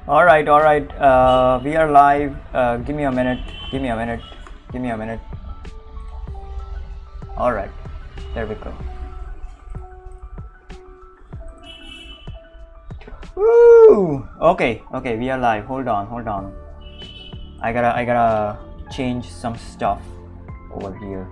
All right, all right. We are live. Give me a minute. Give me a minute. Give me a minute. All right, there we go. Woo! Okay, okay. We are live. Hold on, hold on. I gotta change some stuff over here.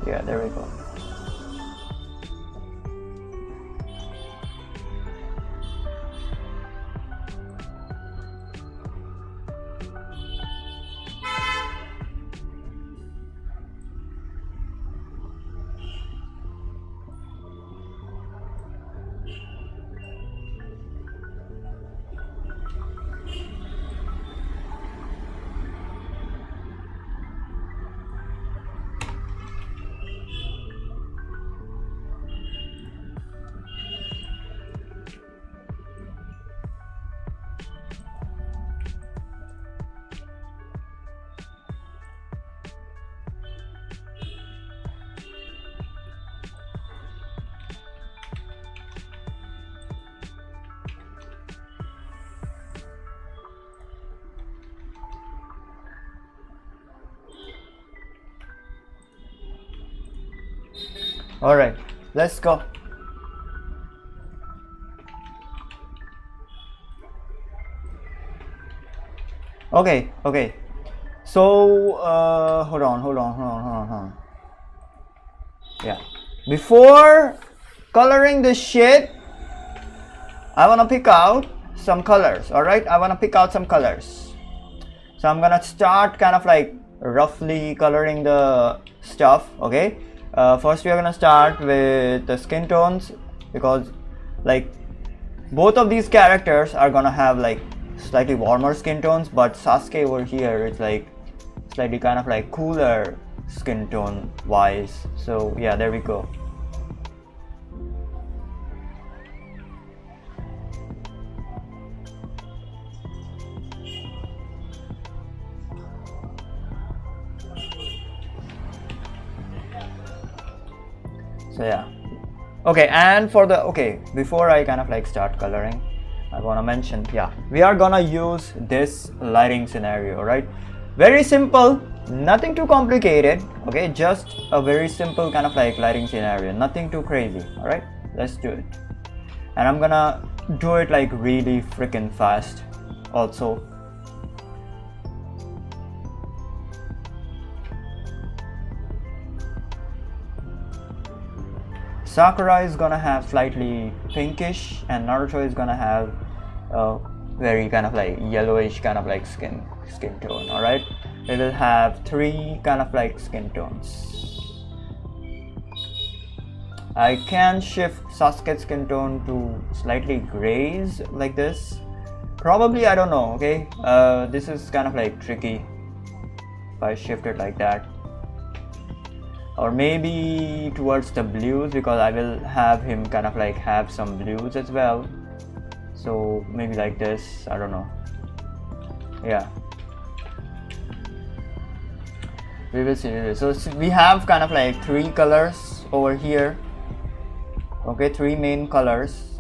Yeah, there we go. All right, let's go. Okay, okay. So, hold on. Yeah. Before coloring this shit, I wanna pick out some colors. All right, I wanna pick out some colors. So I'm gonna start kind of like roughly coloring the stuff. Okay. First we are gonna start with the skin tones, because like both of these characters are gonna have like slightly warmer skin tones, but Sasuke over here is like slightly kind of like cooler skin tone wise. So yeah, there we go. So yeah, okay. And for the before I kind of like start coloring, I want to mention, yeah, we are gonna use this lighting scenario, right? Very simple, nothing too complicated. Okay, just a very simple kind of like lighting scenario, nothing too crazy. All right, let's do it. And I'm gonna do it like really freaking fast also. Sakura is gonna have slightly pinkish, and Naruto is gonna have a very kind of like yellowish kind of like skin tone. All right, we will have three kind of like skin tones. I can shift Sasuke's skin tone to slightly grays like this. Probably, I don't know. Okay, this is kind of like tricky if I shift it like that. Or maybe towards the blues, because I will have him kind of like have some blues as well. So maybe like this, I don't know. Yeah, we will see. So we have kind of like three colors over here. Okay, three main colors: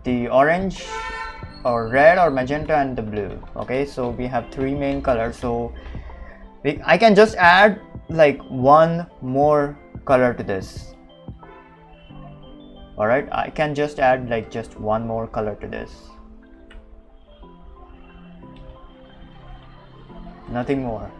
the orange or red or magenta and the blue. Okay, so we have three main colors. So I can just add like one more color to this. All right, I can just add like just one more color to this. Nothing more.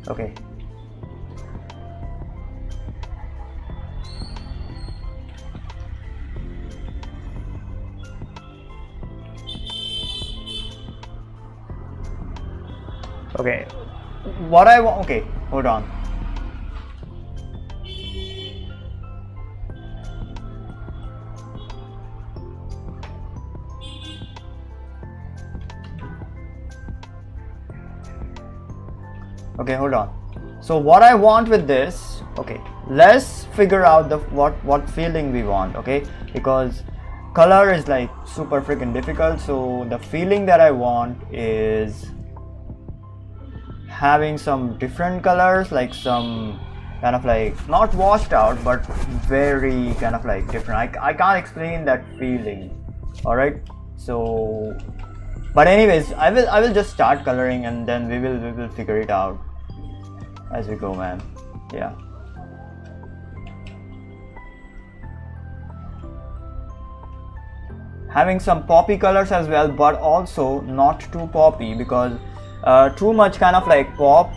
Okay. Okay, what I want. Okay, hold on. Okay, hold on. So what I want with this, okay, let's figure out the what feeling we want, okay, because color is like super freaking difficult. So the feeling that I want is having some different colors, like some kind of like not washed out but very kind of like different. I can't explain that feeling. All right, so but anyways, I will just start coloring and then we will figure it out as we go, man. Yeah. Having some poppy colors as well, but also not too poppy, because too much kind of like pop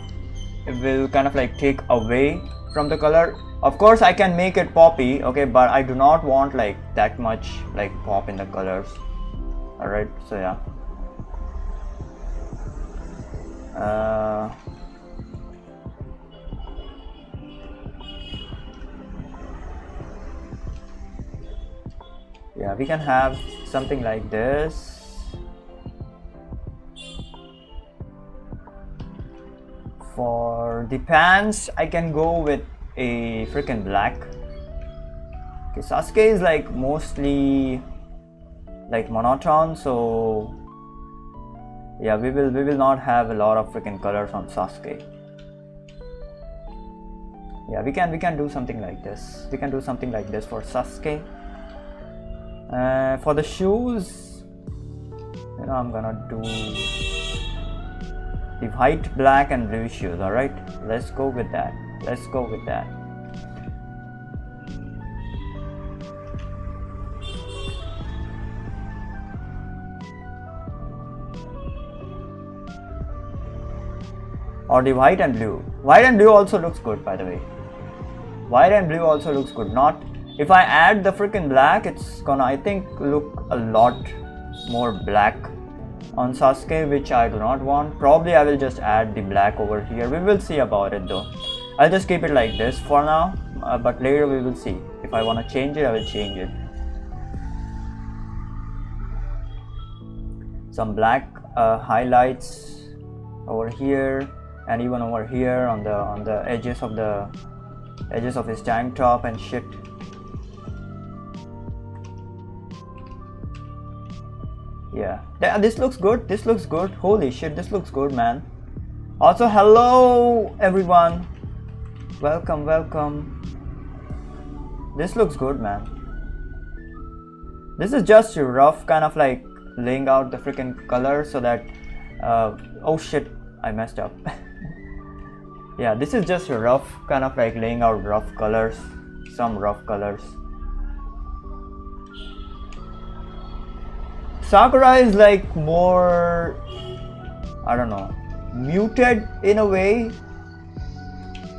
will kind of like take away from the color. Of course I can make it poppy, okay, but I do not want like that much like pop in the colors. All right, so yeah. Yeah, we can have something like this. For the pants, I can go with a freaking black. Okay, Sasuke is like mostly like monotone, so yeah, we will not have a lot of freaking colors on Sasuke. Yeah, we can do something like this. We can do something like this for Sasuke. For the shoes, you know, I'm gonna do the white, black and blue shoes. All right, let's go with that. Let's go with that. Or the white and blue. White and blue also looks good, by the way. White and blue also looks good. Not if I add the freaking black, it's gonna, I think, look a lot more black on Sasuke, which I do not want. Probably I will just add the black over here. We will see about it though. I'll just keep it like this for now, but later we will see. If I want to change it, I will change it. Some black highlights over here and even over here on the edges of his tank top and shit. Yeah, this looks good. This looks good. Holy shit, this looks good, man. Also, hello everyone. Welcome, welcome. This looks good, man. This is just a rough kind of like laying out the freaking color so that oh shit, I messed up. Yeah, this is just a rough kind of like laying out rough colors, some rough colors. Sakura is like more, I don't know, muted in a way,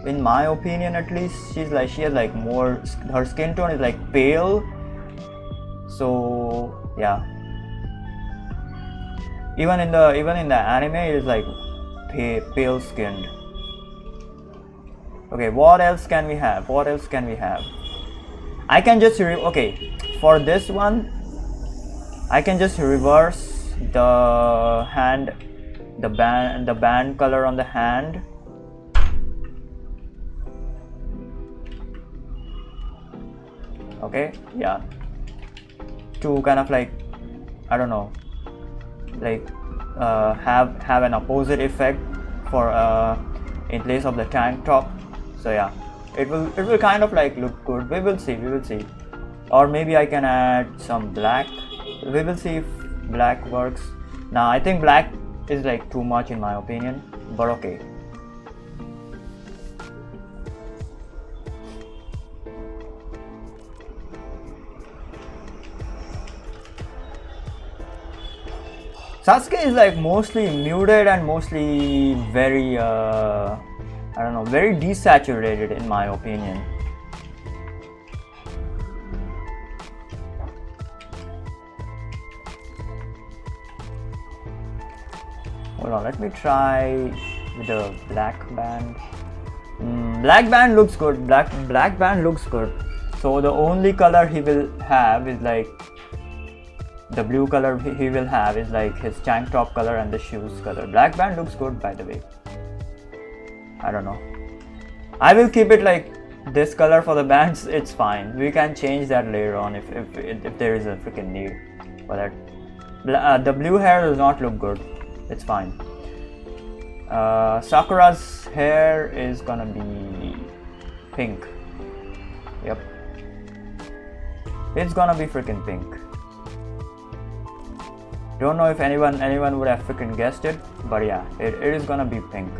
in my opinion at least. She has like more, her skin tone is like pale, so yeah. Even in the anime it is like pale skinned. Okay, what else can we have? What else can we have? I can just okay, for this one I can just reverse the hand, the band color on the hand. Okay, yeah, to kind of like, I don't know, like have an opposite effect for in place of the tank top. So yeah, it will kind of like look good. We will see, or maybe I can add some black. We will see if black works. Now I think black is like too much in my opinion, but okay. Sasuke is like mostly muted and mostly very I don't know, very desaturated in my opinion. Hold on, let me try with a black band. Black band looks good. Black band looks good. So the only color he will have is like the blue color he will have is like his tank top color and the shoes color. Black band looks good, by the way. I don't know. I will keep it like this color for the bands. It's fine. We can change that later on if there is a freaking need for that. The blue hair does not look good. It's fine. Sakura's hair is gonna be pink. Yep. It's gonna be freaking pink. Don't know if anyone would have freaking guessed it, but yeah, it is gonna be pink.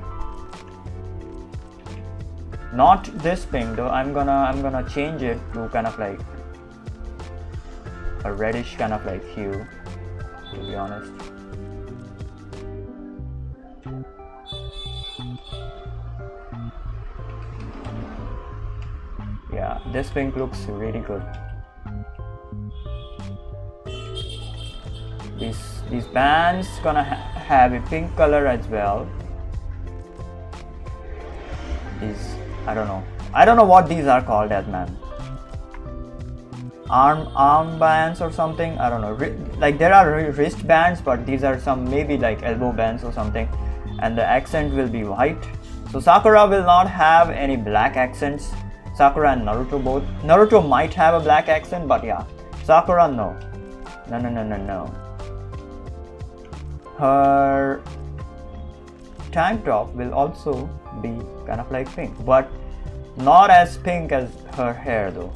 Not this pink though. I'm gonna change it to kind of like a reddish kind of like hue, to be honest. Yeah, this pink looks really good. These bands gonna have a pink color as well. These, I don't know what these are called as, man. Arm bands or something, I don't know. Like there are wrist bands, but these are some maybe like elbow bands or something, and the accent will be white. So Sakura will not have any black accents. Sakura and Naruto both. Naruto might have a black accent, but yeah, Sakura no. No. Her tank top will also be kind of like pink, but not as pink as her hair though.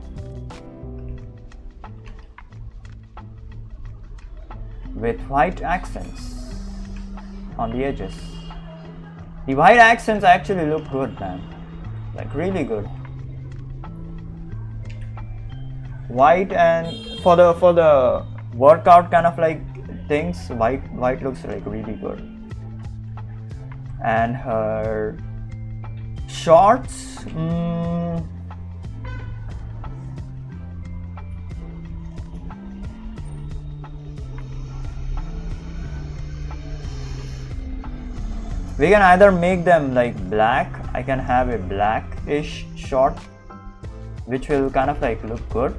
With white accents on the edges. The white accents actually look good, man. Like really good. White, and for the workout kind of like things, white looks like really good. And her shorts, we can either make them like black. I can have a blackish short, which will kind of like look good,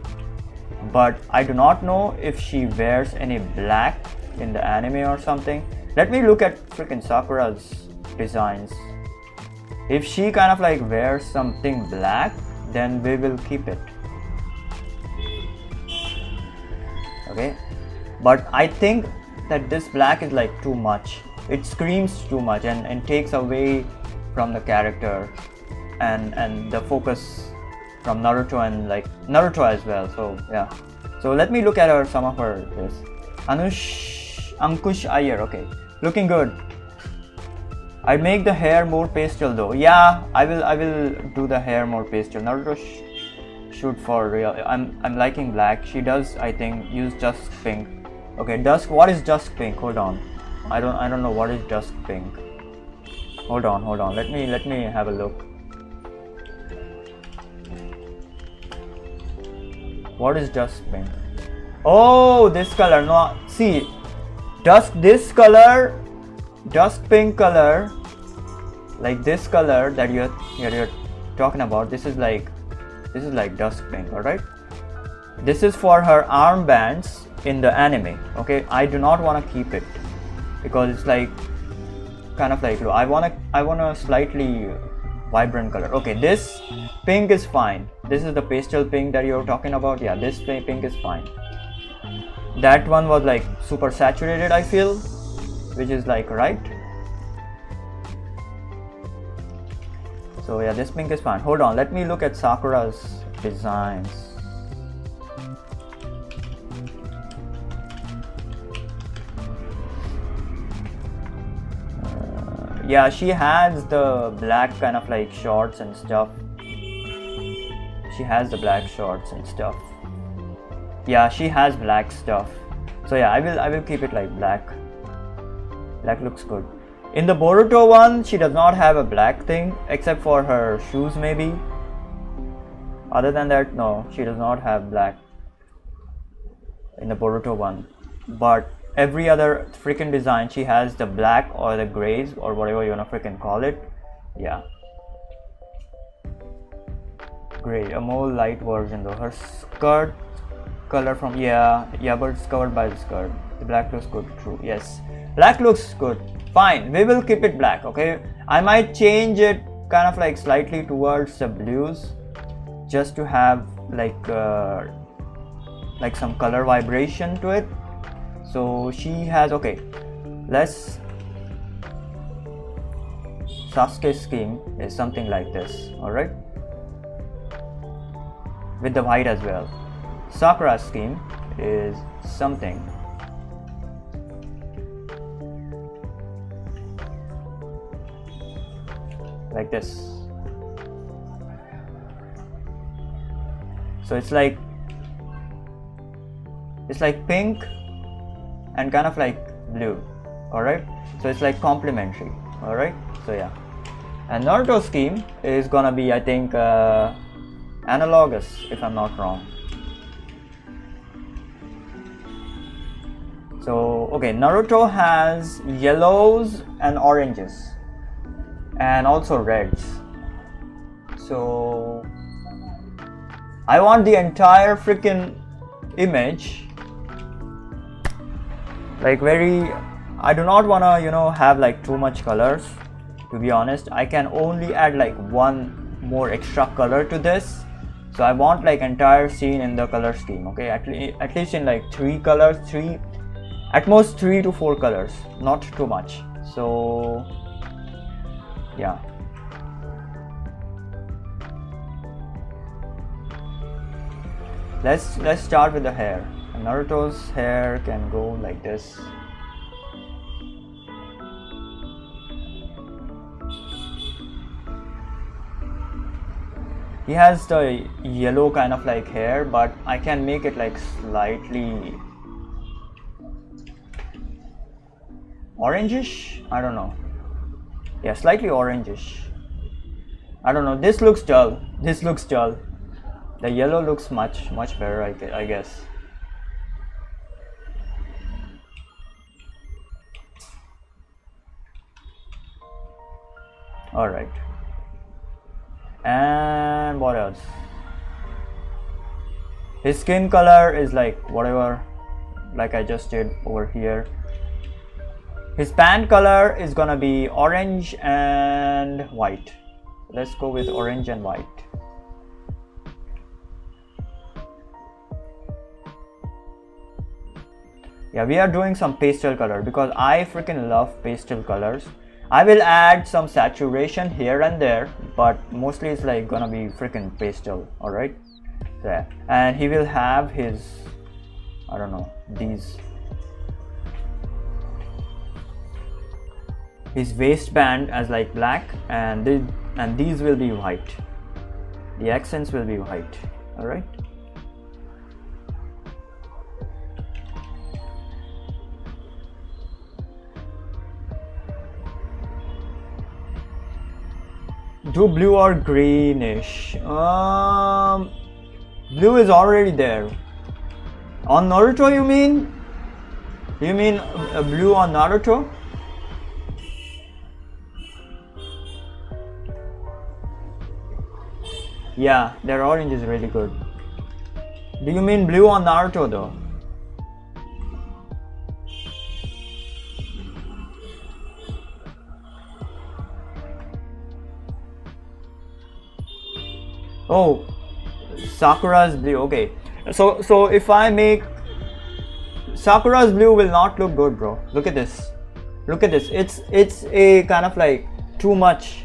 but I do not know if she wears any black in the anime or something. Let me look at freaking Sakura's designs. If she kind of like wears something black, then we will keep it. Okay, but I think that this black is like too much. It screams too much and takes away from the character and the focus from Naruto and like Naruto as well. So yeah, so let me look at some of her this. Ankush Iyer, okay, looking good. I'd make the hair more pastel though. Yeah, I will do the hair more pastel. Naruto shoot for real. I'm liking black. She does, I think, use dusk pink. Okay, dusk. What is dusk pink? Hold on. I don't know what is dusk pink. Hold on. Let me have a look. What is dusk pink? Oh, this color. No, see, this color, dusk pink color, like this color that you're talking about. This is like dusk pink. All right. This is for her armbands in the anime. Okay, I do not want to keep it because it's like kind of like I want a slightly vibrant color. Okay, this pink is fine. This is the pastel pink that you're talking about. Yeah, this pink is fine. That one was like super saturated, I feel, which is like right. So yeah, this pink is fine. Hold on, let me look at Sakura's designs. Yeah, she has the black kind of like shorts and stuff. She has the black shorts and stuff. Yeah, she has black stuff. So yeah, I will keep it like black. Black looks good. In the Boruto one, she does not have a black thing except for her shoes maybe. Other than that, no, she does not have black in the Boruto one. But every other freaking design she has the black or the grays or whatever you wanna freaking call it. Yeah, gray, a more light version though. Her skirt color from yeah, but it's covered by the skirt. The black looks good, true. Yes, black looks good. Fine, we will keep it black. Okay, I might change it kind of like slightly towards the blues just to have like some color vibration to it. So she has, okay, let's Sasuke scheme is something like this, all right, with the white as well. Sakura scheme is something like this. So it's like pink and kind of like blue, all right. So it's like complementary, all right. So yeah, and Naruto scheme is gonna be, I think, analogous if I'm not wrong. So okay, Naruto has yellows and oranges and also reds. So I want the entire freaking image like very, I do not want to, you know, have like too much colors, to be honest. I can only add like one more extra color to this. So I want like entire scene in the color scheme, okay, at least in like 3 colors, at most 3 to 4 colors, not too much. So yeah, let's start with the hair. Naruto's hair can go like this. He has the yellow kind of like hair, but I can make it like slightly orangish, I don't know. Yeah, slightly orangish. I don't know, this looks dull. The yellow looks much better, I guess. All right, and what else? His skin color is like whatever, like I just did over here. His pant color is gonna be orange and white. Let's go with orange and white. Yeah, we are doing some pastel color because I freaking love pastel colors. I will add some saturation here and there, but mostly it's like gonna be freaking pastel, all right? There, and he will have his, I don't know, his waistband as like black, and these will be white. The accents will be white, all right? Do blue or greenish? Blue is already there. On Naruto, you mean? You mean blue on Naruto? Yeah, their orange is really good. Do you mean blue on Naruto though? Oh, Sakura's blue. Okay, so if I make Sakura's blue, will not look good, bro. Look at this. Look at this. It's a kind of like too much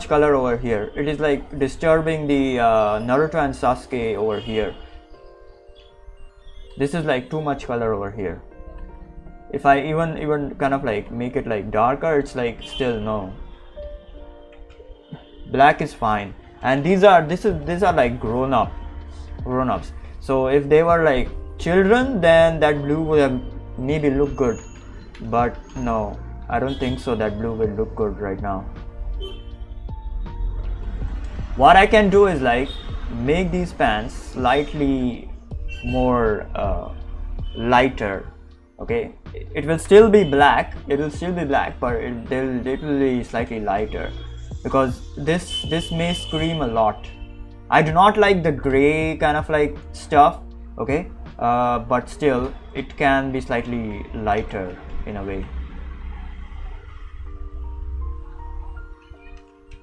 color over here. It is like disturbing the Naruto and Sasuke over here. This is like too much color over here. If I even kind of like make it like darker, it's like still no. Black is fine, and these are like grown-ups. So if they were like children, then that blue would have maybe looked good, but no, I don't think so that blue will look good right now. What I can do is like make these pants slightly more lighter. Okay, it will still be black, but it will be slightly lighter, because this may scream a lot. I do not like the gray kind of like stuff, okay, but still it can be slightly lighter in a way.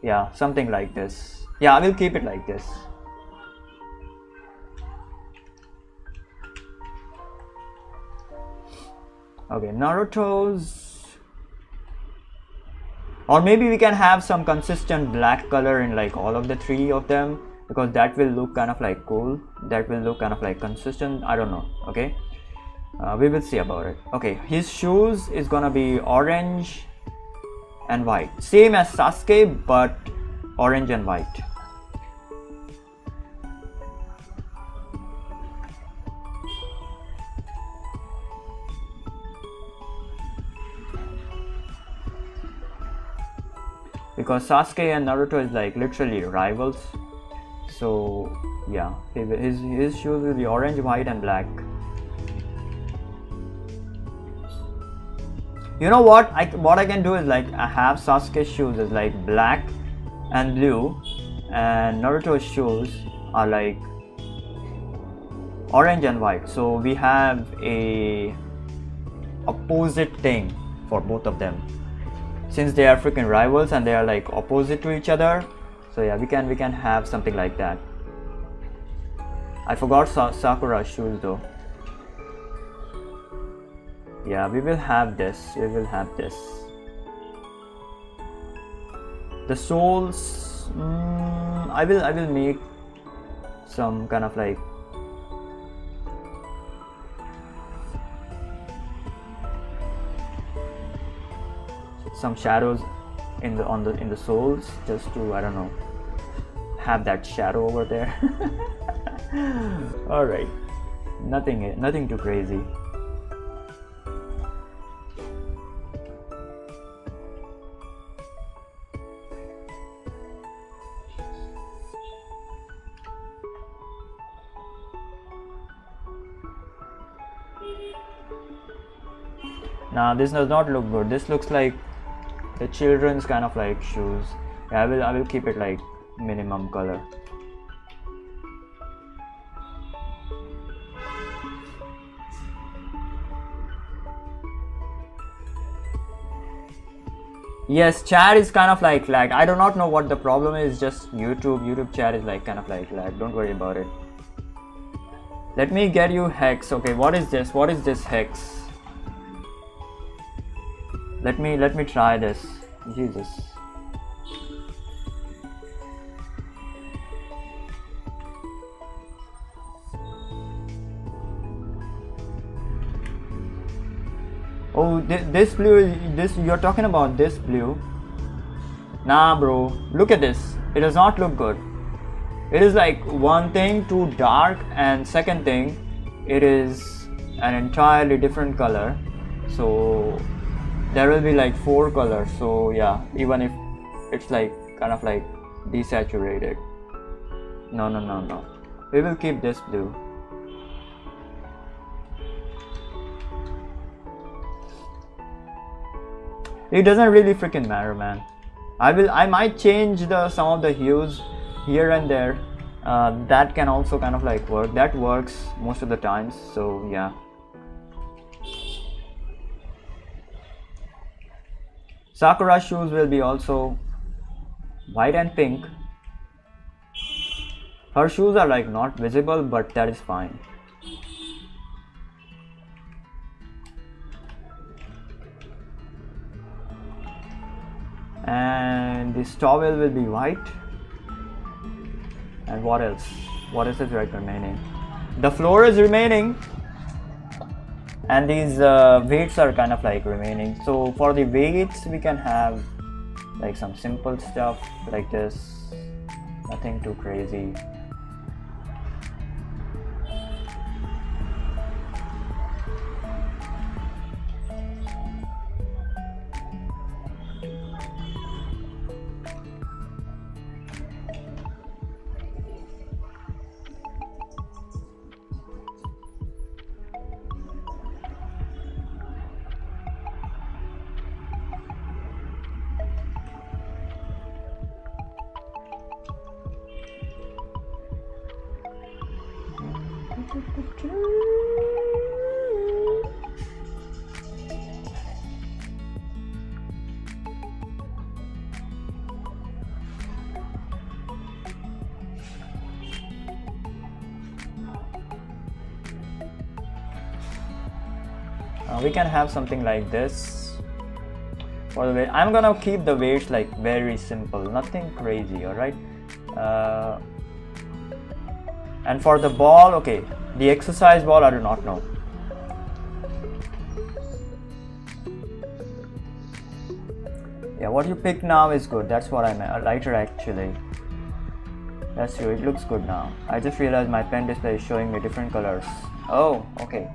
Yeah, something like this. Yeah, I will keep it like this. Okay, Naruto's, or maybe we can have some consistent black color in like all of the three of them, because that will look kind of like cool, that will look kind of like consistent. I don't know. Okay, we will see about it. Okay, his shoes is gonna be orange and white, same as Sasuke, but orange and white. Because Sasuke and Naruto is like literally rivals, so yeah, his shoes will be orange, white and black. You know what I can do is like I have Sasuke's shoes is like black and blue, and Naruto's shoes are like orange and white, so we have a opposite thing for both of them, since they are freaking rivals and they are like opposite to each other. So yeah, we can have something like that. I forgot Sakura's shoes though. Yeah, we will have this. The soles, I will make some kind of like some shadows in the soles, just to, I don't know, have that shadow over there. All right, nothing too crazy. Now this does not look good. This looks like the children's kind of like shoes. Yeah, I will keep it like minimum color. Yes, chat is kind of like lag. I do not know what the problem is. Just YouTube chat is like kind of like lag. Don't worry about it. Let me get you hex. Okay, what is this? What is this hex? Let me try this. Jesus. Oh, this blue is this. You're talking about this blue? Nah, bro. Look at this. It does not look good. It is like one thing too dark, and second thing, it is an entirely different color. So there will be like 4 colors. So yeah, even if it's like kind of like desaturated. No. We will keep this blue. It doesn't really freaking matter, man. I might change some of the hues here and there. That can also kind of like work. That works most of the times. So yeah. Sakura's shoes will be also white and pink. Her shoes are like not visible, but that is fine. And this towel will be white. And what else? What is right remaining? The floor is remaining. And these weights are kind of like remaining. So for the weights, we can have like some simple stuff like this. Nothing too crazy. We can have something like this for the weight. I'm gonna keep the weights like very simple, nothing crazy, alright? And for the ball, okay, the exercise ball, I do not know. Yeah, what you pick now is good. That's what I meant. A lighter actually. That's true. It looks good now. I just realized my pen display is showing me different colors. Oh, okay.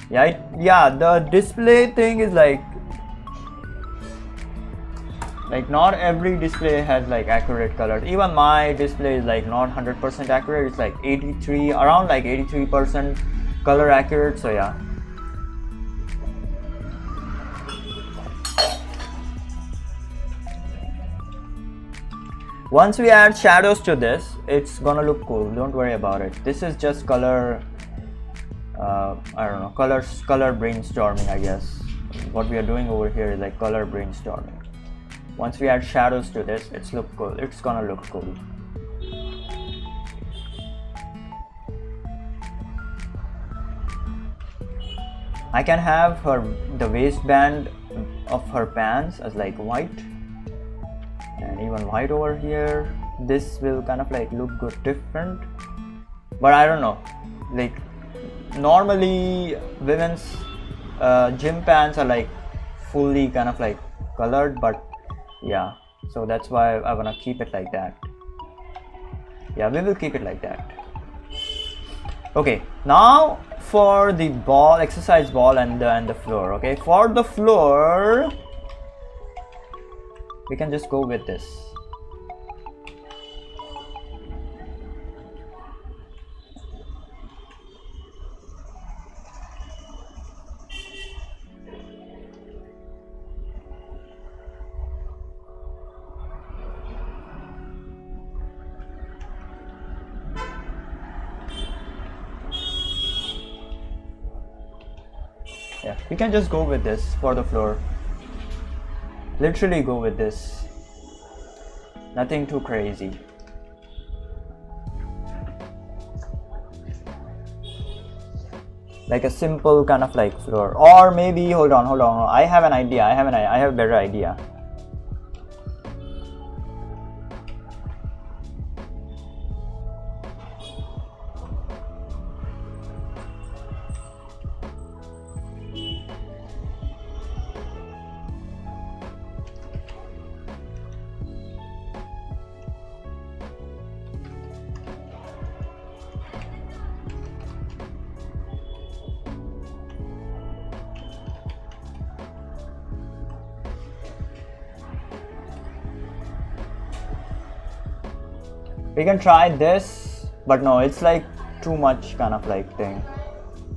Yeah, the display thing is like not every display has like accurate colors. Even my display is like not 100% accurate. It's like 83, around like 83% color accurate. So yeah. Once we add shadows to this, it's gonna look cool. Don't worry about it. This is just color. I don't know, color brainstorming, I guess. What we are doing over here is like color brainstorming. Once we add shadows to this, it's gonna look cool. I can have the waistband of her pants as like white, and even white over here. This will kind of like look good, different, but I don't know, like normally women's gym pants are like fully kind of like colored, but yeah, so that's why I wanna keep it like that. Yeah, we will keep it like that. Okay, now for the ball, exercise ball, and the floor. Okay, for the floor we can just go with this. Yeah, we can just go with this for the floor. Literally go with this. Nothing too crazy. Like a simple kind of like floor. Or maybe, hold on. I have an idea. I have a better idea. We can try this, but no, it's like too much kind of like thing,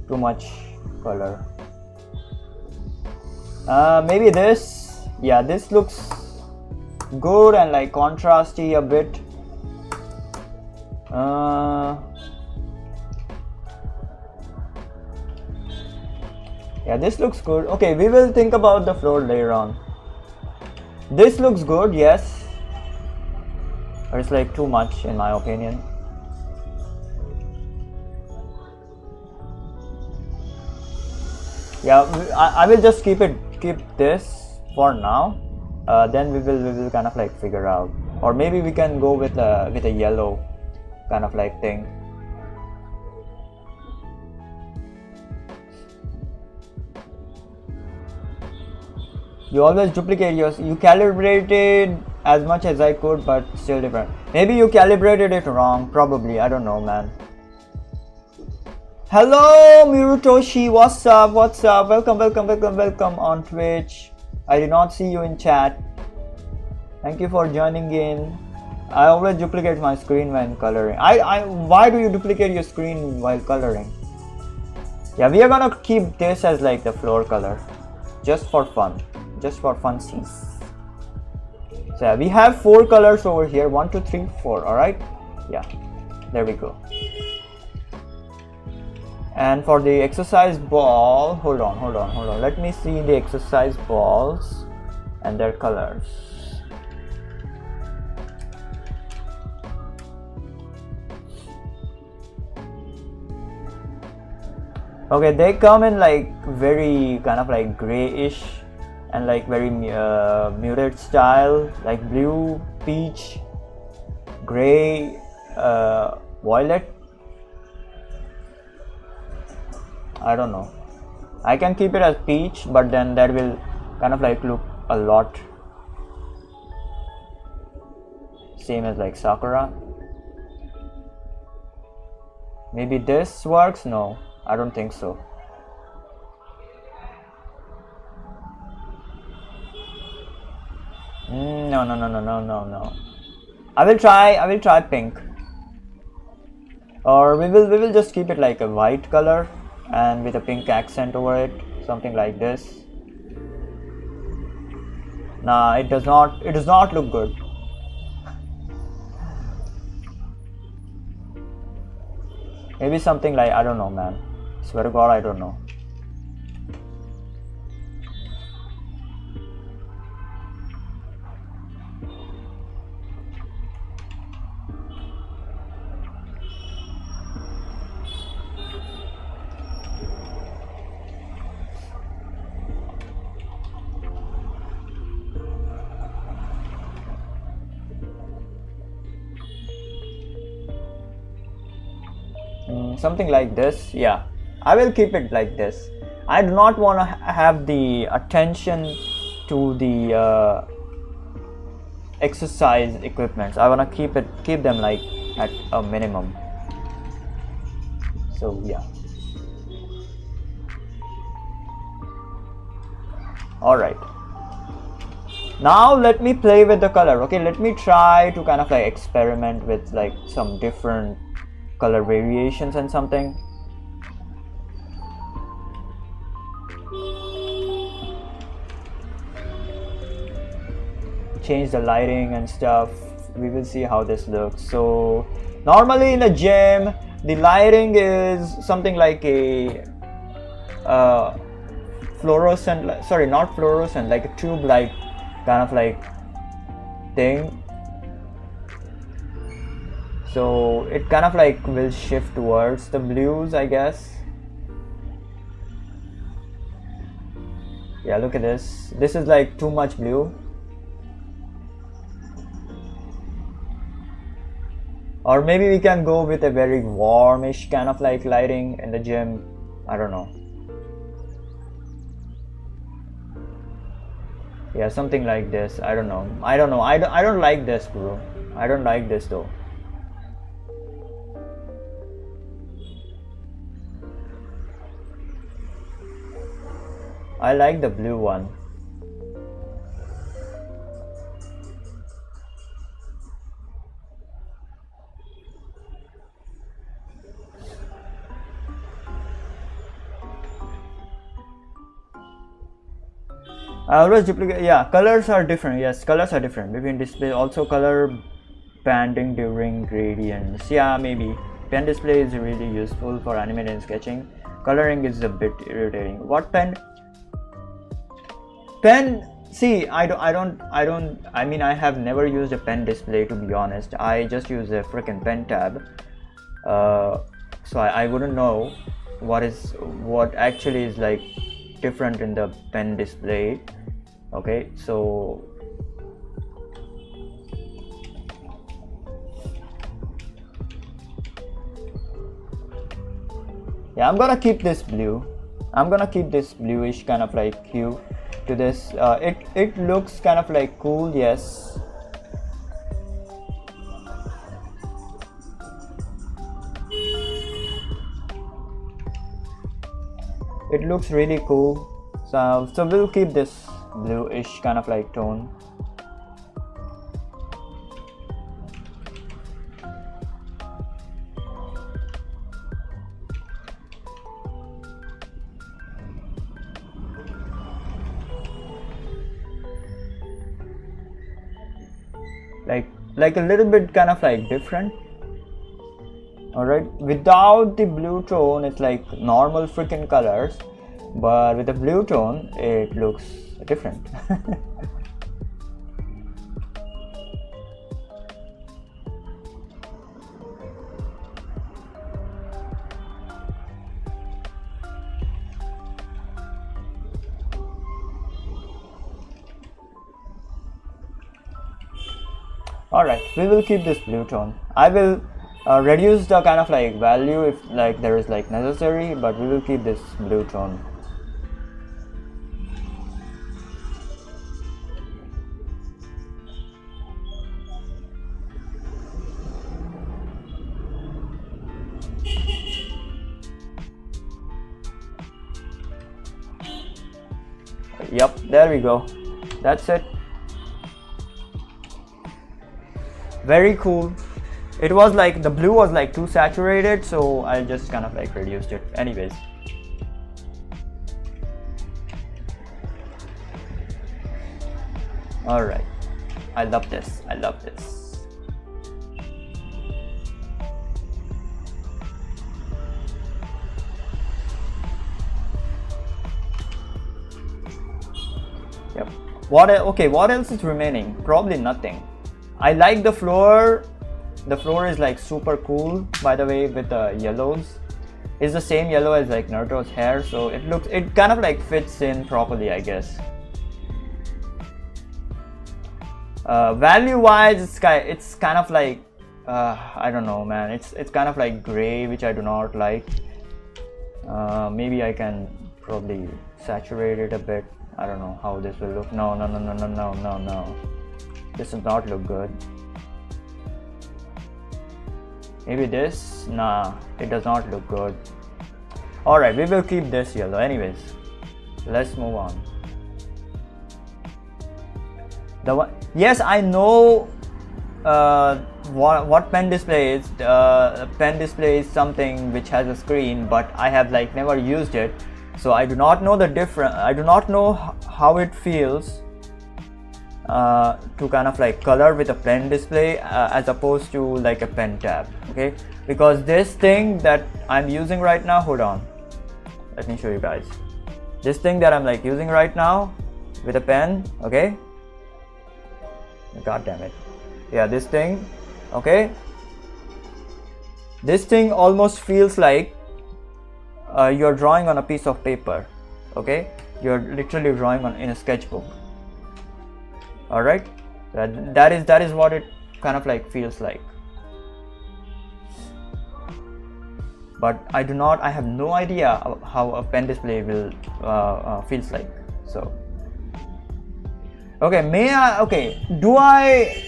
too much color. Maybe this. Yeah, this looks good and like contrasty a bit. Yeah, this looks good. Okay, we will think about the floor later on. This looks good, yes. But it's like too much in my opinion. Yeah, I will just keep this for now. Then we will kind of like figure out, or maybe we can go with a yellow kind of like thing. You always duplicate yours. You calibrated as much as I could, but still different. Maybe you calibrated it wrong, probably. I don't know, man. Hello, Mirutoshi. What's up? Welcome on Twitch. I did not see you in chat. Thank you for joining in. I always duplicate my screen when coloring. Why do you duplicate your screen while coloring? Yeah, we are gonna keep this as like the floor color, just for fun. Just for funsies. So yeah, we have 4 colors over here. 1, 2, 3, 4. All right. Yeah, there we go. And for the exercise ball, hold on. Let me see the exercise balls and their colors. Okay, they come in like very kind of like grayish and like very muted style, like blue, peach, gray, violet. I don't know. I can keep it as peach, but then that will kind of like look a lot same as like sakura. Maybe this works? No, I don't think so. No. I will try pink. Or we will just keep it like a white color and with a pink accent over it, something like this. Nah, it does not look good. Maybe something like, I don't know, man. Swear to God, I don't know. Something like this. Yeah, I will keep it like this. I do not want to have the attention to the exercise equipments. I want to keep them like at a minimum. So yeah. All right. Now let me play with the color. Okay, let me try to kind of like experiment with like some different color variations and something. Change the lighting and stuff. We will see how this looks. So normally in the gym the lighting is something like a fluorescent, sorry, not fluorescent, like a tube light kind of like thing. So it kind of like will shift towards the blues, I guess. Yeah, look at this. This is like too much blue. Or maybe we can go with a very warmish kind of like lighting in the gym. I don't know. Yeah, something like this. I don't know. I don't like this, bro. I don't like this though. I like the blue one. I always duplicate. Yeah, colors are different. Yes, colors are different between display. Also color banding during gradients. Yeah, maybe. Pen display is really useful for animating and sketching. Coloring is a bit irritating. What pen? Pen, see, I mean, I have never used a pen display, to be honest. I just use a freaking pen tab. So I wouldn't know what actually is like different in the pen display. Okay, so yeah, I'm gonna keep this blue. I'm gonna keep this bluish kind of like hue to this. It looks kind of like cool. Yes, it looks really cool. So we'll keep this bluish kind of like tone. Like a little bit kind of like different. Alright, without the blue tone it's like normal freaking colors, but with the blue tone it looks different. Alright, we will keep this blue tone. I will reduce the kind of like value if like there is like necessary, but we will keep this blue tone. Yep, there we go. That's it. Very cool. It was like the blue was like too saturated, so I just kind of like reduced it. Anyways, all right, I love this. I love this. Yep. Okay, what else is remaining? Probably nothing. I like the floor. The floor is like super cool, by the way, with the yellows. It's the same yellow as like Naruto's hair, so it kind of like fits in properly, I guess. Value wise, it's kind of like I don't know, man. It's kind of like gray, which I do not like. Maybe I can probably saturate it a bit. I don't know how this will look. No. This does not look good. Maybe this? Nah, it does not look good. Alright, we will keep this yellow. Anyways, let's move on. Yes, I know what pen display is. Pen display is something which has a screen, but I have like never used it, so I do not know the difference. I do not know how it feels to kind of like color with a pen display as opposed to like a pen tab. Okay, because this thing that I'm using right now, hold on, let me show you guys. This thing that I'm like using right now with a pen, okay, god damn it, yeah, this thing, okay, this thing almost feels like you're drawing on a piece of paper. Okay, you're literally drawing in a sketchbook. All right, that is what it kind of like feels like. But I have no idea how a pen display will feels like. So okay, do I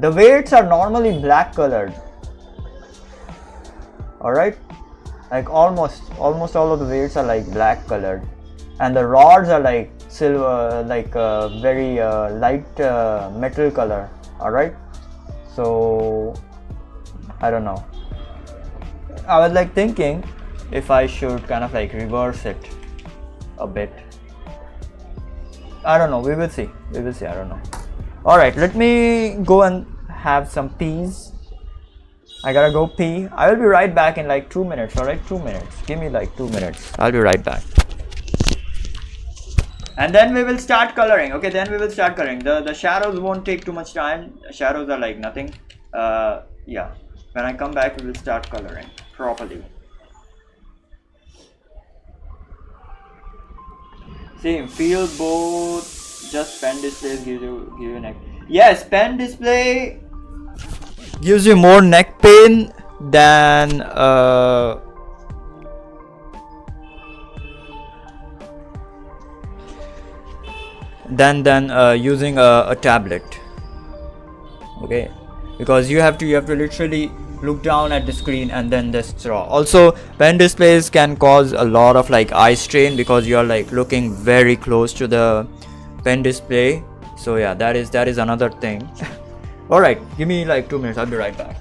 the weights are normally black colored. All right, like almost all of the weights are like black colored, and the rods are like silver, like very light metal color. All right, so I don't know, I was like thinking if I should kind of like reverse it a bit. I don't know, we will see, I don't know. All right, let me go and have some peas. I gotta go pee. I will be right back in like 2 minutes. All right, 2 minutes. Give me like 2 minutes. I'll be right back. And then we will start coloring. Okay, then we will start coloring. The shadows won't take too much time. Shadows are like nothing. Yeah. When I come back, we will start coloring properly. Same. Feel both. Just pen displays give you neck. Yes, pen display gives you more neck pain than using a tablet. Okay, because you have to literally look down at the screen and then just draw. Also, pen displays can cause a lot of like eye strain because you are like looking very close to the pen display. So yeah, that is another thing. All right, give me like 2 minutes. I'll be right back.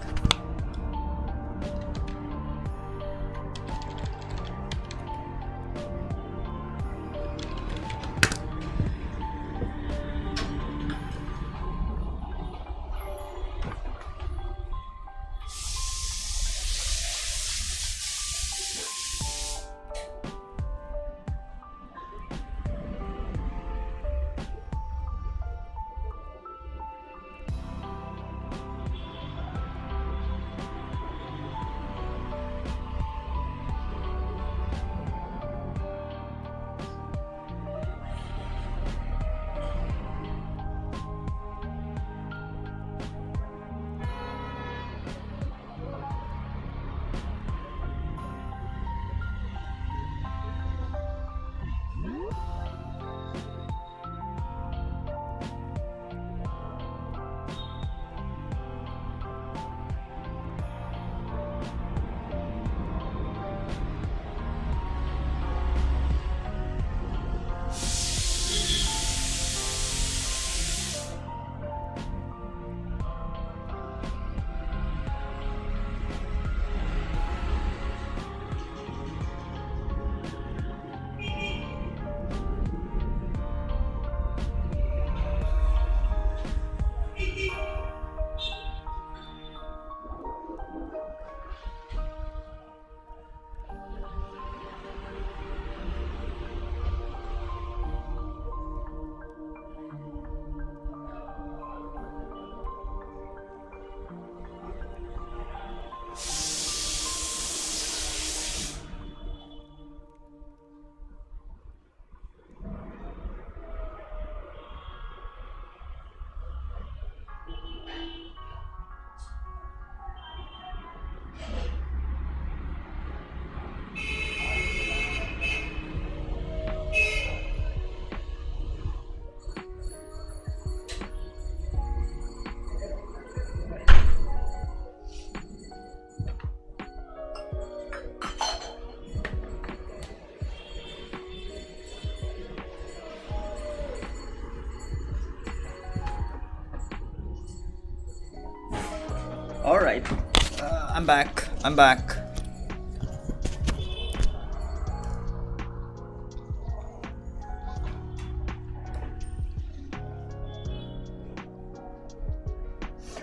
back. I'm back.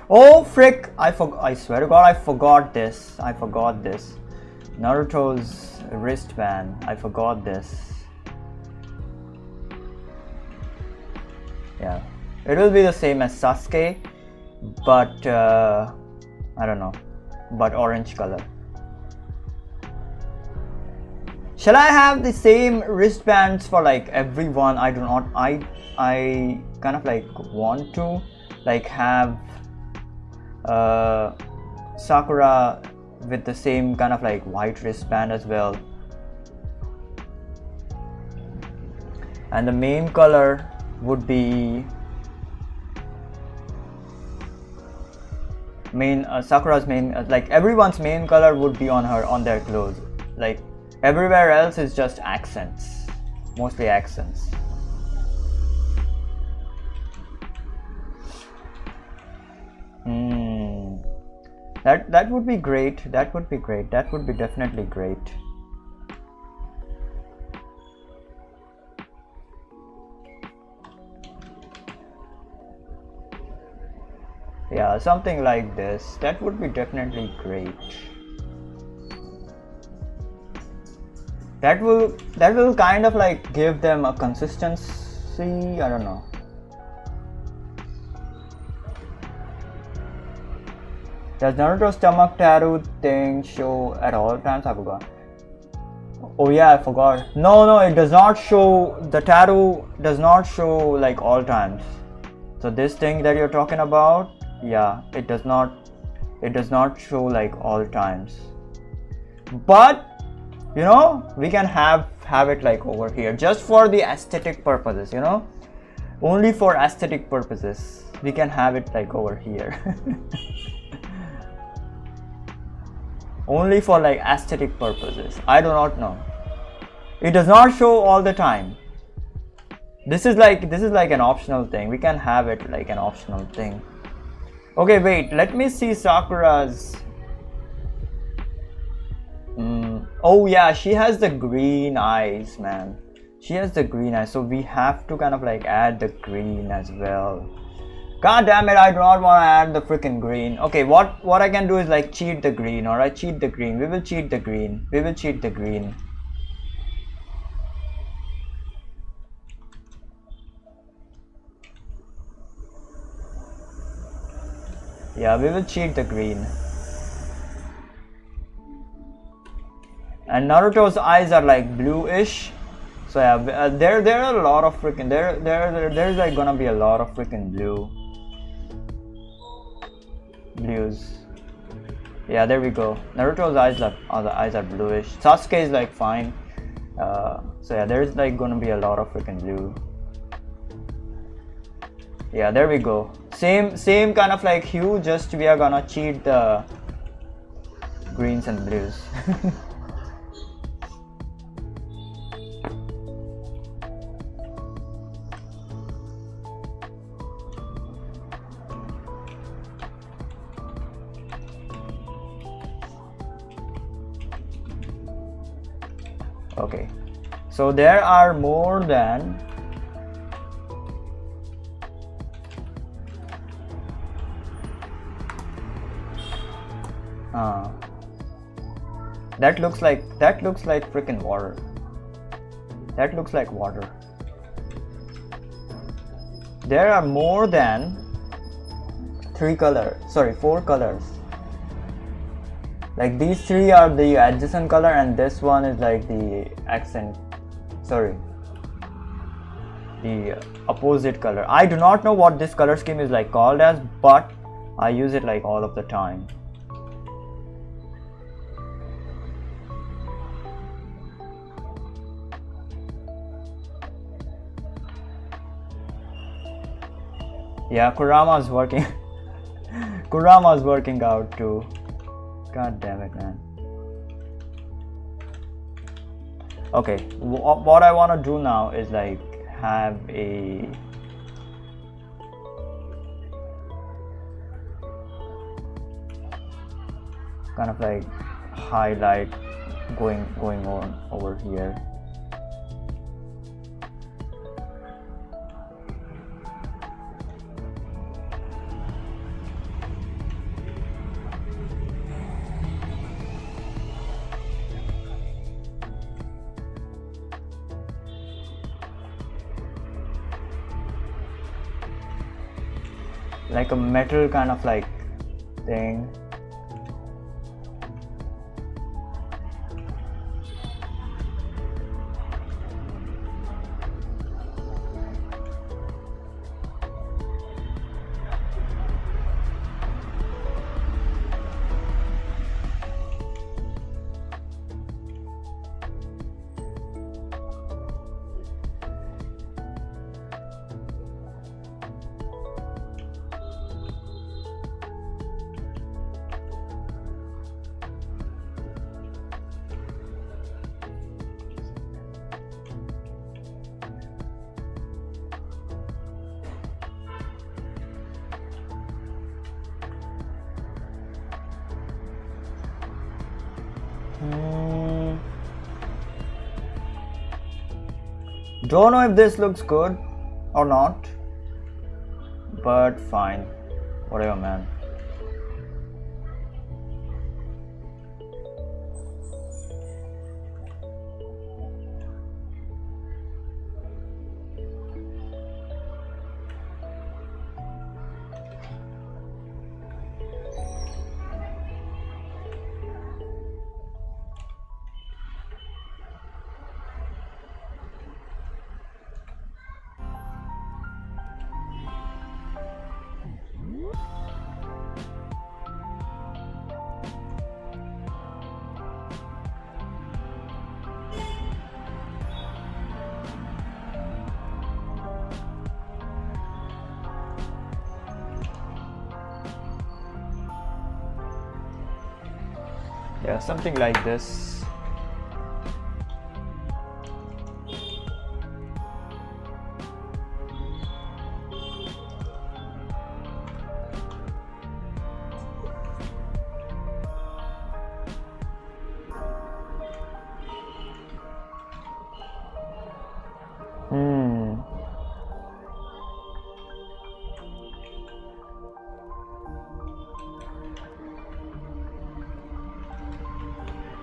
Oh frick! I swear to God, I forgot this. Naruto's wristband. I forgot this. Yeah, it will be the same as Sasuke, but I don't know, but orange color. Shall I have the same wristbands for like everyone? I do not. I kind of like want to like have Sakura with the same kind of like white wristband as well, and the main color would be Sakura's main, like everyone's main color would be on their clothes. Like everywhere else is just accents, mostly accents. That would be great. That would be definitely great. Yeah, something like this. That would be definitely great. That will kind of like give them a consistency. I don't know. Does Naruto's stomach tattoo thing show at all times? I forgot. Oh yeah, I forgot. No, it does not show. The tattoo does not show like all times. So this thing that you're talking about, yeah, it does not show like all times. But you know, we can have it like over here just for the aesthetic purposes, you know, only for aesthetic purposes we can have it like over here. Only for like aesthetic purposes. I do not know. It does not show all the time. This is like an optional thing. We can have it like an optional thing. Okay, wait, let me see Sakura's. Oh yeah, she has the green eyes, man. She has the green eyes, so we have to kind of like add the green as well. God damn it, I do not want to add the freaking green. Okay, what I can do is like cheat the green, alright? Cheat the green. We will cheat the green. Yeah, we will cheat the green. And Naruto's eyes are like bluish. So yeah, there are a lot of freaking there's like gonna be a lot of freaking blues. Yeah, there we go. Naruto's eyes are bluish. Sasuke is like fine. So yeah, there's like gonna be a lot of freaking blue. Yeah, there we go. Same kind of like hue, just we are gonna cheat the greens and blues. Okay, so there are more than that looks like freaking water. That looks like water. There are more than 4 colors. Like these 3 are the adjacent color and this one is like the the opposite color. I do not know what this color scheme is like called as, but I use it like all of the time. Yeah, Kurama's working. Kurama's working out too. God damn it, man. Okay, what I want to do now is like have a kind of like highlight going on over here. Like a metal kind of like thing. Don't know if this looks good or not, but fine, whatever, man. Yeah, something like this.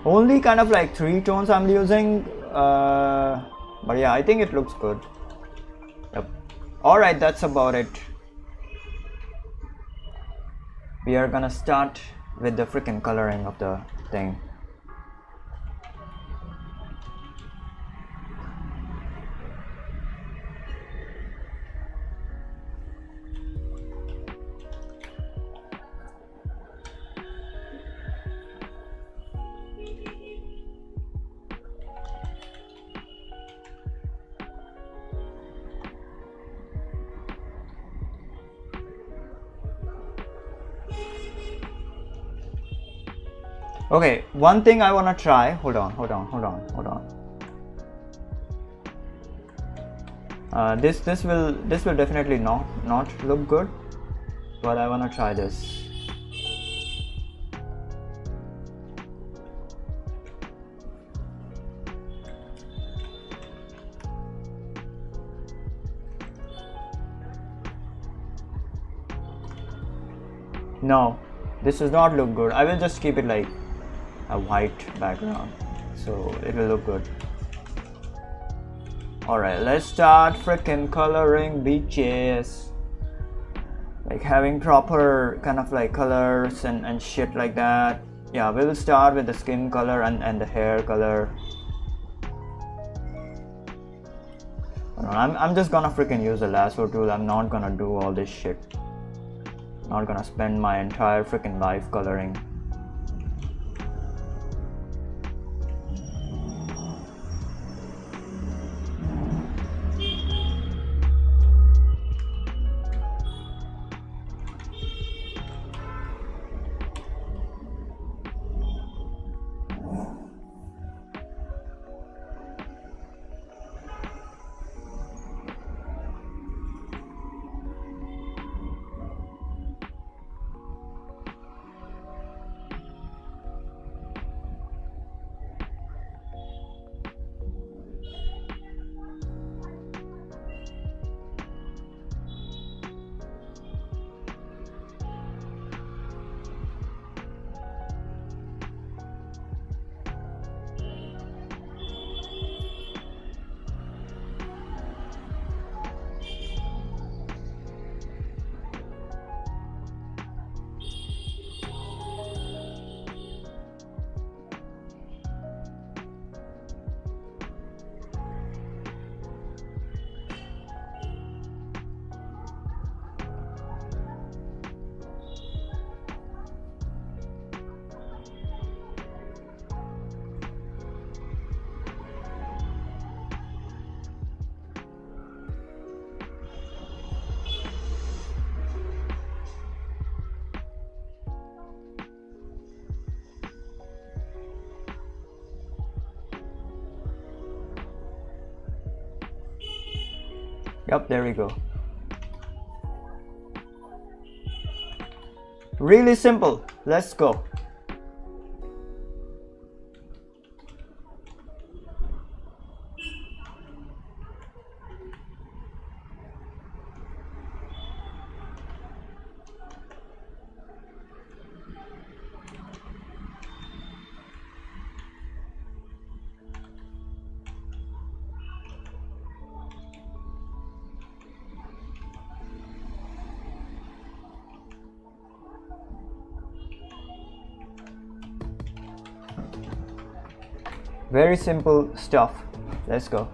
Only kind of like 3 tones I'm using, but yeah, I think it looks good. Yep. Alright, that's about it. We are gonna start with the freaking coloring of the thing. Okay, one thing I wanna try. Hold on. This will definitely not look good, but I wanna try this. No, this does not look good. I will just keep it like a white background, so it will look good. Alright, let's start freaking coloring beaches. Like having proper kind of like colors and shit like that. Yeah, we will start with the skin color and the hair color. I'm just gonna freaking use the lasso tool. I'm not gonna do all this shit. Not gonna spend my entire freaking life coloring. Yep, there we go. Really simple. Let's go. Very simple stuff. Let's go.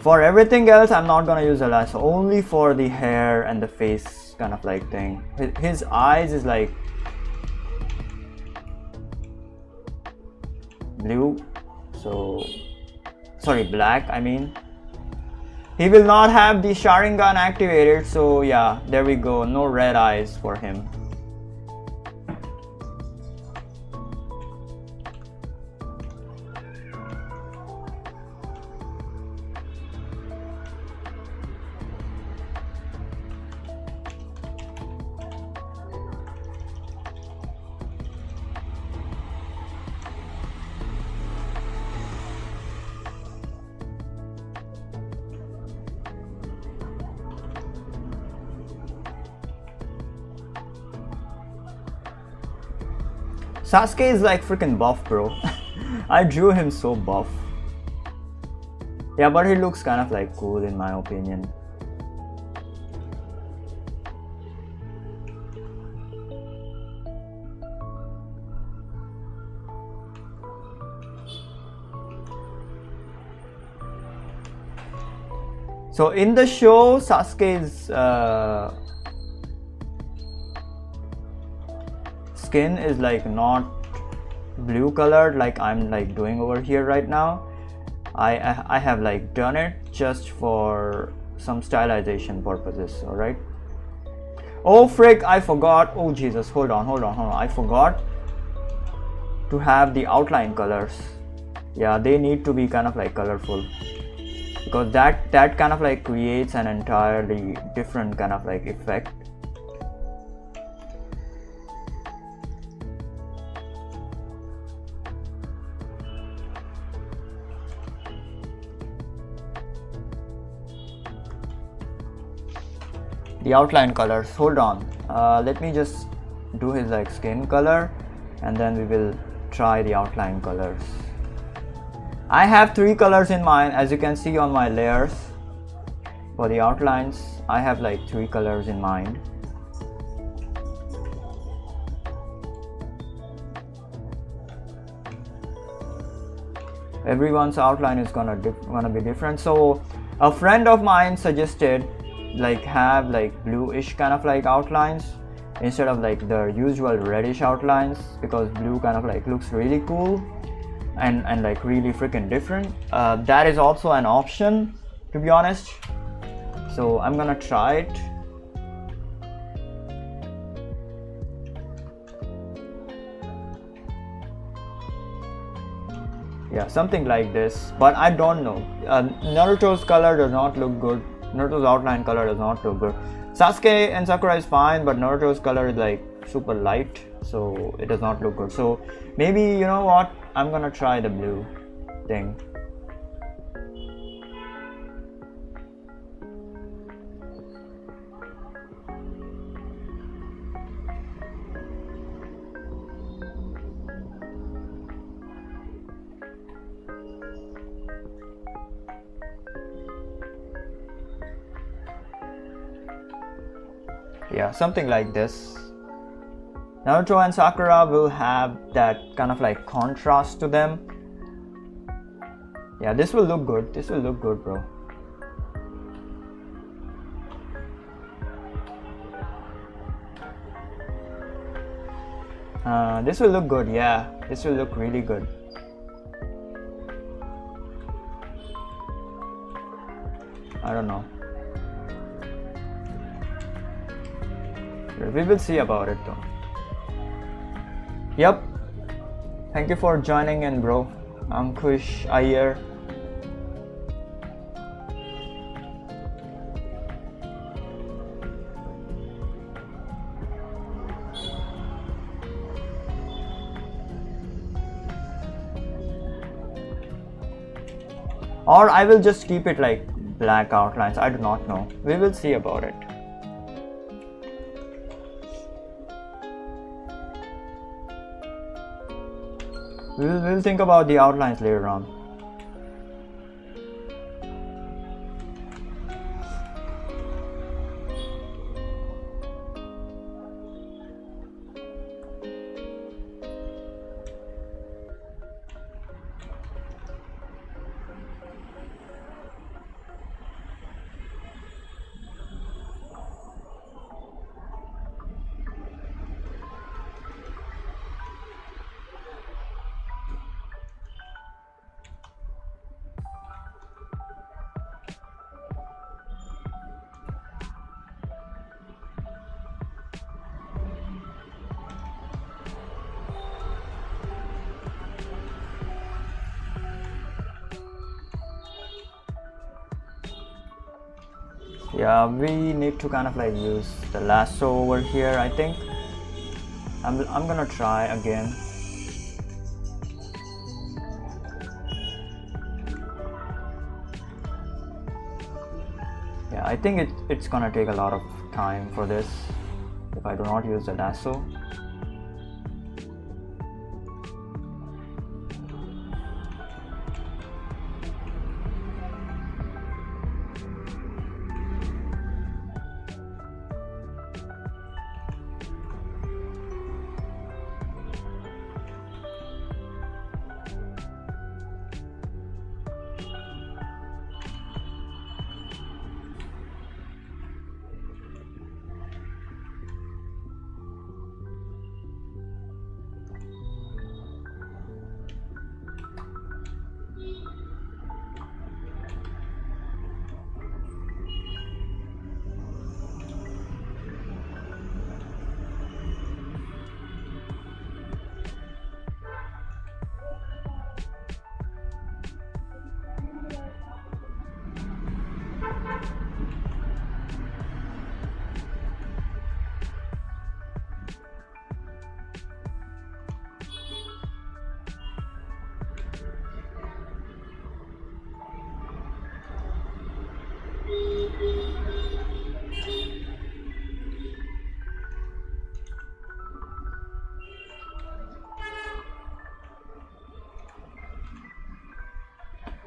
For everything else, I'm not gonna use a lasso. Only for the hair and the face kind of like thing. His eyes is like blue. So, sorry, black. I mean, he will not have the Sharingan activated. So yeah, there we go. No red eyes for him. Sasuke is like freaking buff, bro. I drew him so buff. Yeah, but he looks kind of like cool in my opinion. So in the show, Sasuke's skin is like not blue colored like I'm like doing over here right now. I have like done it just for some stylization purposes. All right. Oh frick, I forgot. Oh Jesus, hold on. I forgot to have the outline colors. Yeah, they need to be kind of like colorful, because that kind of like creates an entirely different kind of like effect. The outline colors, hold on, let me just do his like skin color and then we will try the outline colors. I have 3 colors in mind, as you can see on my layers. For the outlines, I have like 3 colors in mind. Everyone's outline is gonna be different. So a friend of mine suggested like have like bluish kind of like outlines instead of like the usual reddish outlines, because blue kind of like looks really cool and like really freaking different. That is also an option, to be honest, so I'm gonna try it. Yeah, something like this, but I don't know. Naruto's color does not look good. Naruto's outline color does not look good. Sasuke and Sakura is fine, but Naruto's color is like super light, so it does not look good. So maybe, you know what, I'm gonna try the blue thing. Yeah, something like this. Naruto and Sakura will have that kind of like contrast to them. Yeah, this will look good. This will look good, bro. This will look good. Yeah, this will look really good. I don't know. We will see about it though. Yep. Thank you for joining in, bro. Ankush Iyer. or I will just keep it like black outlines. I do not know. We will see about it. We'll think about the outlines later on. Yeah, we need to kind of like use the lasso over here. I think I'm gonna try again. Yeah, I think it's gonna take a lot of time for this if I do not use the lasso.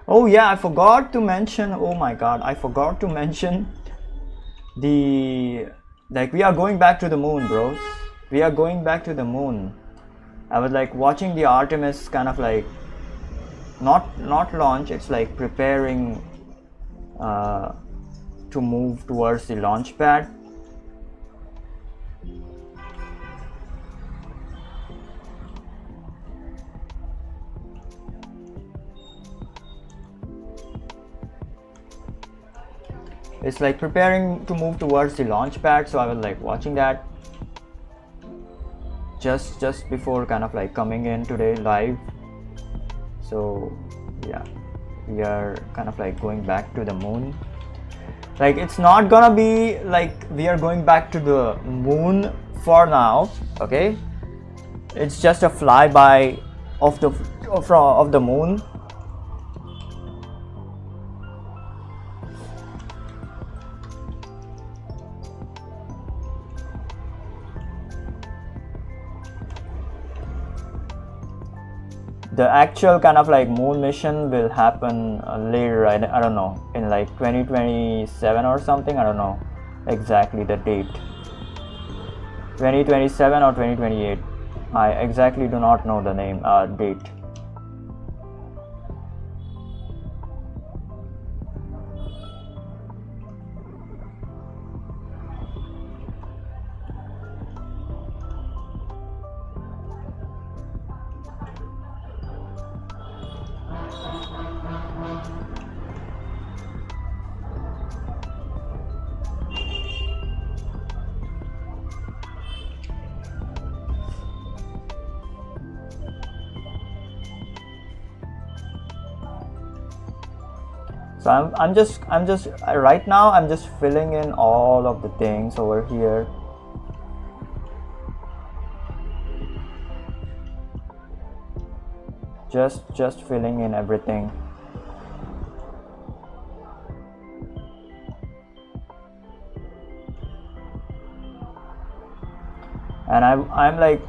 Oh yeah, I forgot to mention, oh my god, I forgot to mention the, like, we are going back to the moon, bros. We are going back to the moon. I was like watching the Artemis kind of like not launch, it's like preparing to move towards the launch pad. It's like preparing to move towards the launch pad, so I was like watching that just before kind of like coming in today live. So yeah, we are kind of like going back to the moon. Like, it's not gonna be like we are going back to the moon for now, okay? It's just a flyby of the moon. The actual kind of like moon mission will happen later. I don't know, in like 2027 or something. I don't know exactly the date. 2027 or 2028. I exactly do not know the name date. So I'm just right now I'm just filling in all of the things over here. Just filling in everything. and I'm like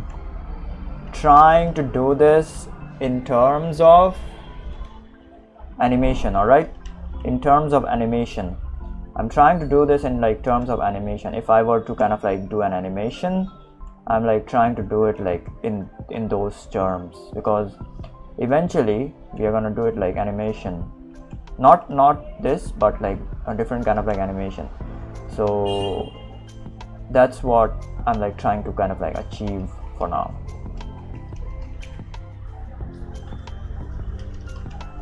trying to do this in terms of animation. All right, in terms of animation, I'm trying to do this in like terms of animation. If I were to kind of like do an animation, I'm like trying to do it like in those terms, because eventually we are gonna do it like animation, not this, but like a different kind of like animation. So that's what I'm like trying to kind of like achieve for now,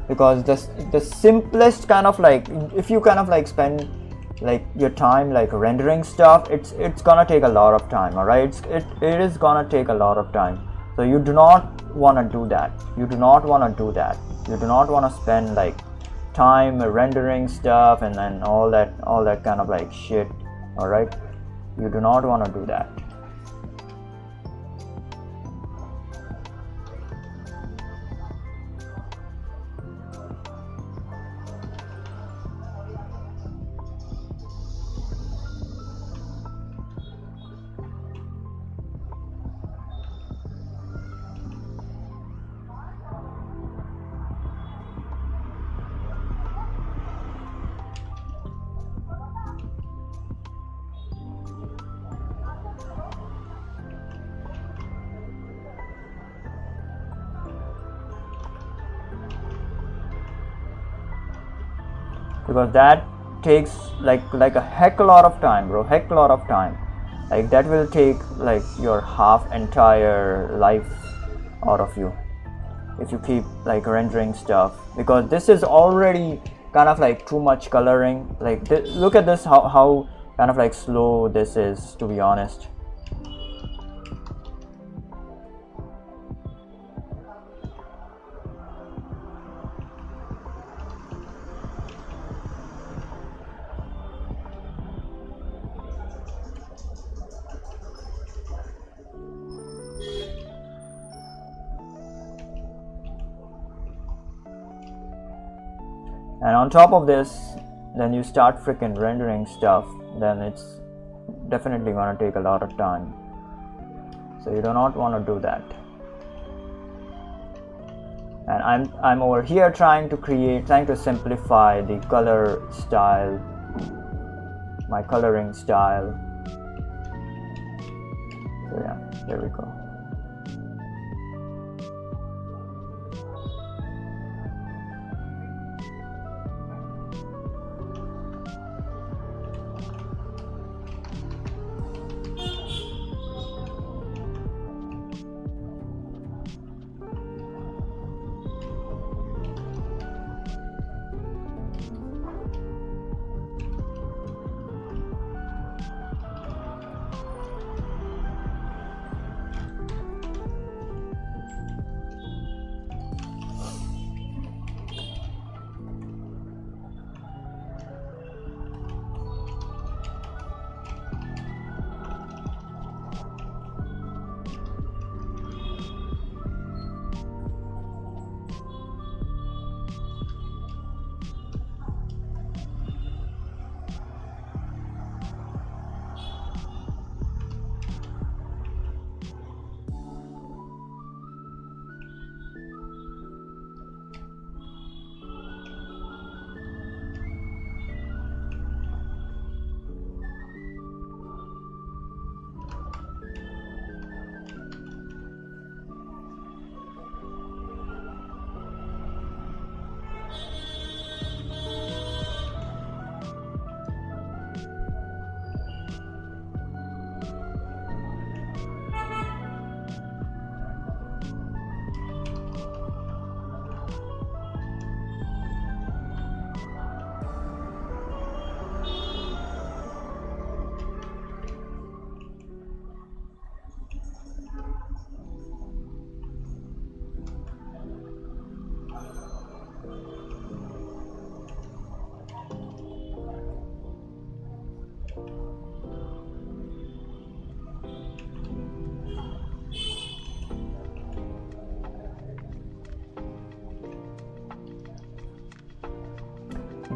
because the simplest kind of like, if you kind of like spend like your time like rendering stuff, it's gonna take a lot of time. All right, it is gonna take a lot of time. So you do not want to do that. You do not want to do that. You do not want to spend like time rendering stuff and then all that kind of like shit. All right, you do not want to do that. Because that takes like a heck a lot of time, bro. Heck a lot of time. Like that will take like your half entire life out of you if you keep like rendering stuff, because this is already kind of like too much coloring. Like look at this, how kind of like slow this is, to be honest. And on top of this, then you start freaking rendering stuff, then it's definitely gonna take a lot of time. So you do not want to do that. And I'm over here trying to simplify the color style, my coloring style. So yeah, there we go.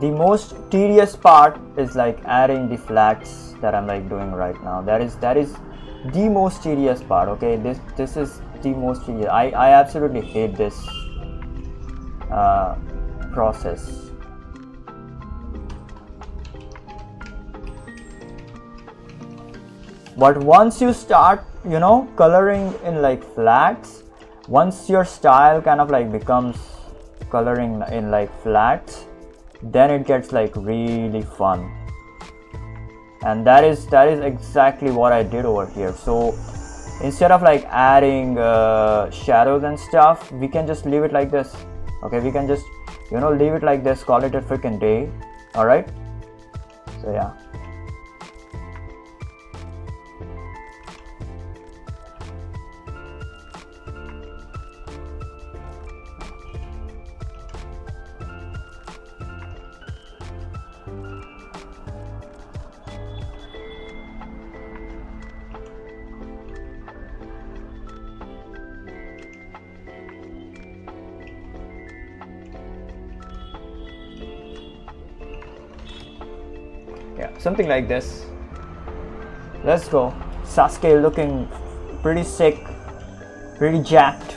The most tedious part is like adding the flags that I'm like doing right now. That is the most tedious part. Okay, this is the most tedious. I absolutely hate this process. But once you start, you know, coloring in like flats, once your style kind of like becomes coloring in like flats, then it gets like really fun. And that is exactly what I did over here. So instead of like adding shadows and stuff, we can just leave it like this. Okay, we can just, you know, leave it like this, call it a freaking day. All right, so yeah. Yeah, something like this. Let's go. Sasuke looking pretty sick, pretty jacked.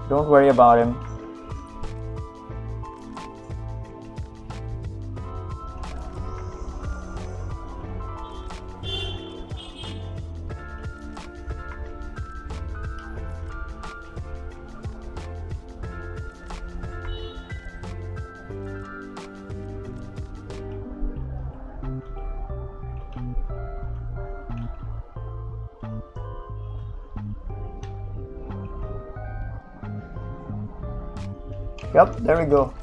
Don't worry about him. Yep, there we go.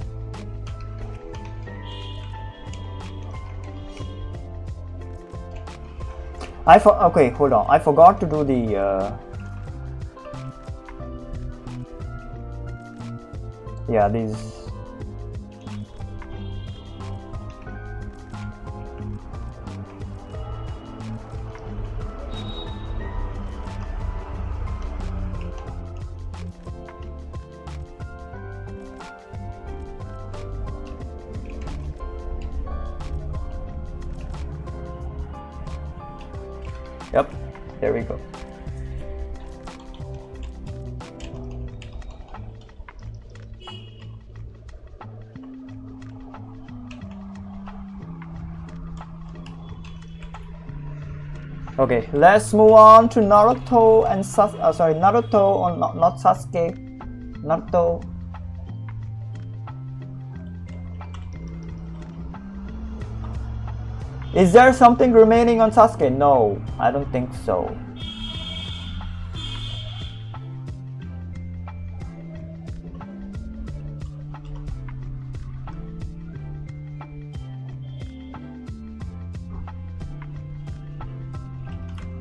Okay, hold on. I forgot to do the yeah, these. Yep, there we go. Okay, let's move on to Naruto and Naruto, or not Sasuke. Naruto. Is there something remaining on Sasuke? No, I don't think so.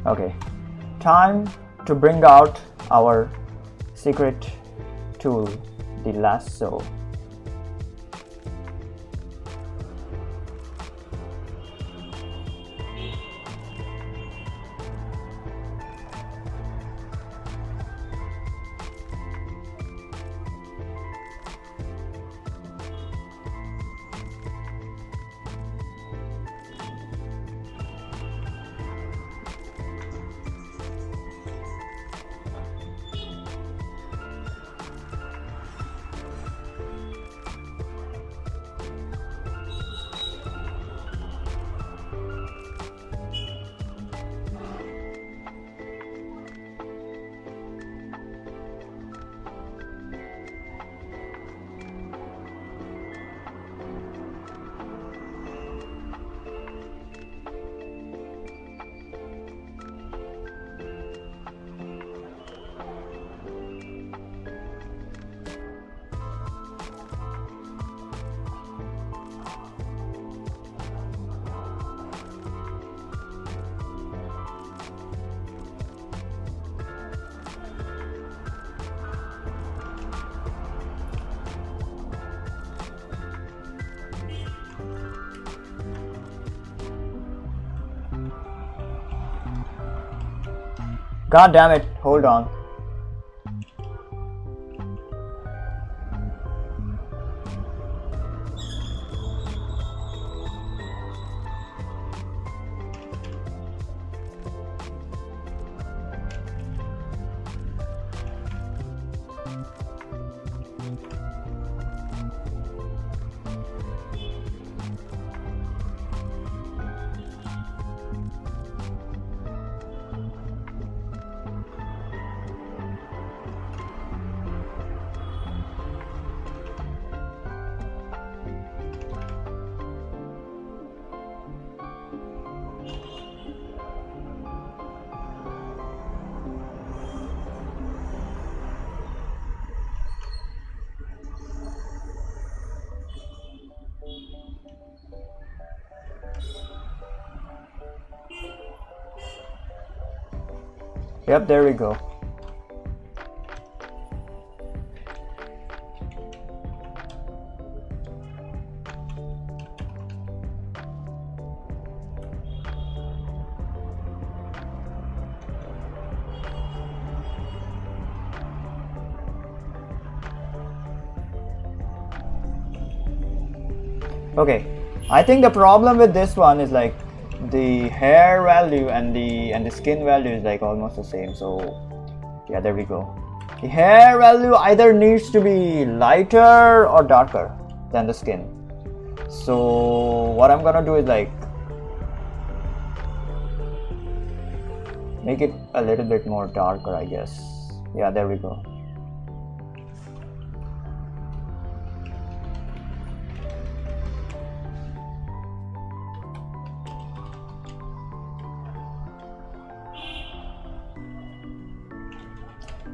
Okay, time to bring out our secret tool, the lasso. God damn it, hold on. Yep, there we go. Okay, I think the problem with this one is like the hair value and the skin value is like almost the same. So yeah, there we go. The hair value either needs to be lighter or darker than the skin. So what I'm gonna do is like make it a little bit more darker, I guess. Yeah, there we go.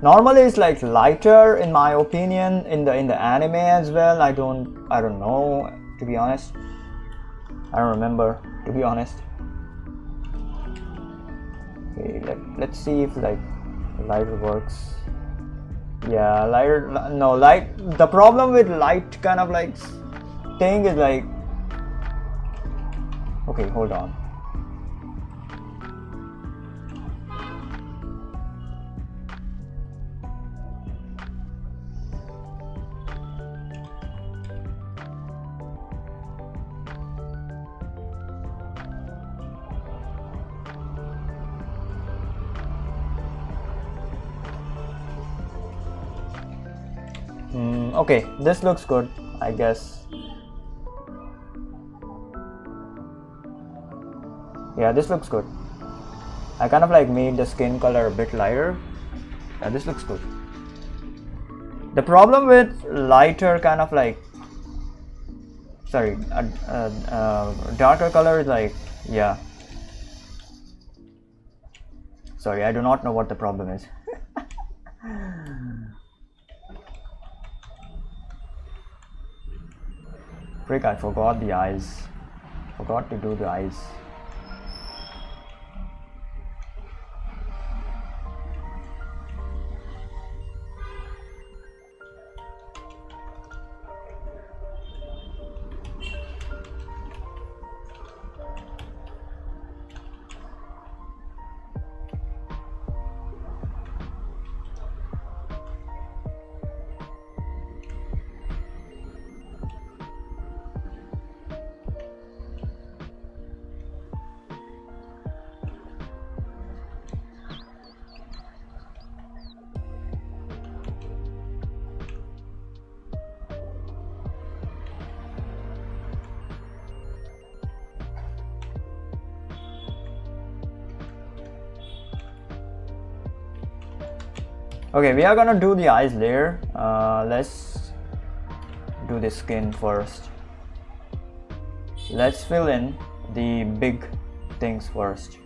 Normally it's like lighter in my opinion in the anime as well. I don't know, to be honest. I don't remember, to be honest. Okay, let's see if like lighter works. Yeah, lighter, no, light. The problem with light kind of like thing is like, okay, hold on. Okay, this looks good, I guess. Yeah, this looks good. I kind of like made the skin color a bit lighter. Yeah, this looks good. The problem with lighter kind of like, sorry, darker color is like, yeah. Sorry, I do not know what the problem is. Frick, I forgot the eyes. Forgot to do the eyes. Okay, we are gonna do the eyes later. Let's do the skin first. Let's fill in the big things first.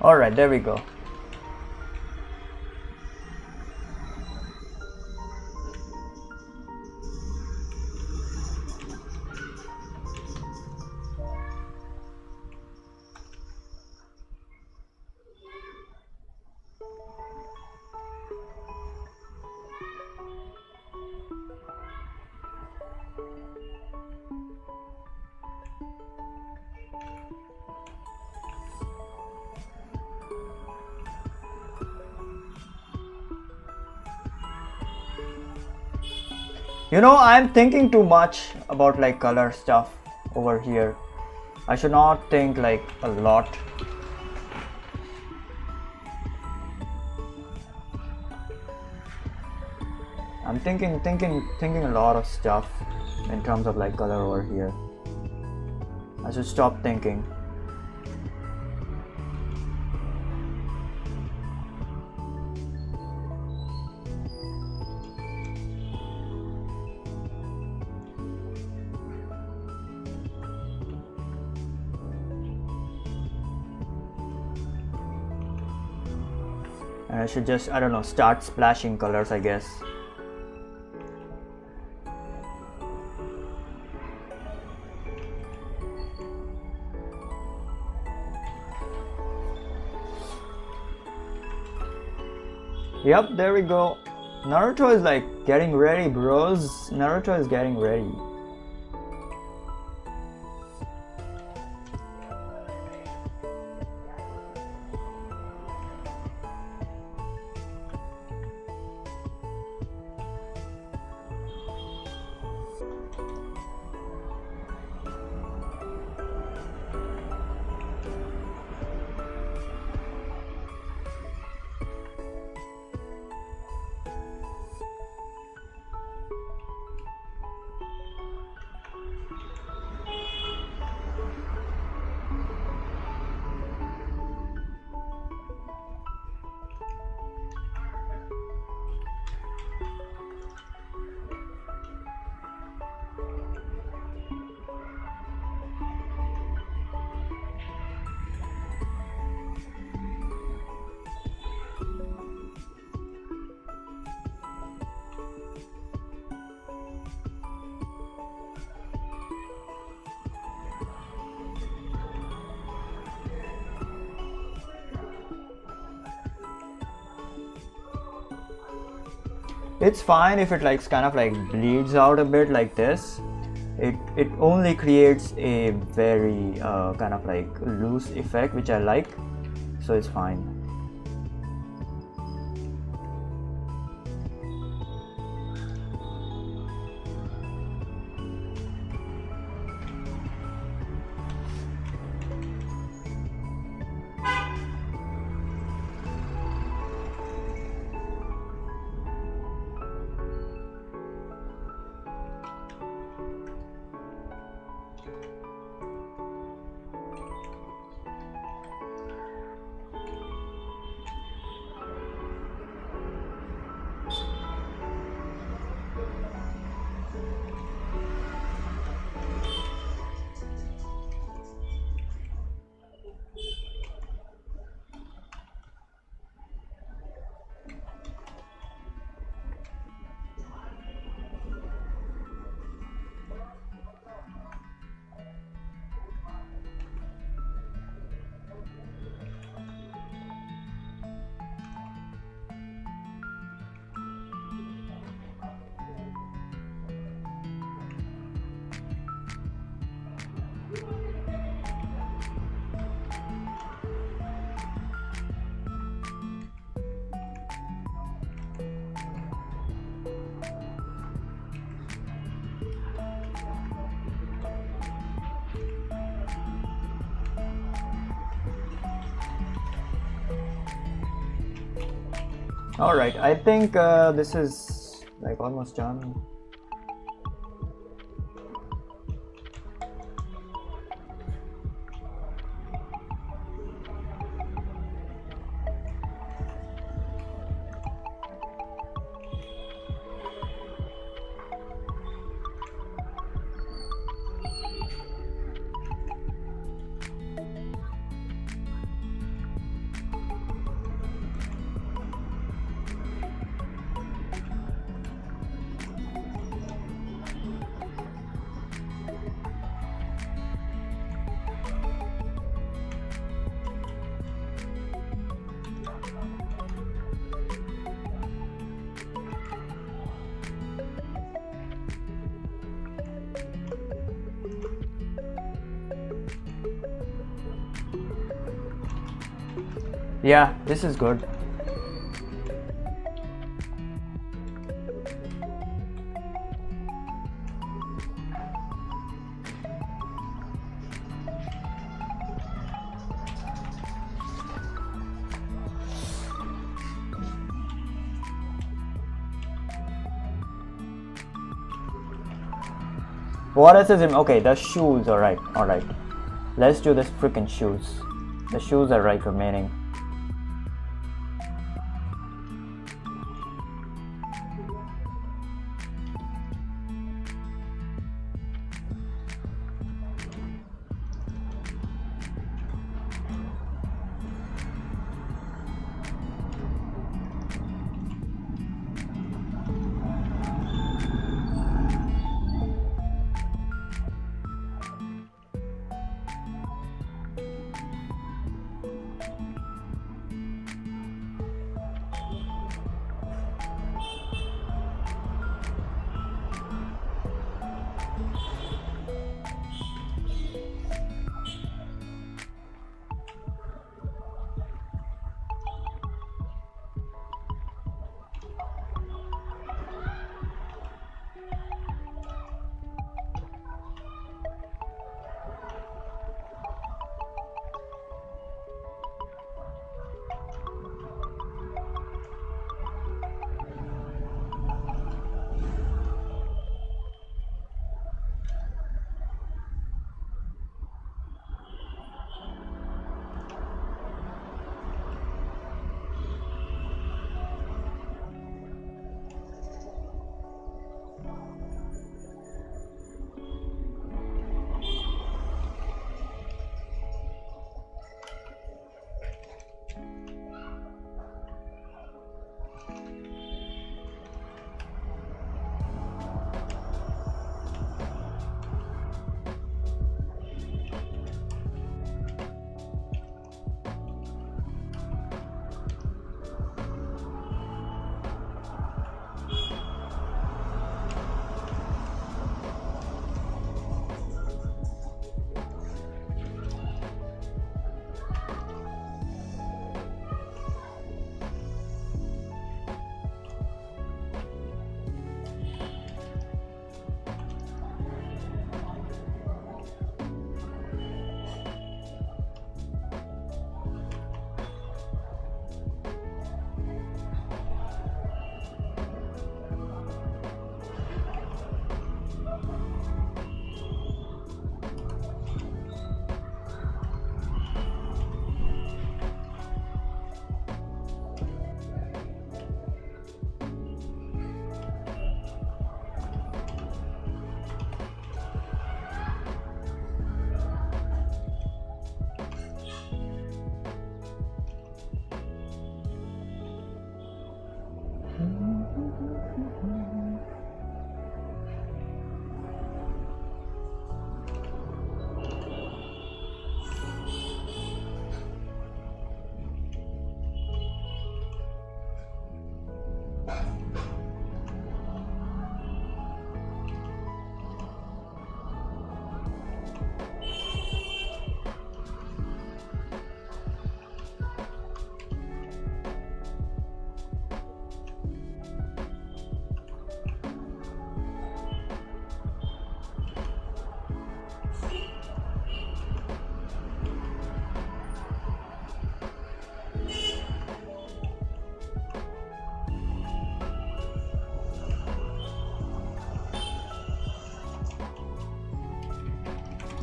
Alright, there we go. You know, I'm thinking too much about like color stuff over here. I should not think like a lot. I'm thinking a lot of stuff in terms of like color over here. I should stop thinking. And I should just, I don't know, start splashing colors, I guess. Yep, there we go. Naruto is like getting ready, bros. Naruto is getting ready. It's fine if it like kind of like bleeds out a bit like this. It only creates a very kind of like loose effect, which I like, so it's fine. Alright, I think this is like almost done. Yeah, this is good. What else is him? Okay, the shoes. Alright, alright. Let's do this freaking shoes. The shoes are right remaining.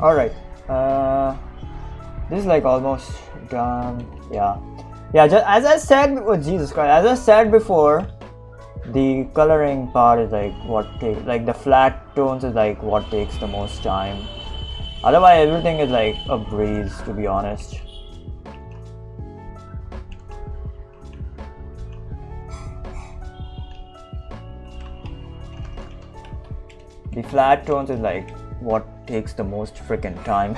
Alright, this is like almost done. Yeah, just as I said, oh Jesus Christ, as I said before, the coloring part is like like the flat tones is like what takes the most time. Otherwise everything is like a breeze, to be honest. The flat tones is like what takes the most freaking time.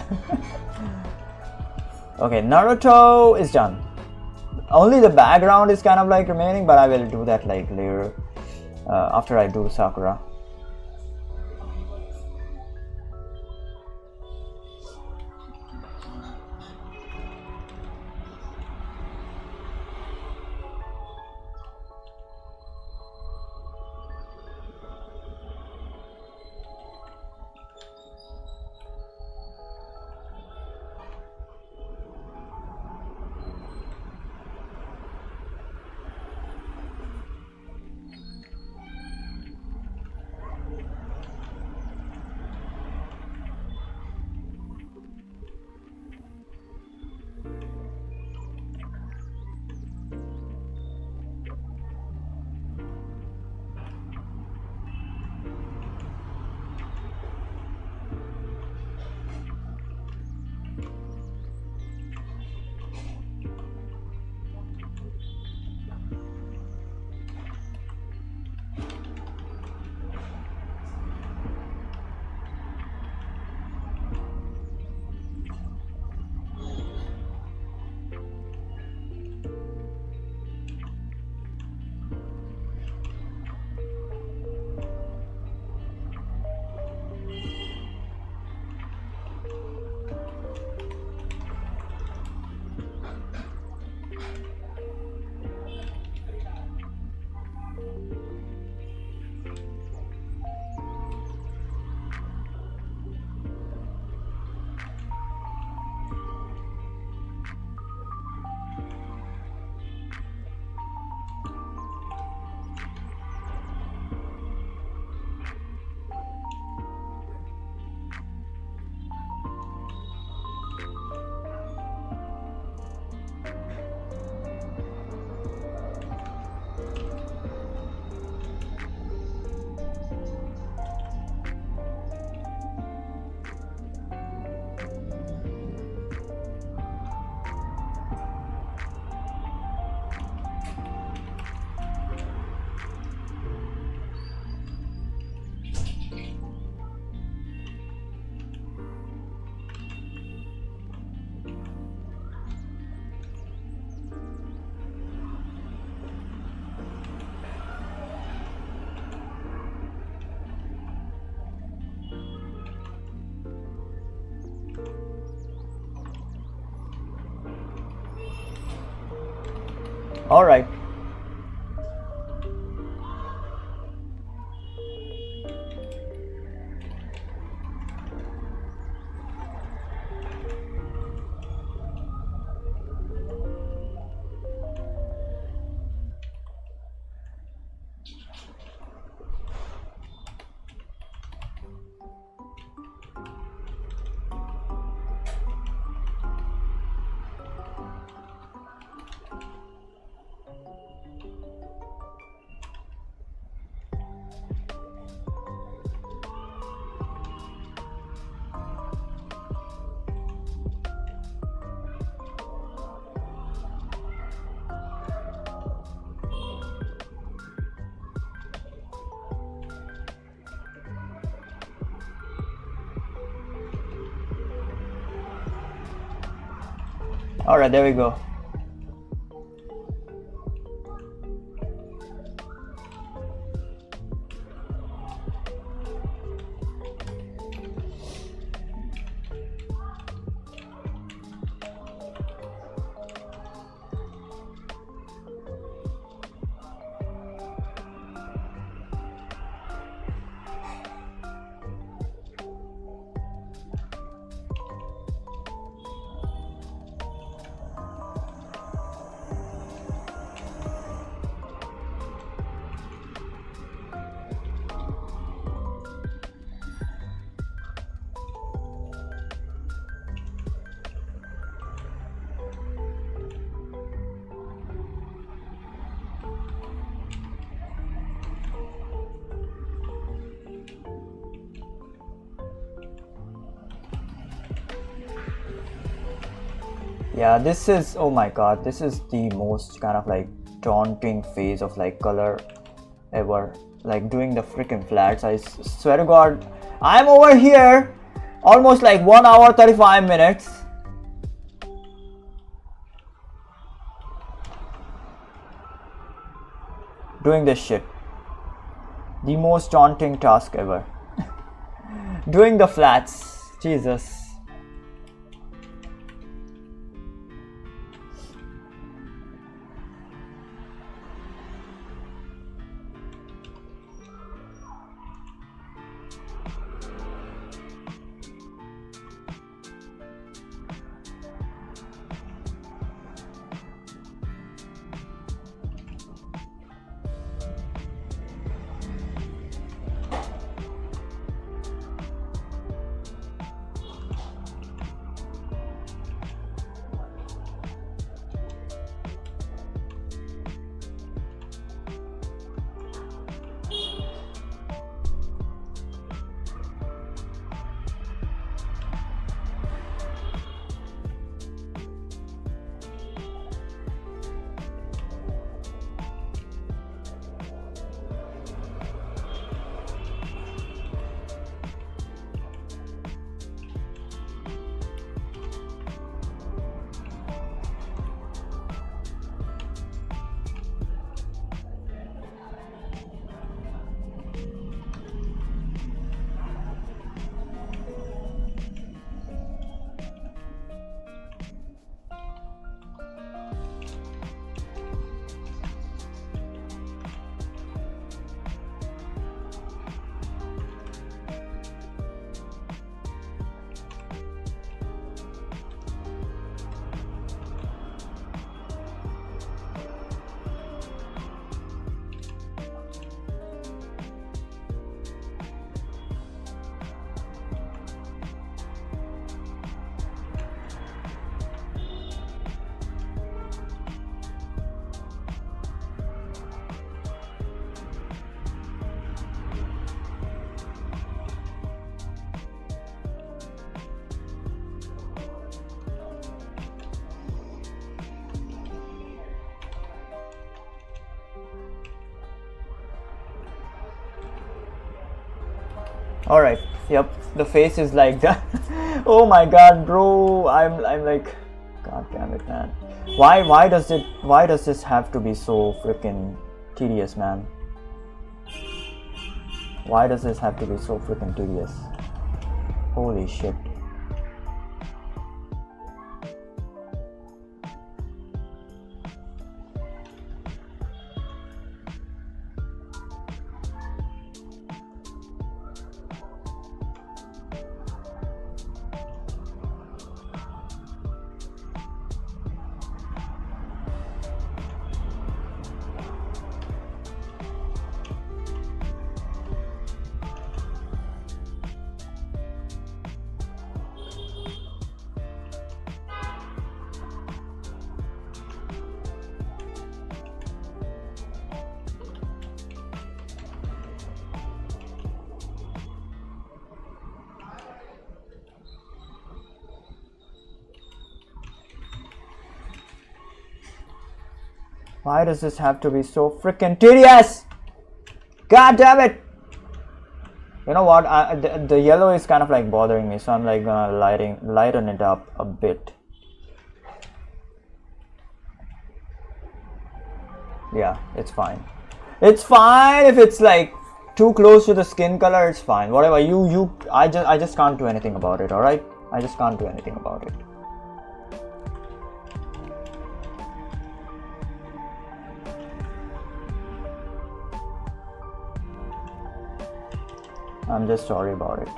Okay, Naruto is done. Only the background is kind of like remaining, but I will do that like later after I do Sakura. All right. All right, there we go. Yeah, this is, oh my god, this is the most kind of like daunting phase of like color ever. Like doing the freaking flats. I swear to god, I'm over here almost like 1 hour 35 minutes. Doing this shit. The most daunting task ever. Doing the flats. Jesus. All right. Yep. The face is like that. Oh my god, bro. I'm like, god damn it, man. Why does this have to be so freaking tedious, man? Why does this have to be so freaking tedious? Holy shit. Why does this have to be so freaking tedious? God damn it! You know what? The yellow is kind of like bothering me, so I'm like gonna lighten it up a bit. Yeah, it's fine. It's fine if it's like too close to the skin color. It's fine. Whatever. I just can't do anything about it. All right. I just can't do anything about it. I'm just sorry about it.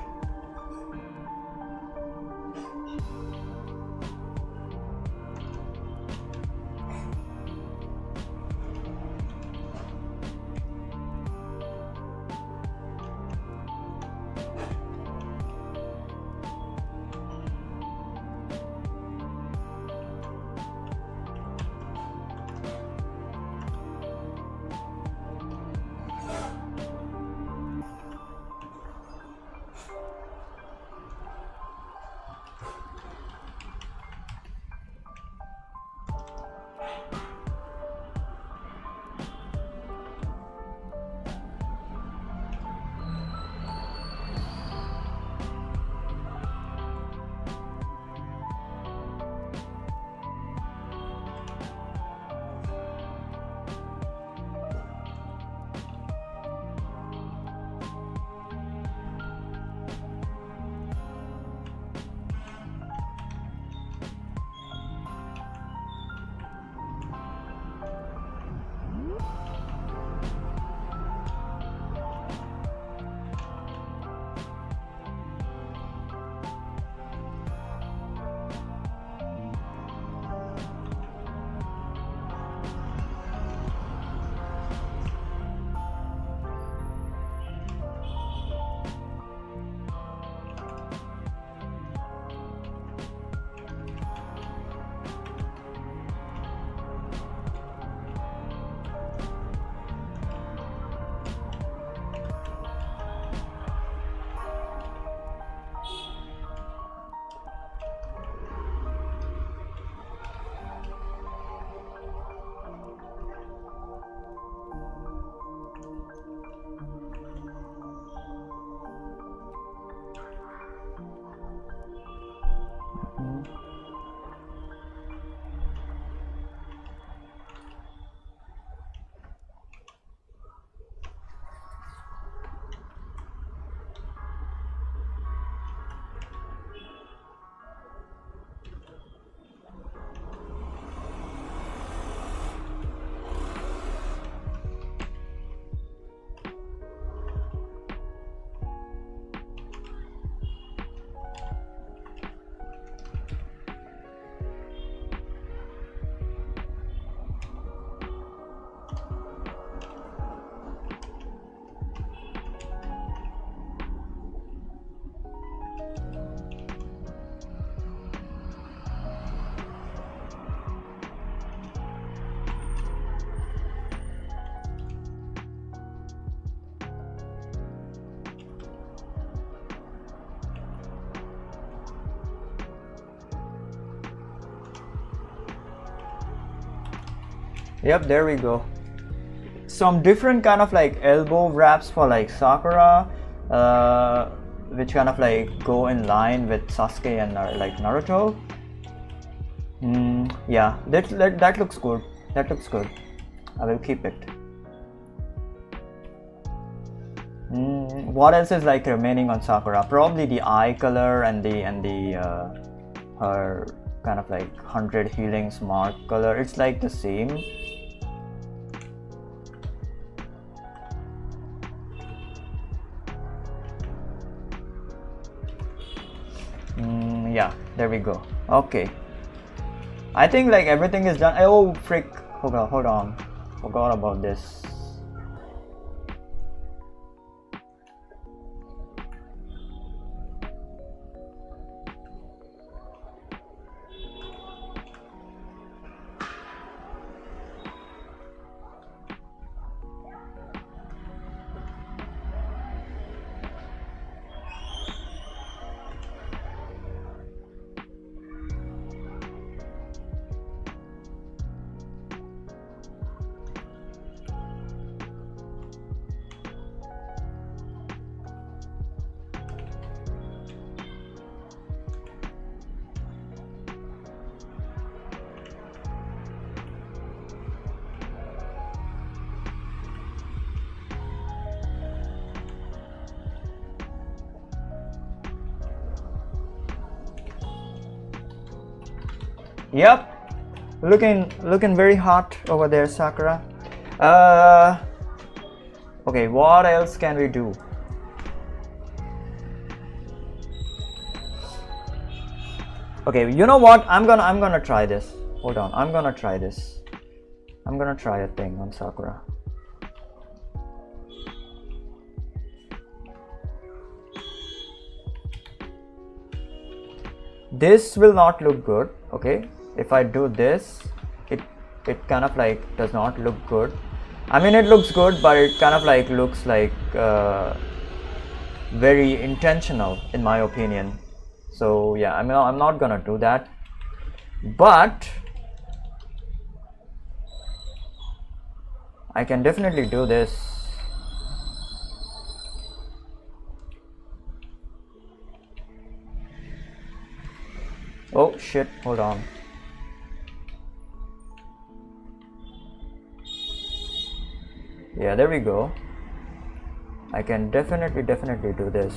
Yep, there we go. Some different kind of like elbow wraps for like Sakura, which kind of like go in line with Sasuke and like Naruto. Yeah, that looks good. That looks good. I will keep it. What else is like remaining on Sakura? Probably the eye color and the her kind of like 100 healings mark color. It's like the same. Yeah, there we go. Okay, I think like everything is done. Oh frick, hold on, forgot about this. Yep. Looking very hot over there, Sakura. Okay, what else can we do? Okay, you know what? I'm gonna try this. Hold on, I'm gonna try this. I'm gonna try a thing on Sakura. This will not look good. Okay, if I do this, it kind of like does not look good. I mean, it looks good, but it kind of like looks like very intentional in my opinion. So yeah, I'm not gonna do that, but I can definitely do this. Oh shit, hold on. Yeah, there we go. I can definitely do this.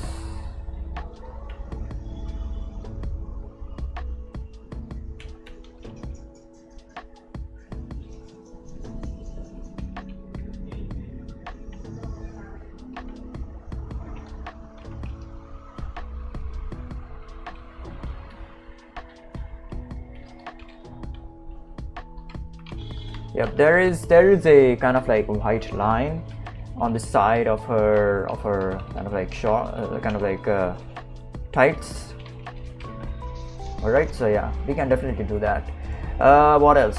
Yep, there is a kind of like white line on the side of her kind of like short, tights. All right, so yeah, we can definitely do that. What else?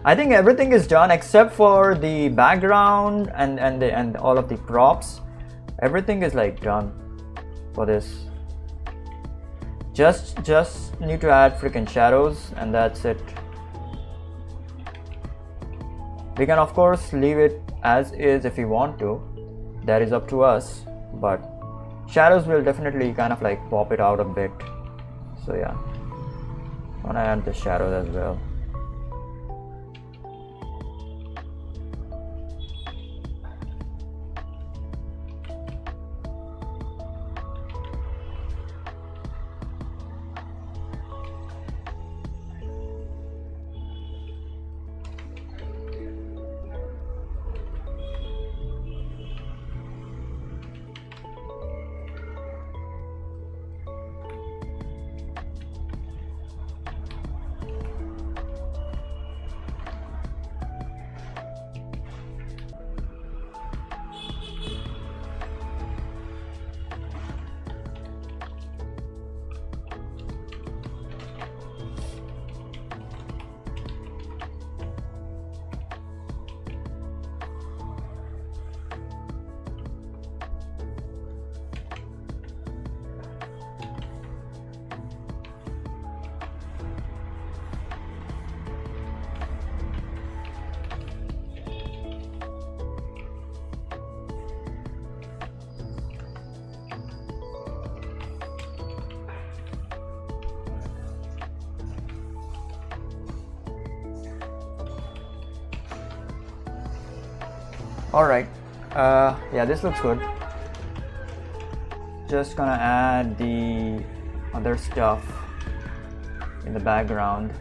I think everything is done except for the background and all of the props. Everything is like done for this. Just need to add freaking shadows and that's it. We can of course leave it as is if we want to. That is up to us. But shadows will definitely kind of like pop it out a bit. So yeah, I'm gonna add the shadows as well. Alright, yeah, this looks good. Just gonna add the other stuff in the background.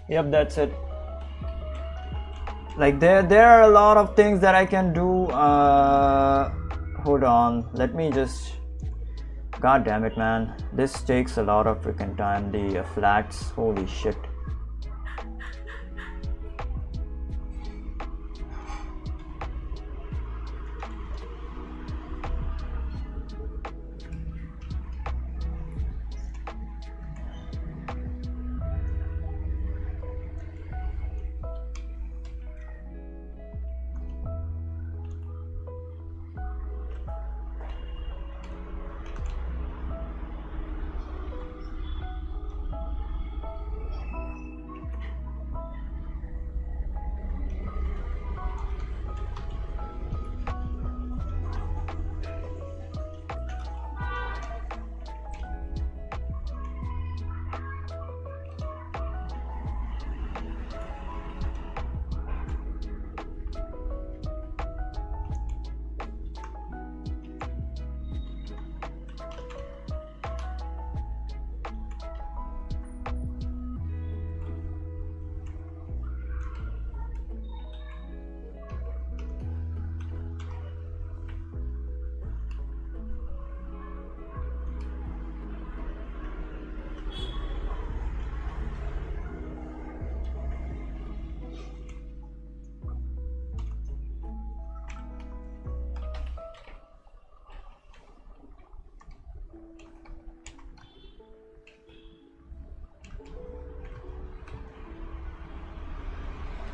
Yep, that's it. Like there are a lot of things that I can do. Hold on, let me just, god damn it, man, this takes a lot of freaking time. The flats, holy shit.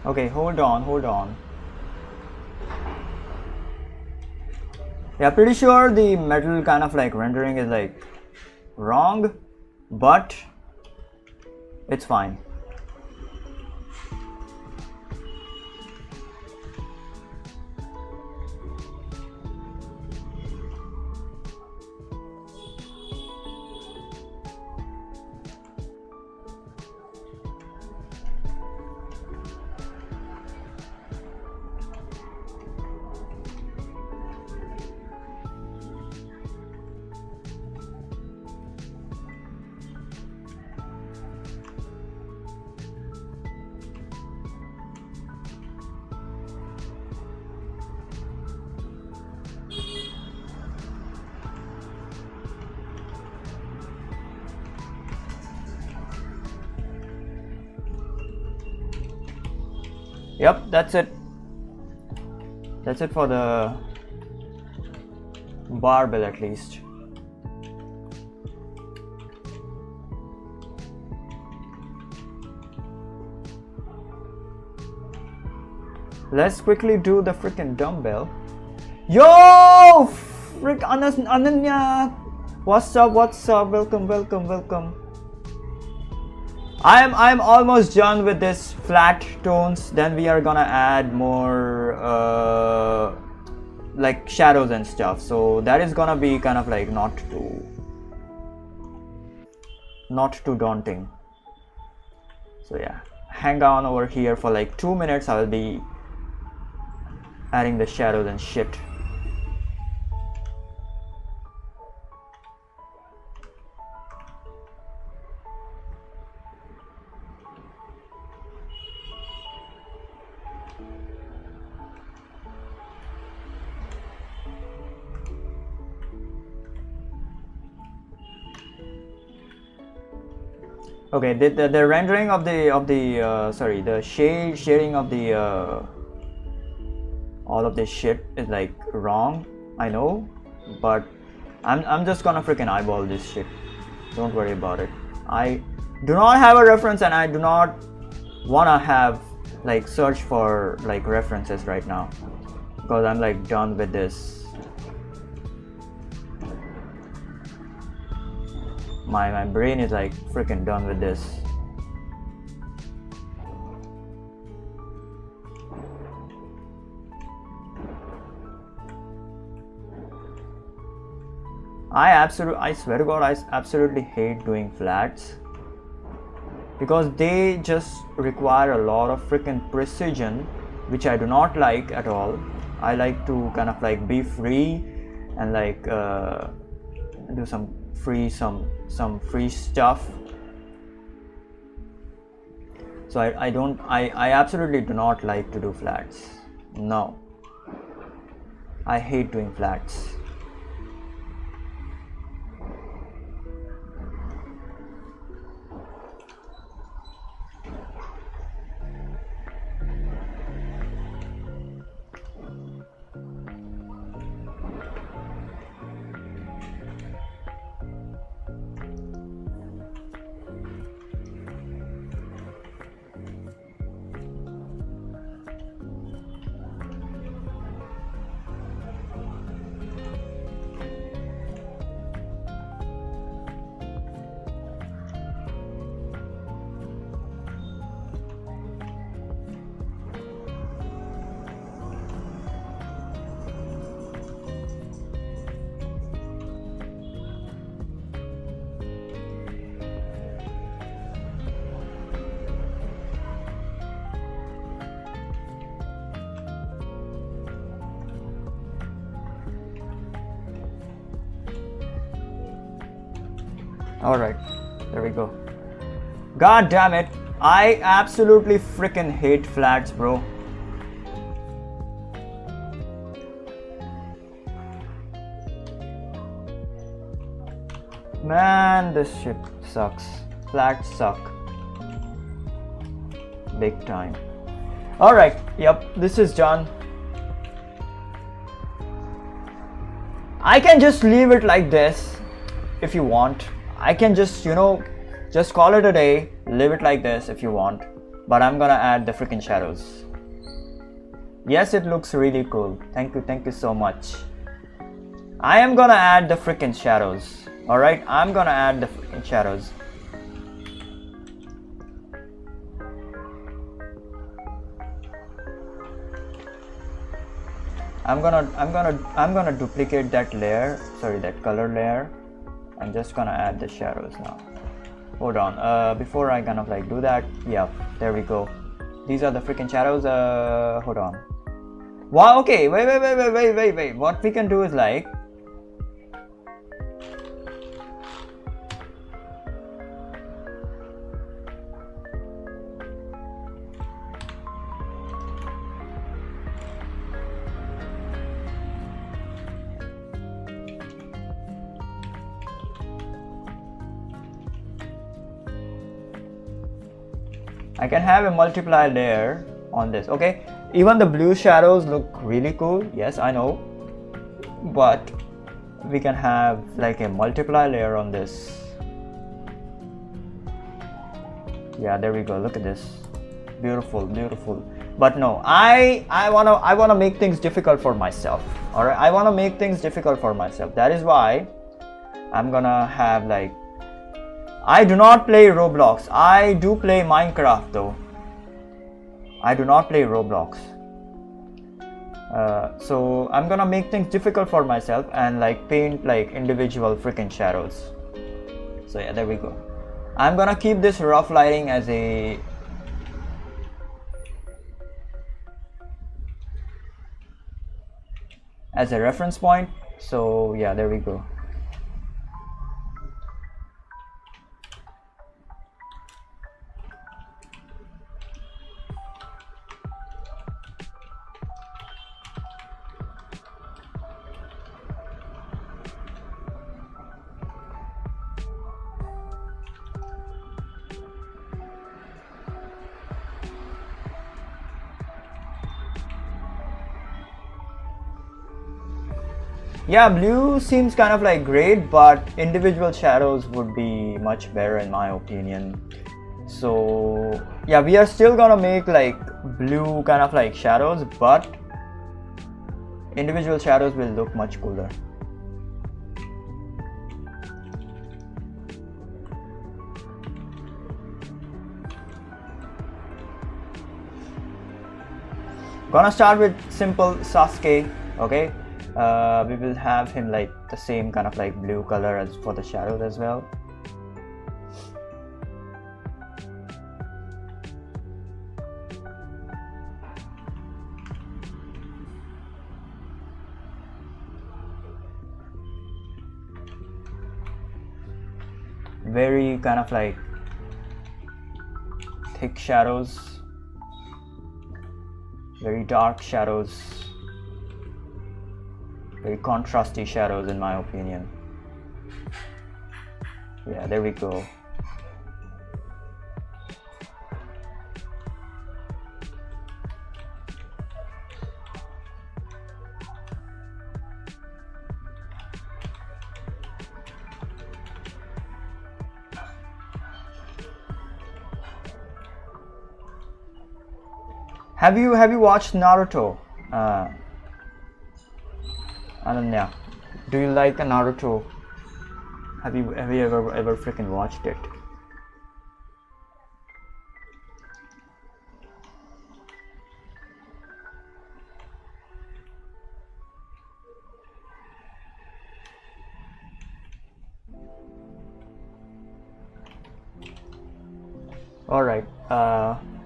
Okay, hold on. Yeah, pretty sure the metal kind of like rendering is like wrong, but it's fine. Yep, that's it. That's it for the barbell at least. Let's quickly do the freaking dumbbell. Yo! Frick Ananya! What's up? Welcome. I'm almost done with this flat tones. Then we are gonna add more like shadows and stuff. So that is gonna be kind of like not too daunting. So yeah, hang on over here for like 2 minutes. I will be adding the shadows and shit. Okay, the rendering of the sorry, the shading of the all of this shit is like wrong, I know, but I'm just gonna freaking eyeball this shit. Don't worry about it. I do not have a reference, and I do not wanna have like search for like references right now, because I'm like done with this. My brain is like freaking done with this. I swear to God, I absolutely hate doing flats, because they just require a lot of freaking precision, which I do not like at all. I like to kind of like be free and like do some free stuff. So I absolutely do not like to do flats. No, I hate doing flats. Alright, there we go. God damn it. I absolutely freaking hate flats, bro. Man, this shit sucks. Flats suck. Big time. Alright, yep, this is done. I can just leave it like this if you want. I can just, you know, just call it a day, leave it like this if you want. But I'm gonna add the freaking shadows. Yes, it looks really cool. Thank you so much. I am gonna add the freaking shadows. Alright, I'm gonna add the freaking shadows. I'm gonna duplicate that layer, sorry, that color layer. I'm just gonna add the shadows now. Hold on, before I kind of like do that, yeah, there we go. These are the freaking shadows. Hold on. Wow, okay, wait. What we can do is like, I can have a multiply layer on this. Okay, even the blue shadows look really cool. Yes, I know, but we can have like a multiply layer on this. Yeah, there we go. Look at this. Beautiful. But no, I wanna make things difficult for myself. Alright, I wanna make things difficult for myself. That is why I'm gonna have like, I do not play Roblox. I do play Minecraft though. I do not play Roblox. So I'm gonna make things difficult for myself and like paint like individual freaking shadows. So yeah, there we go. I'm gonna keep this rough lighting as a reference point. So yeah, there we go. Yeah, blue seems kind of like great, but individual shadows would be much better in my opinion. So yeah, we are still gonna make like blue kind of like shadows, but individual shadows will look much cooler. Gonna start with simple Sasuke, okay? We will have him like the same kind of like blue color as for the shadows as well. Very kind of like thick shadows, very dark shadows, very contrasty shadows in my opinion. Yeah, there we go. Have you watched Naruto? Ananya, do you like a Naruto? Have you ever freaking watched it? All right.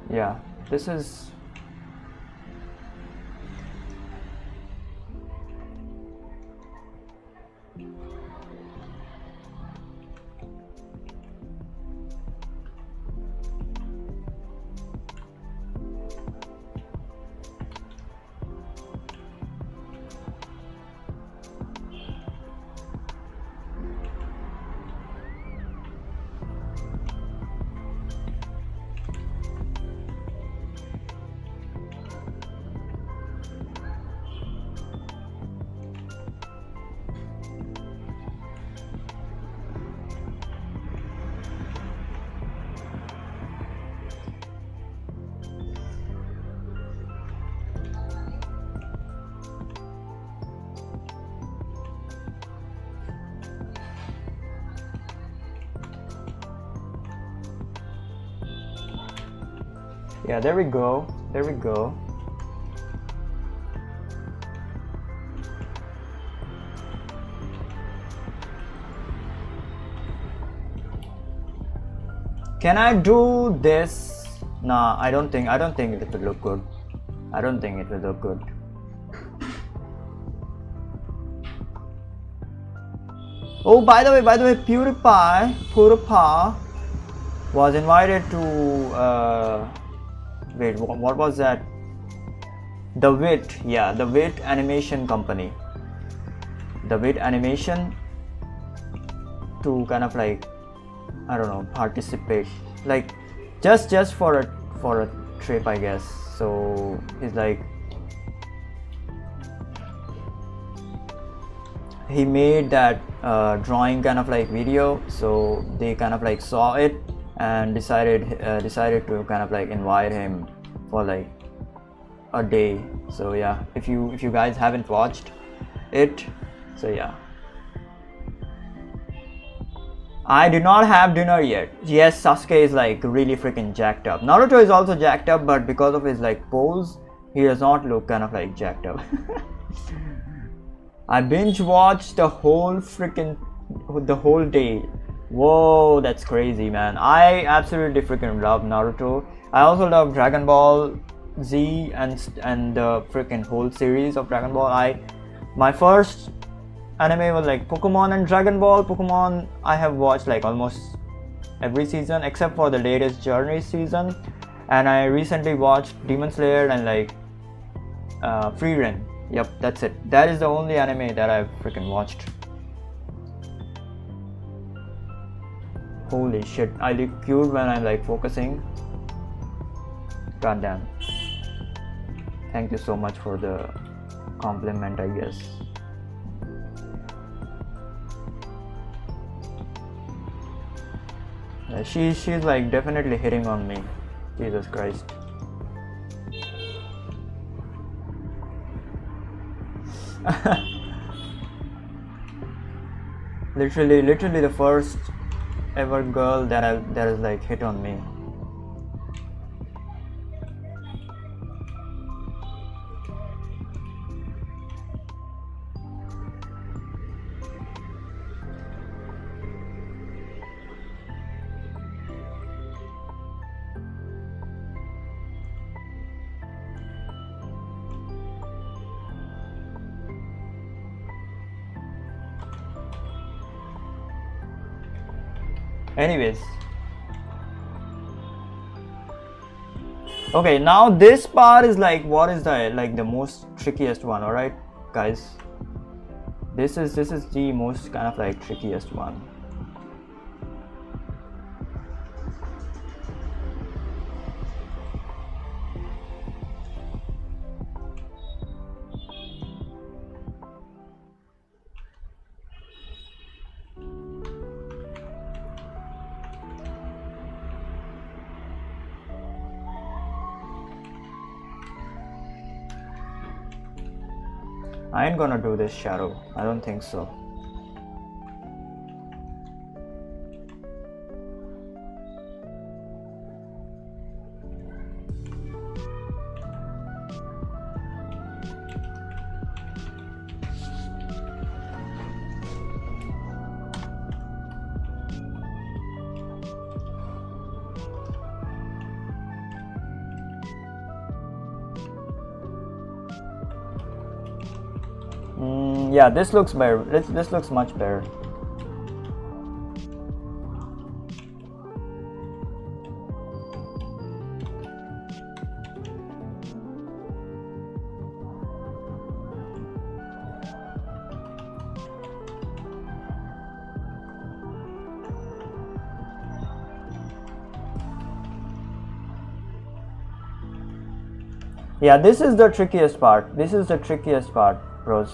Yeah. This is. Yeah, there we go. There we go. Can I do this? Nah, I don't think it will look good. I don't think it will look good. Oh, by the way, PewDiePie was invited to wait, what was that? The Wit, yeah, the Wit animation company. The Wit animation to kind of like, I don't know, participate, like just for a trip, I guess. So he's like, he made that drawing kind of like video, so they kind of like saw it and decided to kind of like invite him for like a day. So yeah, if you guys haven't watched it, so yeah. I did not have dinner yet. Yes, Sasuke is like really freaking jacked up. Naruto is also jacked up, but because of his like pose, he does not look kind of like jacked up. I binge watched the whole day. Whoa, that's crazy, man. I absolutely freaking love Naruto. I also love Dragon Ball Z and the freaking whole series of Dragon Ball. My first anime was like Pokemon and Dragon Ball. Pokemon I have watched like almost every season except for the latest Journey season, and I recently watched Demon Slayer and like Frieren. Yep, that's it. That is the only anime that I've freaking watched. Holy shit, I look cute when I'm like focusing. God damn. Thank you so much for the compliment, I guess. She's like definitely hitting on me. Jesus Christ. literally the first ever girl that has like hit on me. Anyways, Okay, now this part is like, what is the most trickiest one? All right, guys, this is the most kind of like trickiest one. I ain't gonna do this shadow. I don't think so. Yeah, this looks better. This looks much better. Yeah, this is the trickiest part. This is the trickiest part, bros.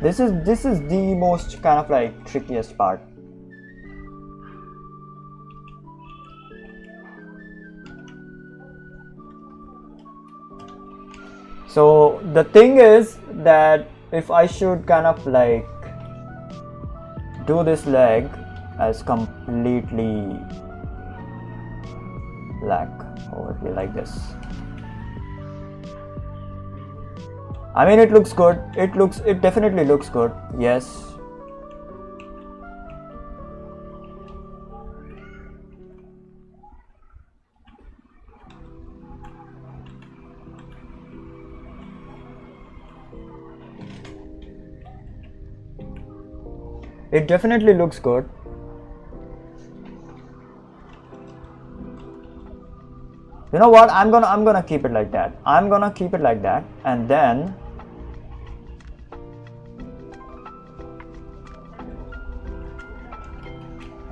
This is the most kind of like trickiest part. So the thing is that if I should kind of like do this leg as completely black over here like this. I mean, it looks good. It definitely looks good. Yes. It definitely looks good. You know what? I'm gonna keep it like that. I'm gonna keep it like that, and then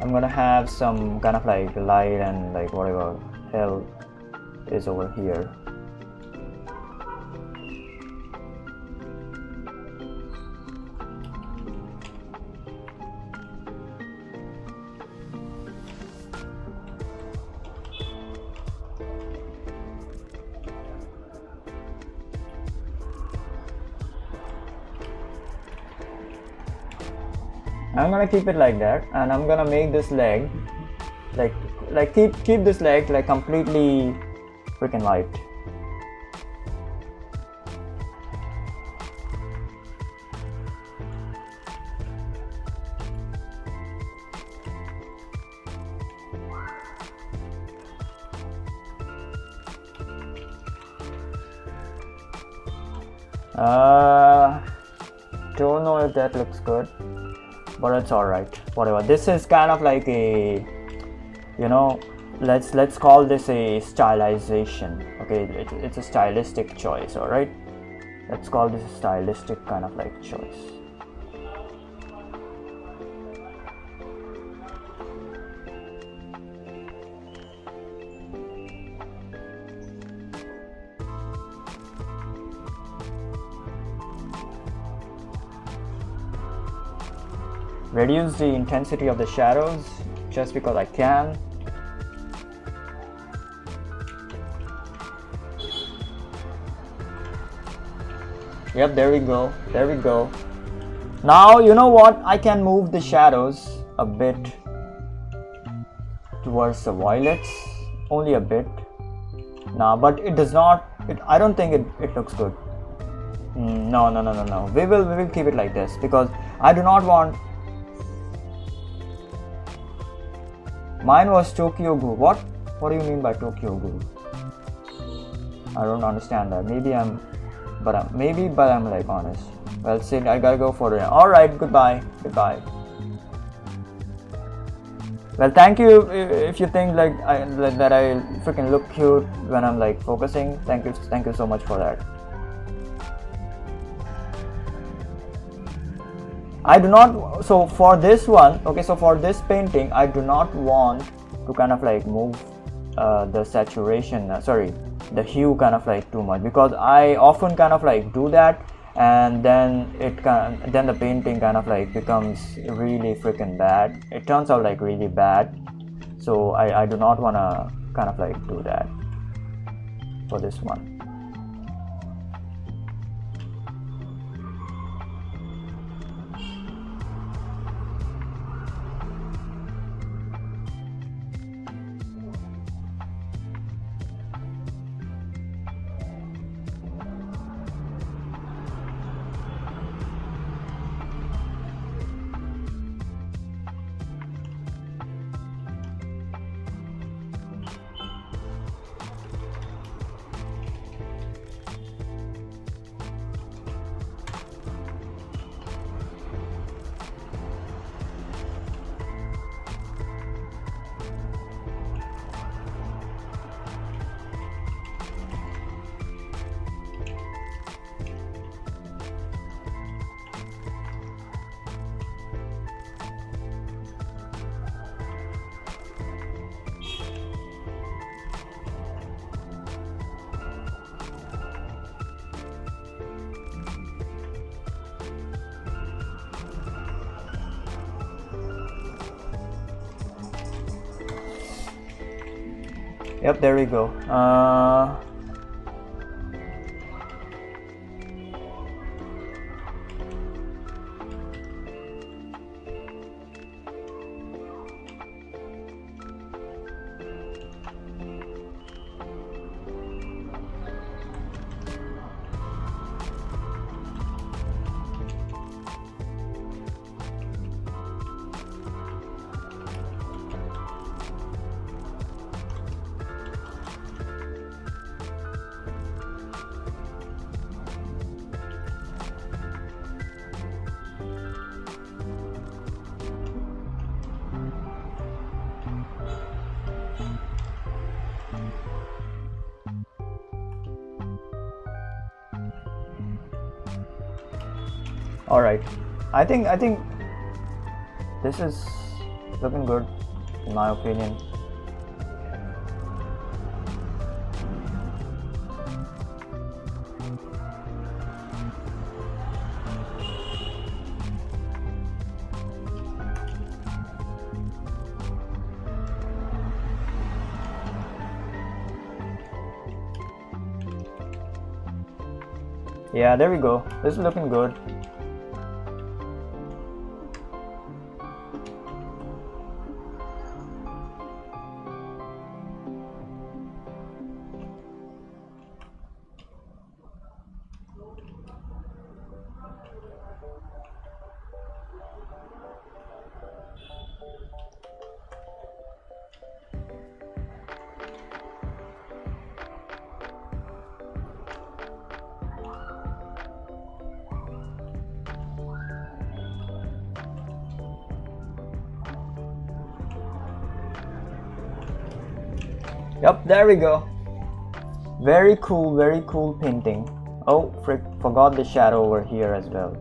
I'm gonna have some kind of like light and like whatever hell is over here. I'm gonna keep it like that, and I'm gonna make this leg like keep this leg like completely freaking light. Don't know if that looks good, but it's all right. Whatever. This is kind of like a, you know, let's call this a stylization. Okay, it's a stylistic choice. All right, let's call this a stylistic kind of like choice. Reduce the intensity of the shadows just because I can. Yep, there we go. There we go. Now, you know what? I can move the shadows a bit towards the violets. Only a bit. Nah, but it does not. I don't think it looks good. No, no, no, no, no. We will keep it like this because I do not want. Mine was Tokyo Ghoul. What? What do you mean by Tokyo Ghoul? I don't understand that. Maybe I'm like honest. Well, Sid, I gotta go for it. All right, goodbye, goodbye. Well, thank you if you think that I freaking look cute when I'm like focusing. Thank you so much for that. I do not. So for this one, okay. So for this painting, I do not want to kind of like move the saturation. The hue kind of like too much because I often kind of like do that, and then then the painting kind of like becomes really freaking bad. It turns out like really bad. So I do not want to kind of like do that for this one. Yep, there we go. All right, I think this is looking good in my opinion. Yeah, there we go. This is looking good. Yep, there we go. Very cool painting. Oh, frick, forgot the shadow over here as well.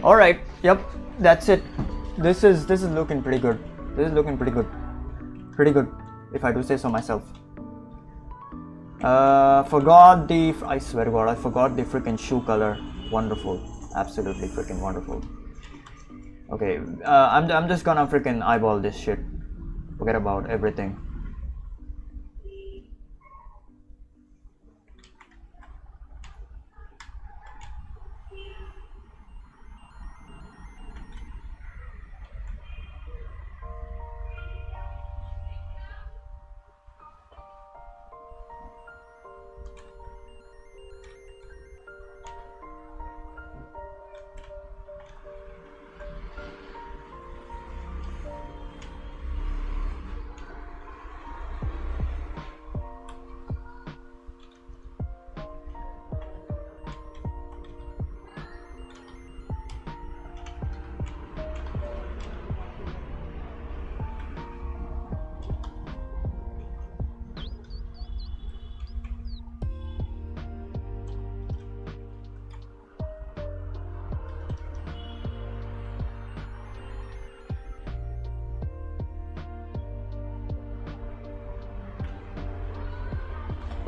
All right. Yep. That's it. This is looking pretty good. This is looking pretty good. Pretty good, if I do say so myself. Forgot the. I swear to God, I forgot the freaking shoe color. Wonderful. Absolutely freaking wonderful. Okay. I'm just gonna freaking eyeball this shit. Forget about everything.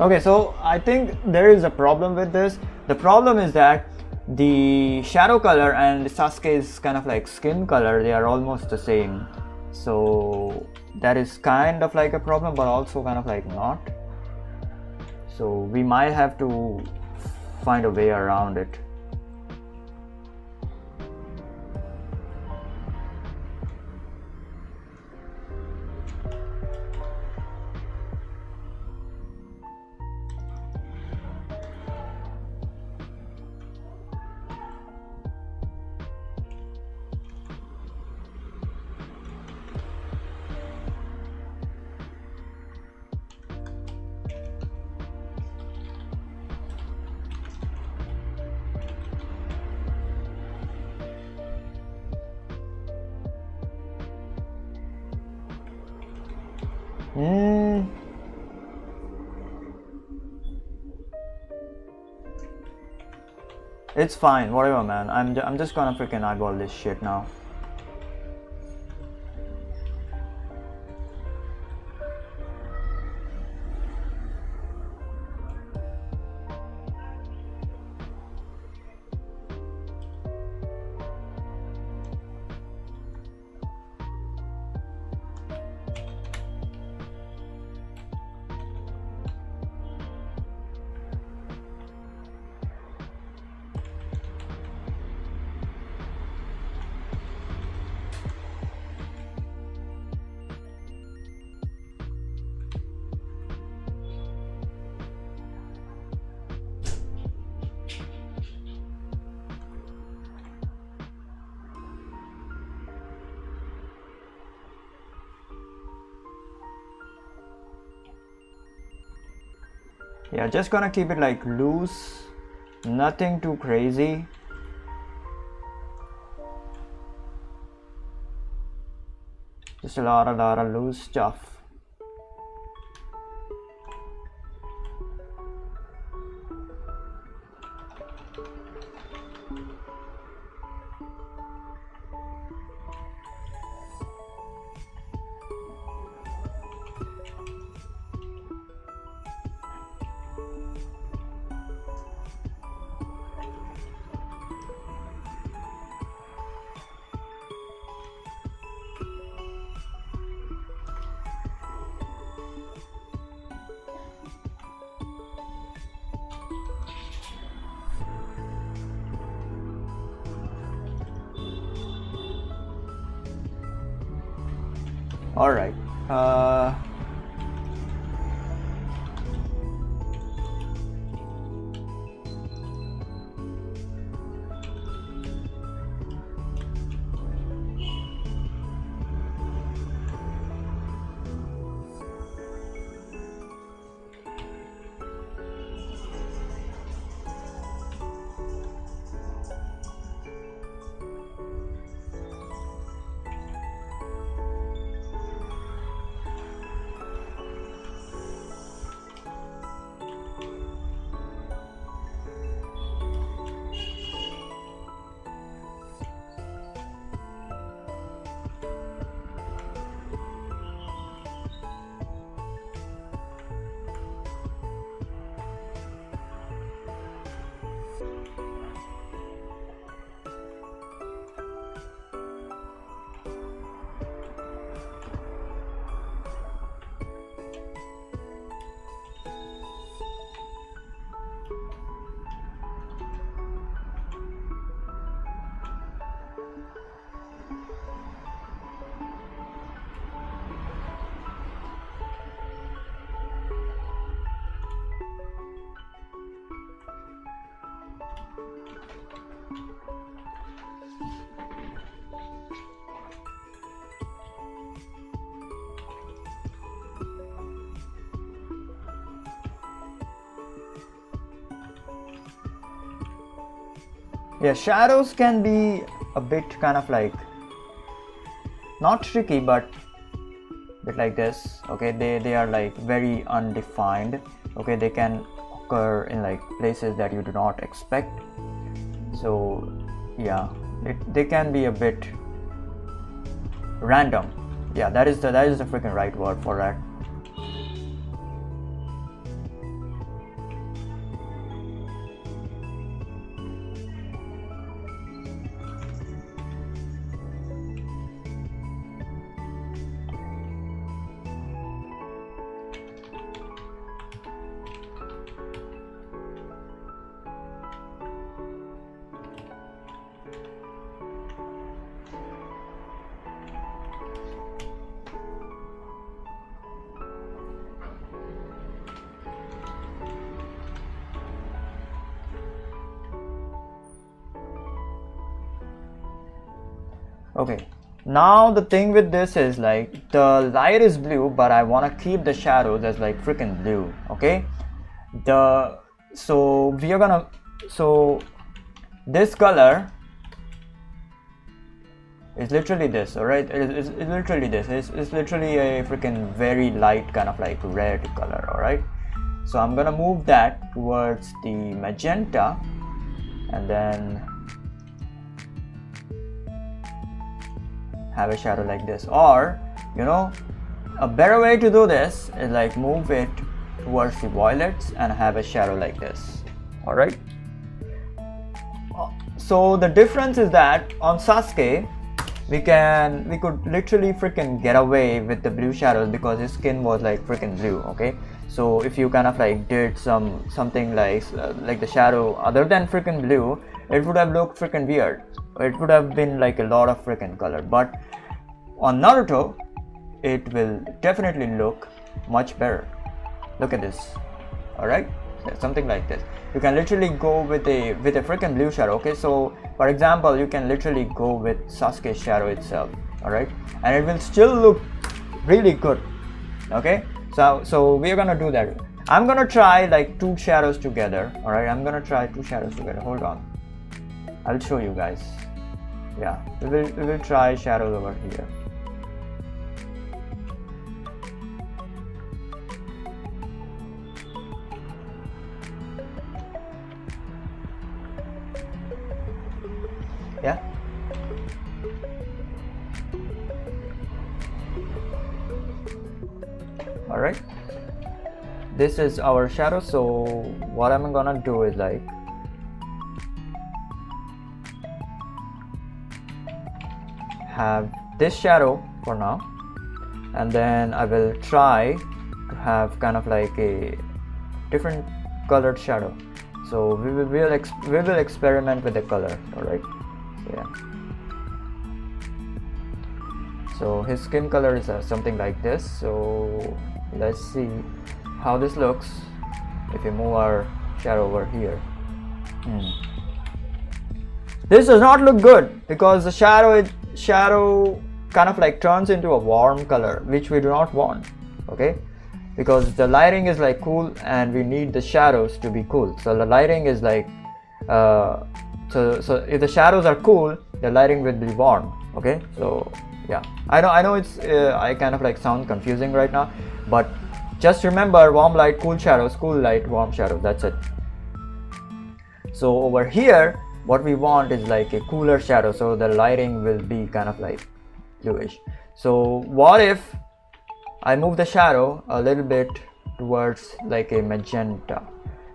Okay, so I think there is a problem with this. The problem is that the shadow color and Sasuke's kind of like skin color, they are almost the same. So that is kind of like a problem, but also kind of like not. So we might have to find a way around it. It's fine, whatever, man. I'm just gonna freaking eyeball this shit now. Yeah, just gonna keep it like loose, nothing too crazy. Just a lot of loose stuff. All right. Yeah, shadows can be a bit kind of like not tricky, but bit like this. Okay, they are like very undefined. Okay, they can occur in like places that you do not expect. So yeah, they can be a bit random. Yeah, that is the freaking right word for that. Okay, now the thing with this is like the light is blue, but I want to keep the shadows as like freaking blue. Okay, so we are gonna, so this color is literally this. All right, it's literally this. It's literally a freaking very light kind of like red color. All right, so I'm gonna move that towards the magenta, and then have a shadow like this. Or you know, a better way to do this is like move it towards the violets and have a shadow like this. All right, so the difference is that on Sasuke we could literally freaking get away with the blue shadows because his skin was like freaking blue. Okay, so if you kind of like did something like the shadow other than freaking blue, it would have looked freaking weird. It would have been like a lot of freaking color. But on Naruto, it will definitely look much better. Look at this. All right, something like this. You can literally go with a freaking blue shadow. Okay, so for example, you can literally go with Sasuke's shadow itself. All right, and it will still look really good. Okay, so we are gonna do that. I'm gonna try like two shadows together. All right, I'm gonna try two shadows together. Hold on, I'll show you guys. Yeah, we will try shadows over here. Yeah, all right, this is our shadow. So what I'm gonna do is like have this shadow for now, and then I will try to have kind of like a different colored shadow. So we will experiment with the color. All right, yeah, so his skin color is something like this. So let's see how this looks if we move our shadow over here. This does not look good because the shadow kind of like turns into a warm color, which we do not want. Okay, because the lighting is like cool and we need the shadows to be cool. So the lighting is like so if the shadows are cool, the lighting will be warm. Okay, so yeah, I know it's I kind of like sound confusing right now, but just remember warm light, cool shadows, cool light, warm shadows. That's it. So over here what we want is like a cooler shadow, so the lighting will be kind of like bluish. So what if I move the shadow a little bit towards like a magenta?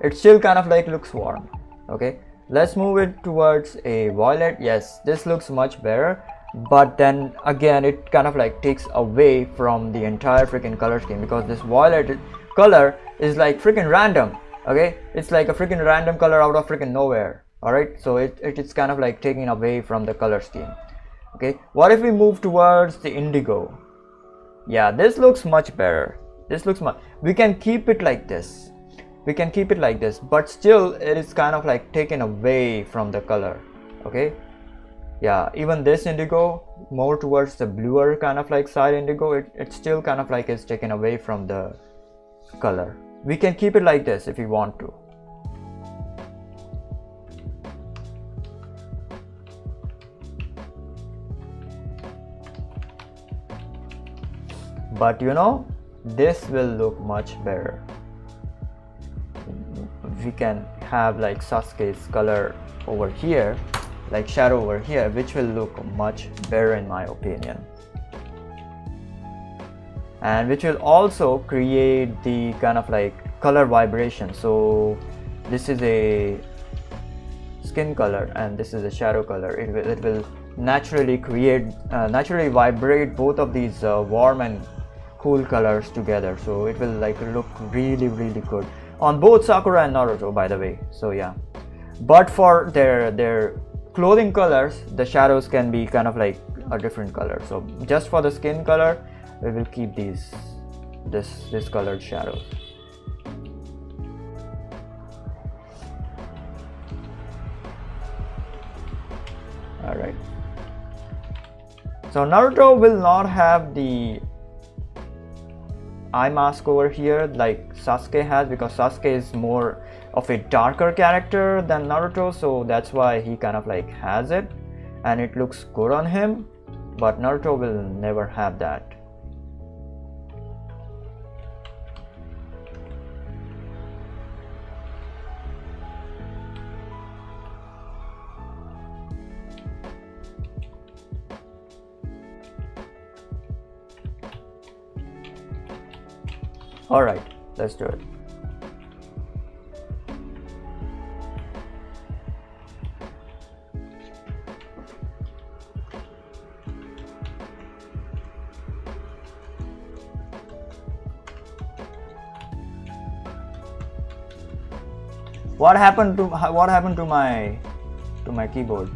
It still kind of like looks warm. Okay, let's move it towards a violet. Yes, this looks much better, but then again it kind of like takes away from the entire freaking color scheme because this violet color is like freaking random. Okay, it's like a freaking random color out of freaking nowhere. All right, so it's kind of like taking away from the color scheme. Okay, what if we move towards the indigo? Yeah, this looks much better. This looks much, we can keep it like this, but still it is kind of like taken away from the color. Okay, yeah, even this indigo more towards the bluer kind of like side indigo, it still kind of like is taken away from the color. We can keep it like this if we want to. but you know, this will look much better. We can have like Sasuke's color over here, like shadow over here, which will look much better in my opinion, and which will also create the kind of like color vibration. So this is a skin color and this is a shadow color. It will naturally create naturally vibrate both of these warm and cool colors together, so it will like look really good on both Sakura and Naruto, by the way. So yeah, but for their clothing colors, the shadows can be kind of like a different color. So just for the skin color, we will keep this colored shadows. All right, so Naruto will not have the eye mask over here like Sasuke has, because Sasuke is more of a darker character than Naruto, so that's why he kind of like has it and it looks good on him, but Naruto will never have that. All right, let's do it. What happened to my keyboard?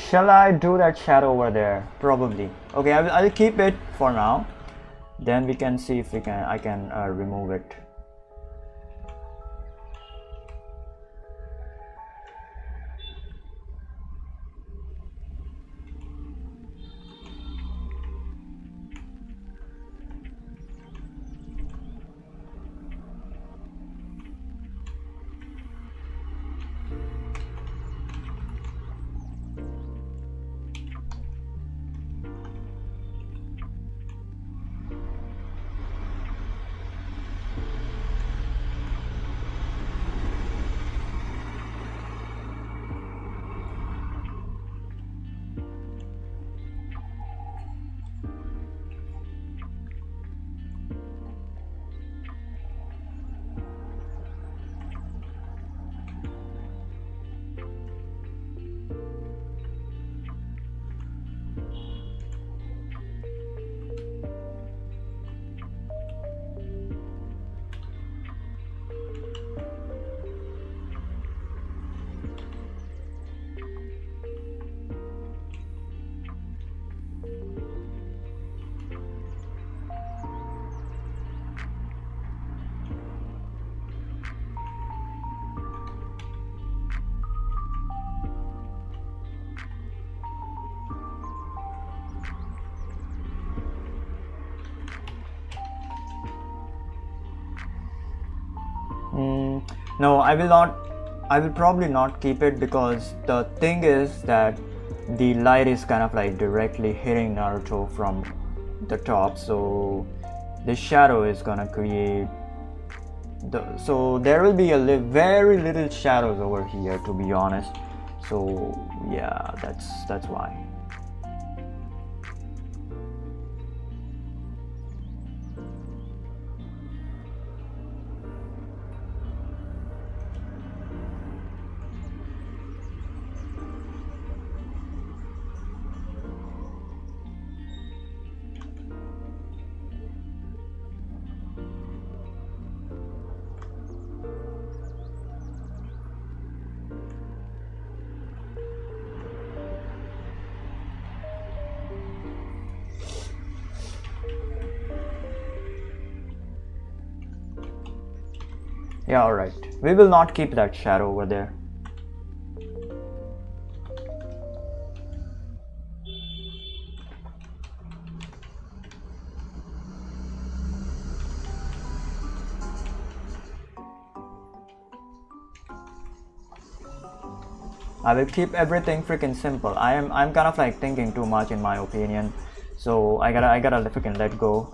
Shall I do that shadow over there? Probably. Okay, I'll keep it for now. Then we can see if I can remove it. No, I will not. I will probably not keep it, because the thing is that the light is kind of like directly hitting Naruto from the top, so the shadow is gonna create so there will be a very little shadows over here, to be honest. So yeah, that's why. Yeah, alright. We will not keep that shadow over there. I will keep everything freaking simple. I'm kind of like thinking too much in my opinion. So I gotta freaking let go.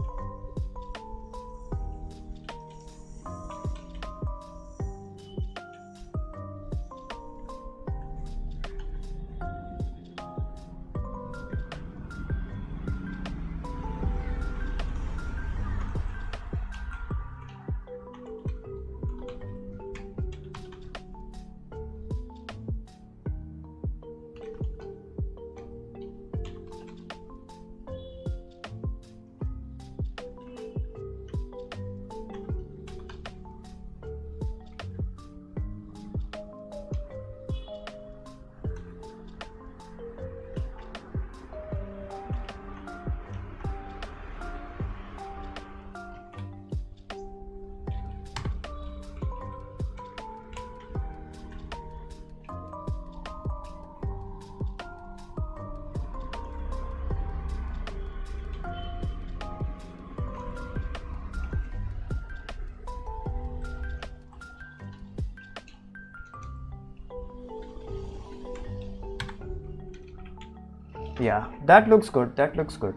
Yeah, that looks good. That looks good.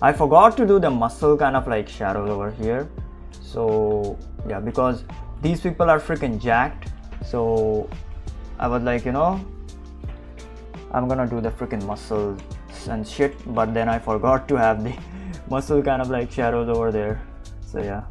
I forgot to do the muscle kind of like shadows over here. So yeah, because these people are freaking jacked. So I was like, you know, I'm gonna do the freaking muscles and shit, but then I forgot to have the muscle kind of like shadows over there. So yeah.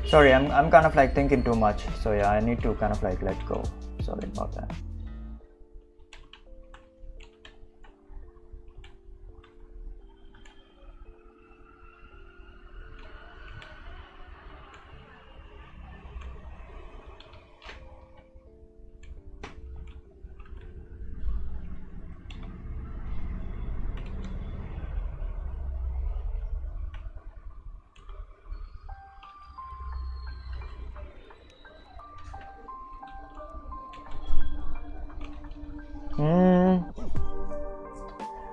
Sorry, I'm kind of like thinking too much. So yeah, I need to kind of like let go. Sorry about that.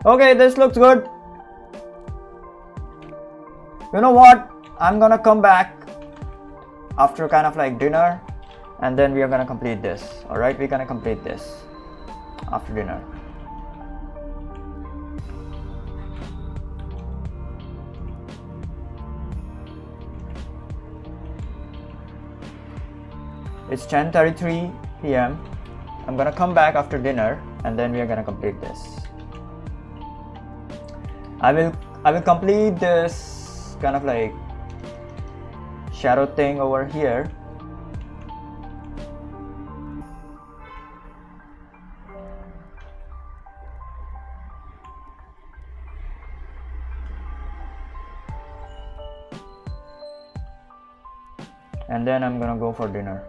Okay, this looks good. You know what? I'm gonna come back after kind of like dinner, and then we are gonna complete this. All right, we're gonna complete this after dinner. It's 10:33 p.m. I'm gonna come back after dinner, and then we are gonna complete this. I will complete this kind of like shadow thing over here. And then I'm gonna go for dinner.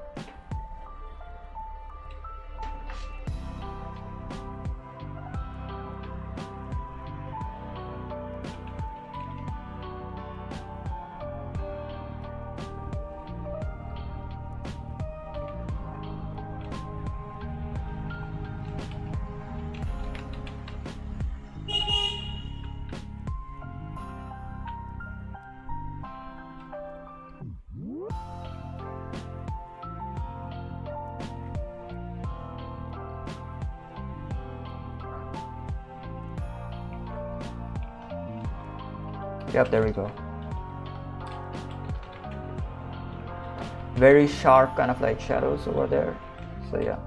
Yep, there we go. Very sharp kind of like shadows over there. So yeah.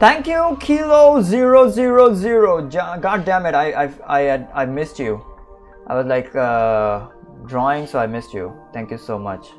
Thank you, Kilo000. God damn it, I missed you. I was like drawing, so I missed you. Thank you so much.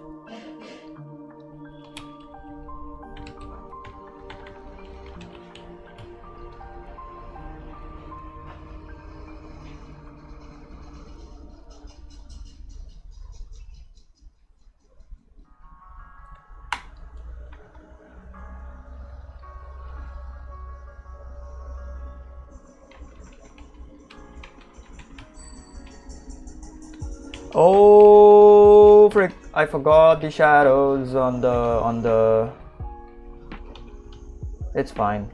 Oh frick, I forgot the shadows on the it's fine.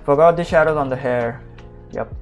Forgot the shadows on the hair. Yep.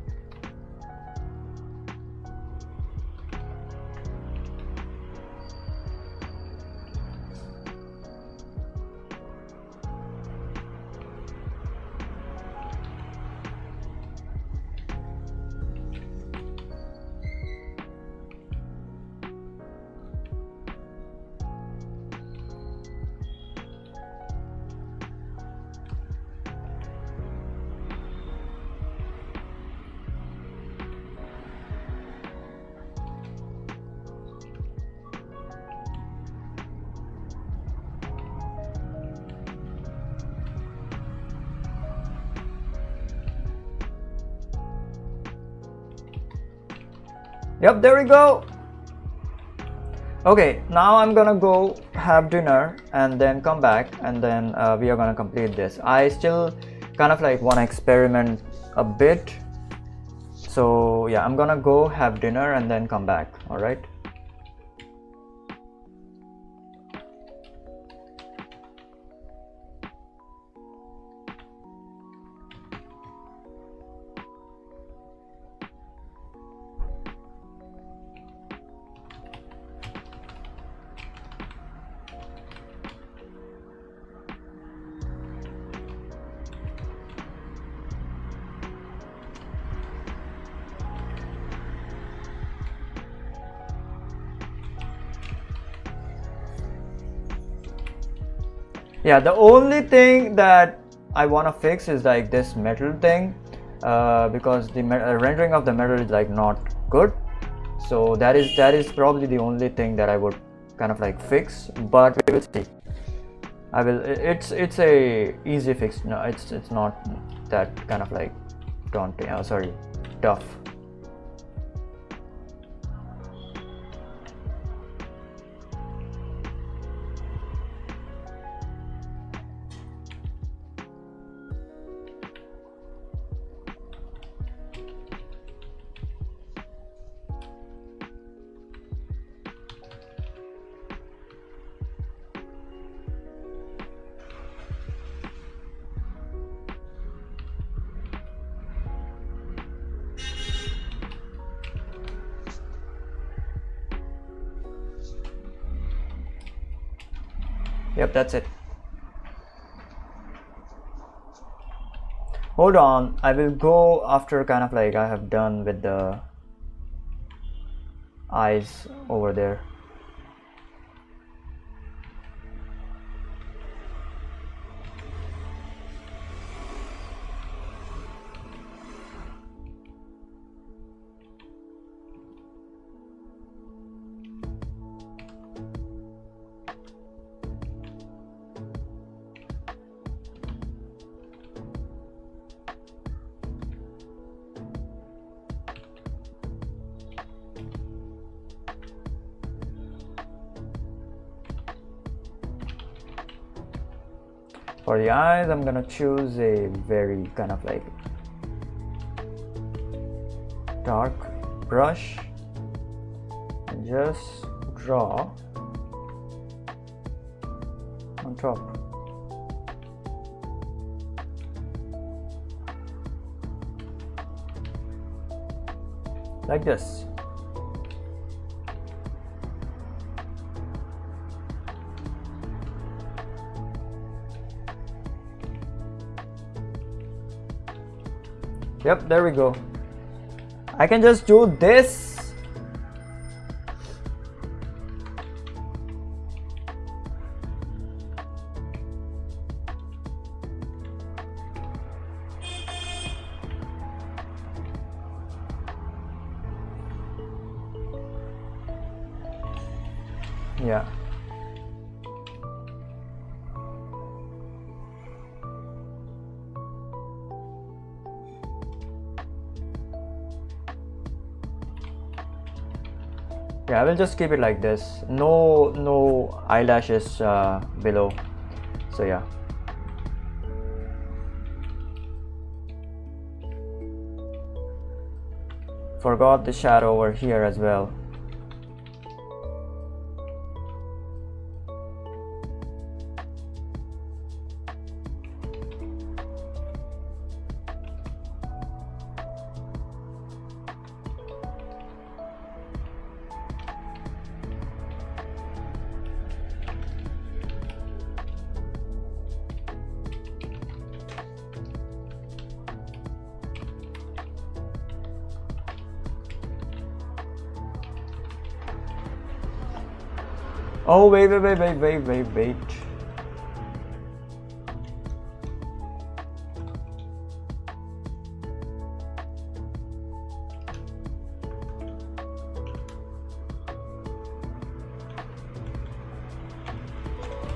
Yep, there we go. Okay, now I'm gonna go have dinner and then come back, and then we are gonna complete this. I still kind of like want to experiment a bit, so yeah, I'm gonna go have dinner and then come back. All right. Yeah, the only thing that I want to fix is like this metal thing, because the rendering of the metal is like not good. So that is probably the only thing that I would kind of like fix, but we will see. I will. It's a easy fix. No, it's not that kind of like daunting. Oh, sorry, tough. Yep, that's it. Hold on, I will go after kind of like I have done with the eyes over there. For the eyes, I'm gonna choose a very kind of like dark brush and just draw on top. Like this. Yep, there we go. I can just do this. Yeah. Yeah, I will just keep it like this. No eyelashes below. So yeah. Forgot the shadow over here as well. Oh, wait.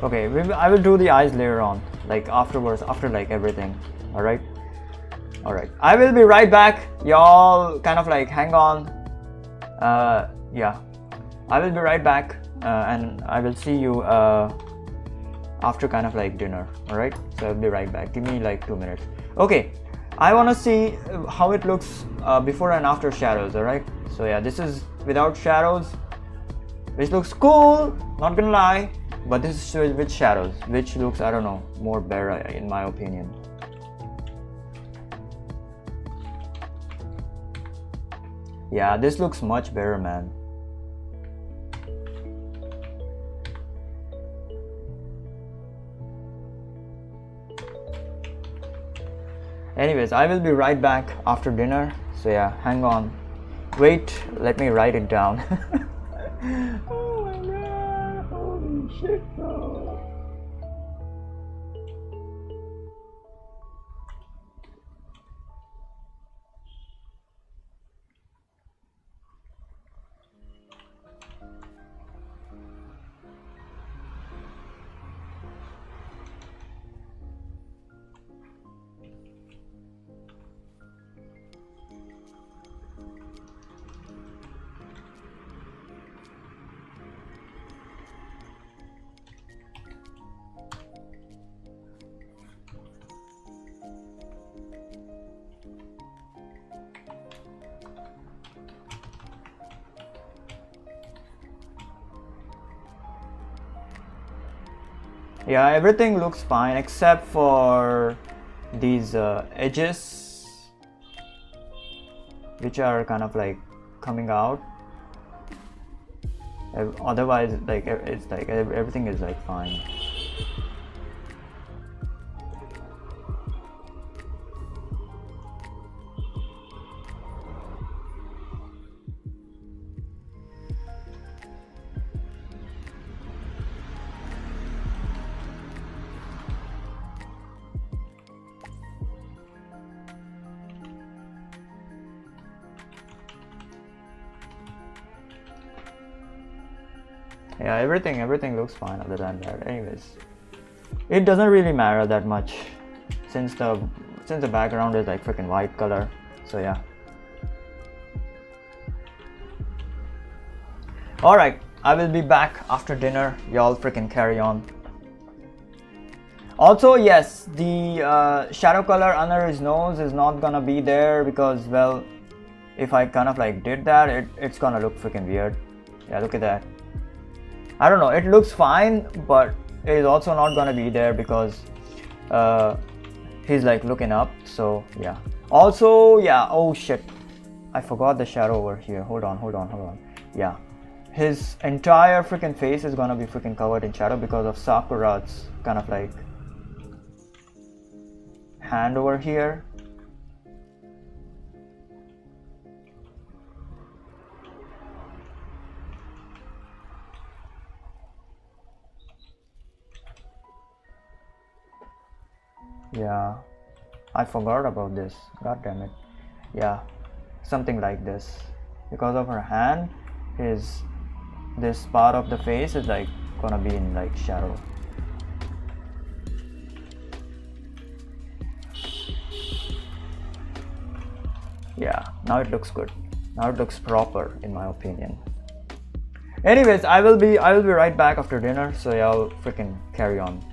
Okay, I will do the eyes later on, like afterwards, after like everything. Alright? Alright. I will be right back. Y'all kind of like hang on. Yeah. I will be right back. And I will see you after kind of like dinner. Alright, so I'll be right back. Give me like 2 minutes. Okay, I want to see how it looks before and after shadows. Alright, so yeah, this is without shadows, which looks cool, not gonna lie, but this is with shadows, which looks, I don't know, more better in my opinion. Yeah, this looks much better, man. Anyways, I will be right back after dinner. So yeah, hang on. Wait, let me write it down. Oh my god, holy shit, bro. Yeah, everything looks fine except for these edges, which are kind of like coming out. Otherwise, like it's like everything is like fine. Yeah, everything looks fine other than that. Anyways, it doesn't really matter that much since the background is like freaking white color. So yeah. Alright, I will be back after dinner. Y'all freaking carry on. Also, yes, the shadow color under his nose is not gonna be there because, well, if I kind of like did that, it's gonna look freaking weird. Yeah, look at that. I don't know, it looks fine, but it is also not gonna be there because he's like looking up. So yeah. Also, yeah, oh shit, I forgot the shadow over here. Hold on. Yeah, his entire freaking face is gonna be freaking covered in shadow because of Sakura's kind of like hand over here. Yeah, I forgot about this. God damn it. Yeah, something like this. Because of her hand, this part of the face is like gonna be in like shadow. Yeah, now it looks good. Now it looks proper in my opinion. Anyways, I will be right back after dinner, so y'all freaking carry on.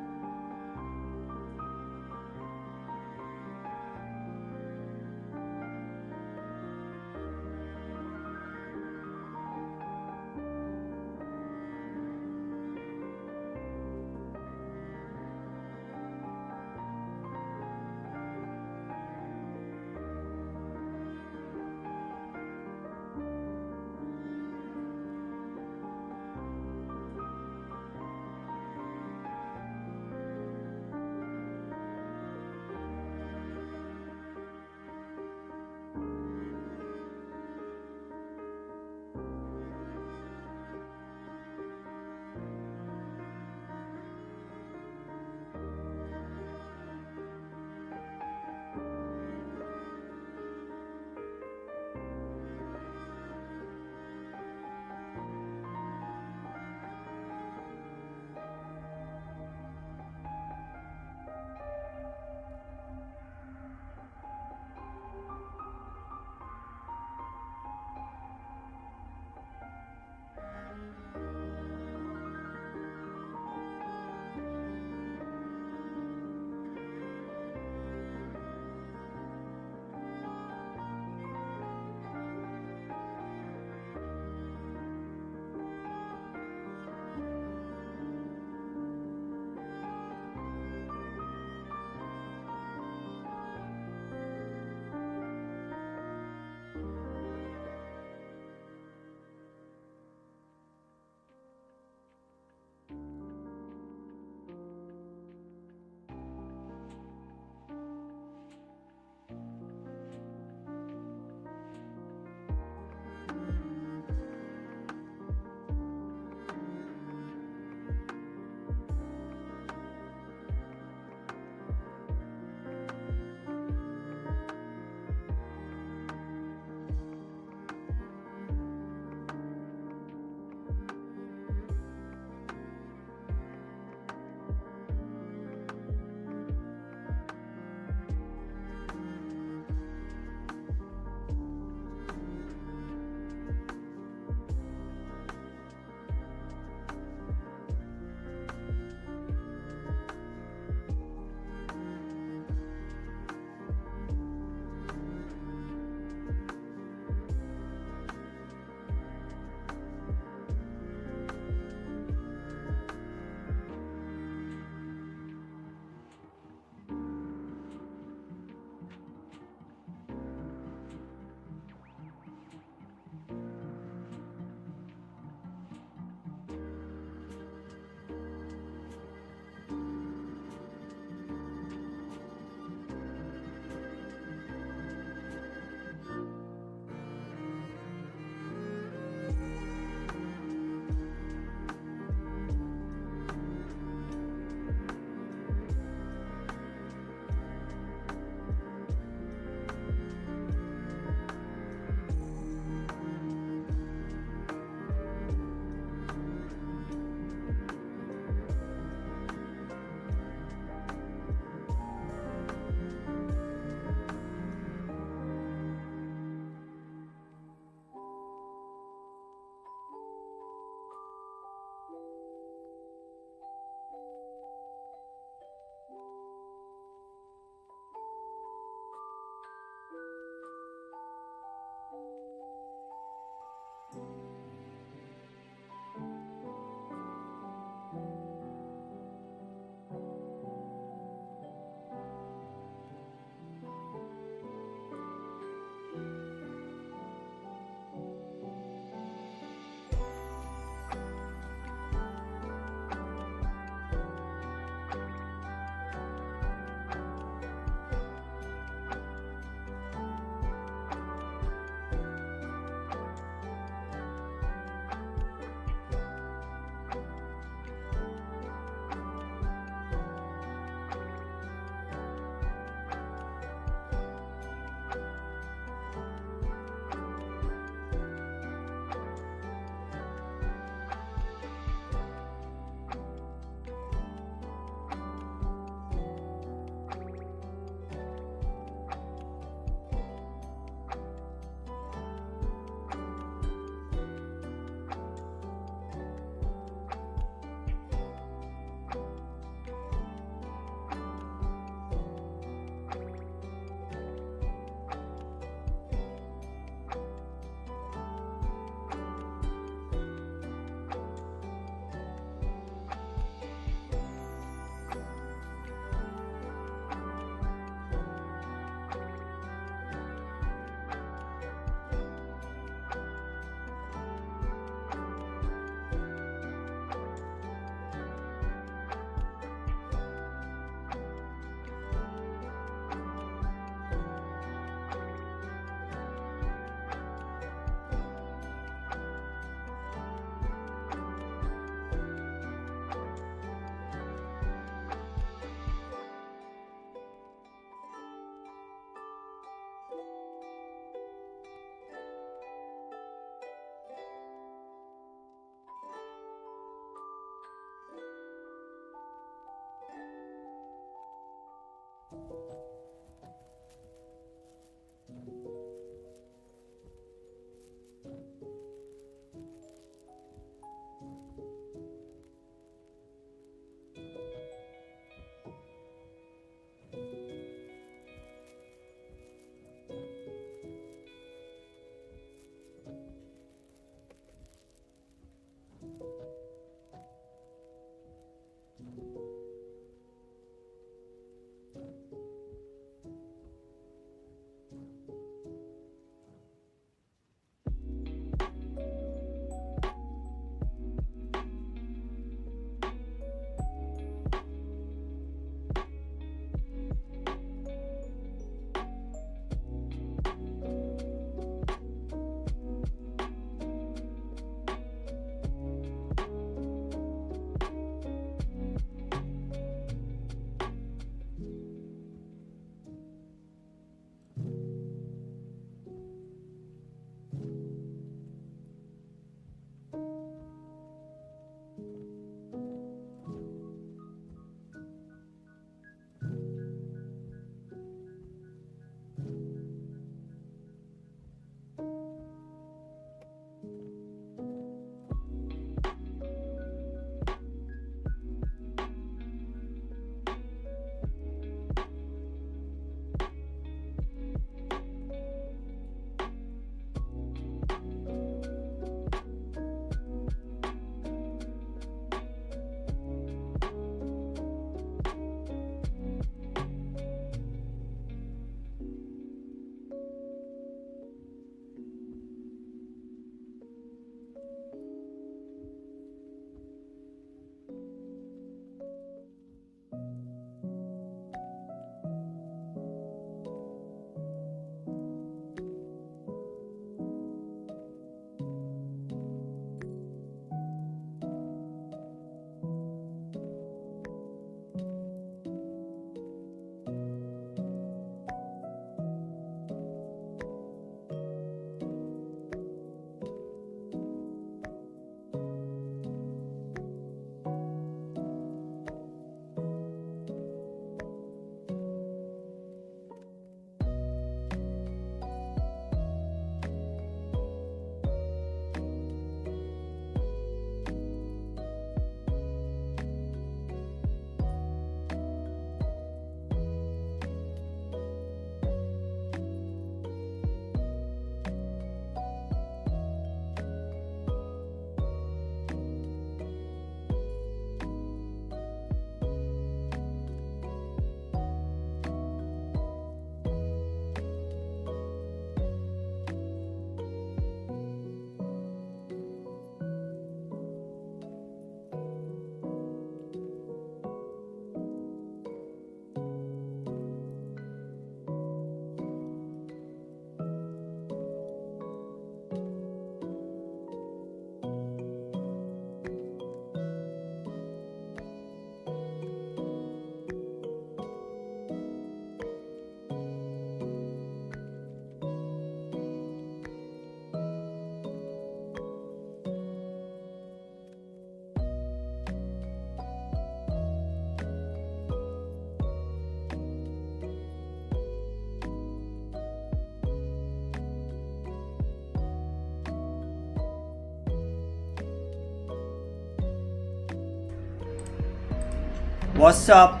What's up?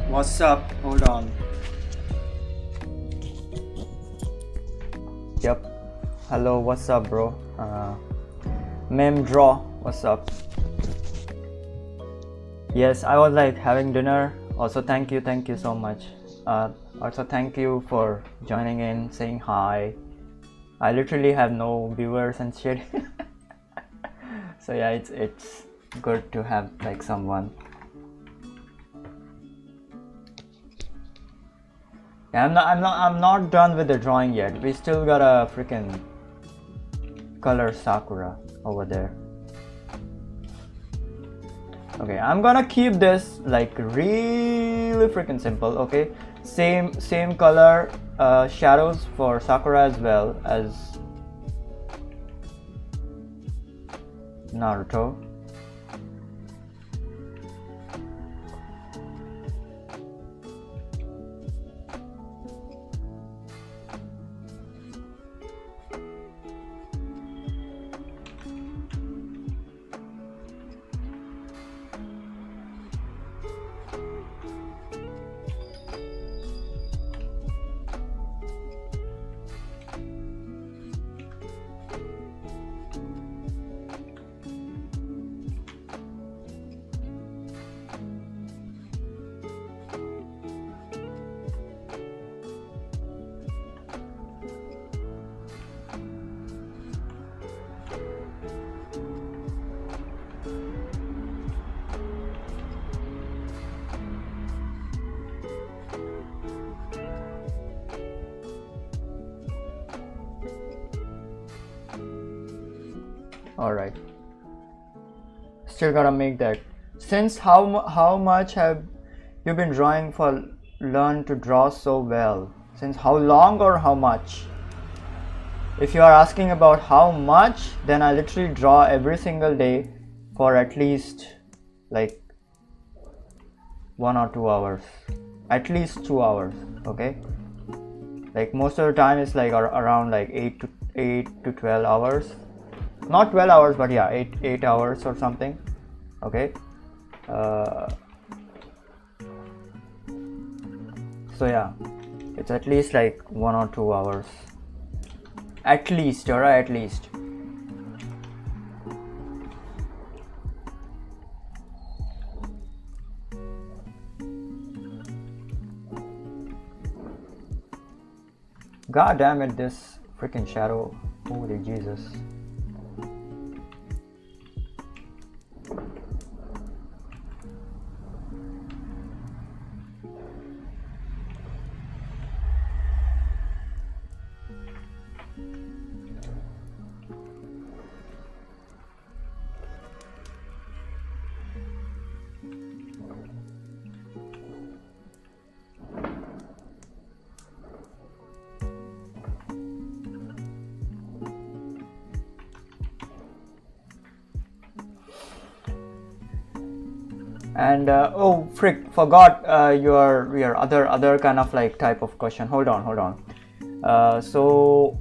What's up? Hold on. Yep. Hello, what's up, bro? Mem Draw, what's up? Yes, I was like having dinner. Also, thank you so much. Also, thank you for joining in, saying hi. I literally have no viewers and shit. So yeah, it's good to have like someone. Yeah, I'm not done with the drawing yet. We still got a freaking color sakura over there. Okay, I'm gonna keep this like really freaking simple. Okay, same color shadows for sakura as well as Naruto. All right, still gotta make that. Since how much have you been drawing for learn to draw so well? Since how long or how much? If you are asking about how much, then I literally draw every single day for at least like 1 or 2 hours, at least 2 hours. Okay, like most of the time it's like around like 8 to 12 hours. Not 12 hours, but yeah, 8 hours or something. Okay. So yeah, it's at least like 1 or 2 hours. At least, alright, at least. God damn it, this freaking shadow. Holy Jesus. And oh frick, forgot your other kind of like type of question. Hold on. So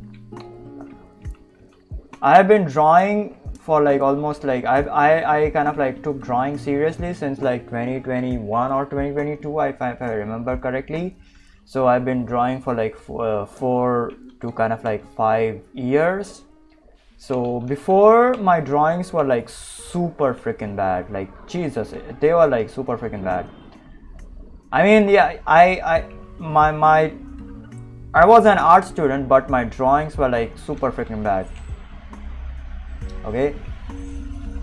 I have been drawing for like almost like I kind of like took drawing seriously since like 2021 or 2022 if I remember correctly. So I've been drawing for like 4 to kind of like 5 years. So before, my drawings were like super freaking bad, like Jesus, they were like super freaking bad. I mean, yeah, I was an art student, but my drawings were like super freaking bad. Okay,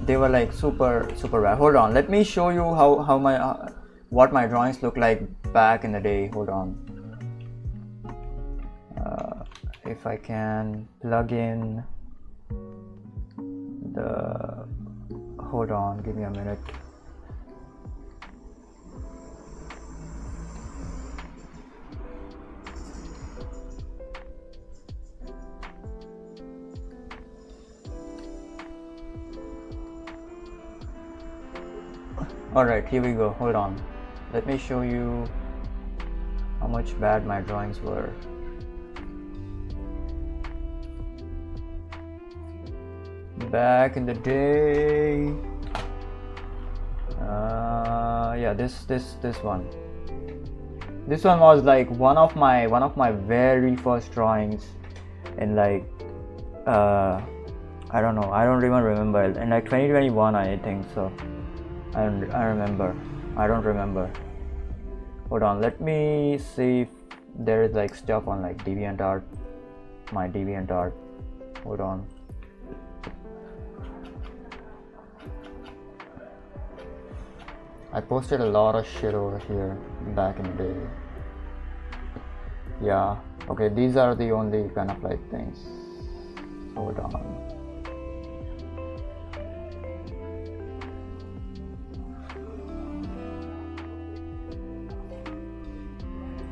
they were like super bad. Hold on, let me show you how my what my drawings look like back in the day. Hold on, if I can plug in the, hold on, give me a minute. Alright, here we go. Hold on, let me show you how much bad my drawings were. Back in the day, yeah, yeah, this one. This one was like one of my very first drawings in like I don't know, I don't even remember, in like 2021 I think so. I don't remember. Hold on, let me see if there is like stuff on like DeviantArt, my DeviantArt. Hold on. I posted a lot of shit over here back in the day. Yeah, okay, these are the only kind of like things. Hold on.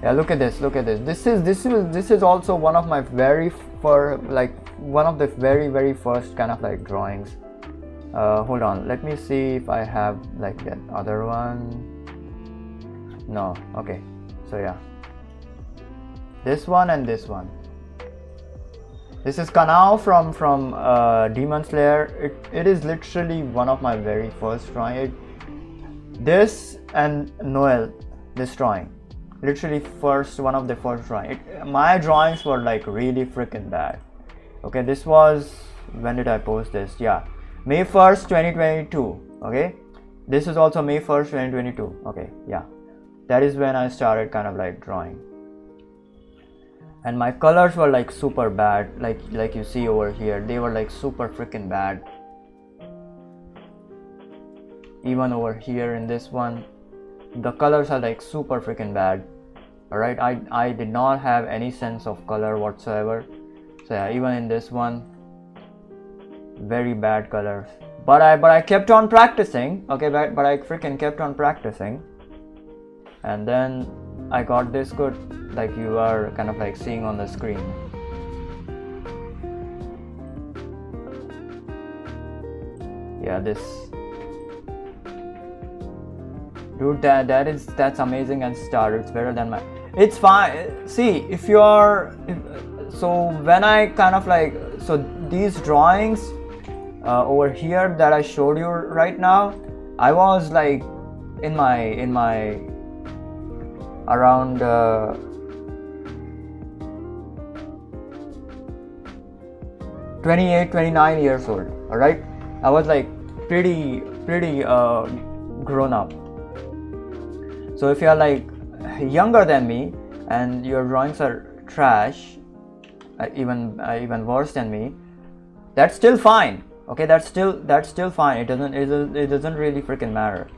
Yeah, look at this. This is also one of my very one of the very first kind of like drawings. Hold on, let me see if I have like that other one. No, okay, so yeah, this one and this one. This is Kanao from Demon Slayer. It is literally one of my very first drawing. This and Noel, this drawing, literally one of the first drawing. My drawings were like really freaking bad. Okay, this was, when did I post this? Yeah, May 1st 2022. Okay, this is also May 1st 2022. Okay, yeah, that is when I started kind of like drawing. And my colors were like super bad, like you see over here, they were like super freaking bad. Even over here in this one, the colors are like super freaking bad. Alright, I did not have any sense of color whatsoever. So yeah, even in this one, very bad colors. But I kept on practicing. Okay, but I freaking kept on practicing. And then I got this good, like you are kind of like seeing on the screen. Yeah, this, dude, that's amazing and star. It's better than my, it's fine. See, if you are, so when I kind of like, so these drawings over here that I showed you right now, I was like in my around 28-29 years old. All right, I was like pretty grown up. So if you are like younger than me and your drawings are trash, even worse than me, that's still fine. Okay, that's still fine. It doesn't really freaking matter.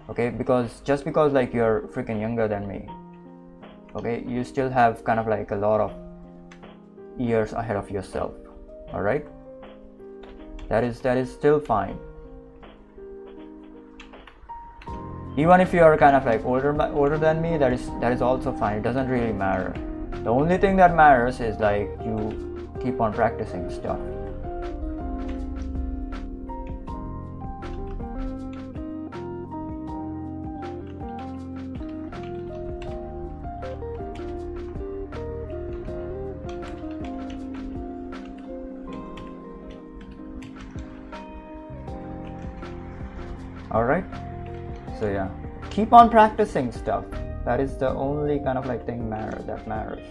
Okay, because just because like you're freaking younger than me, okay, you still have kind of like a lot of years ahead of yourself. All right, that is still fine. Even if you are kind of like older than me, that is also fine. It doesn't really matter. The only thing that matters is like you keep on practicing stuff. Alright, so yeah, keep on practicing stuff. That is the only kind of like thing that matters.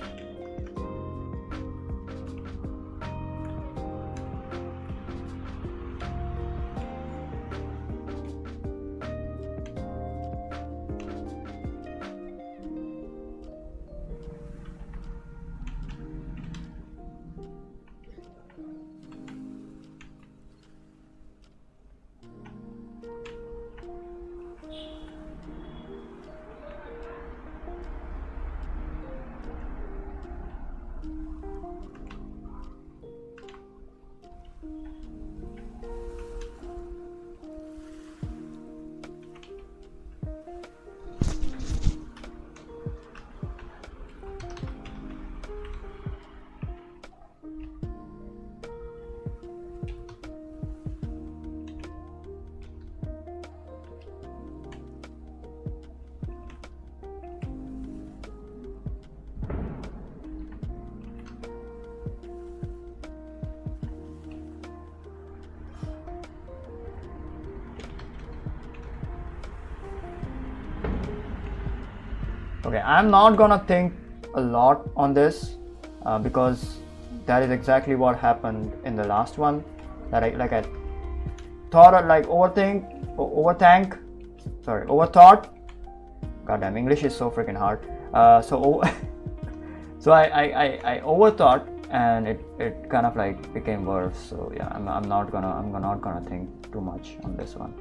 Okay, I'm not gonna think a lot on this because that is exactly what happened in the last one. That I thought overthought. Goddamn, English is so freaking hard. So I overthought, and it kind of like became worse. So yeah, I'm not gonna think too much on this one.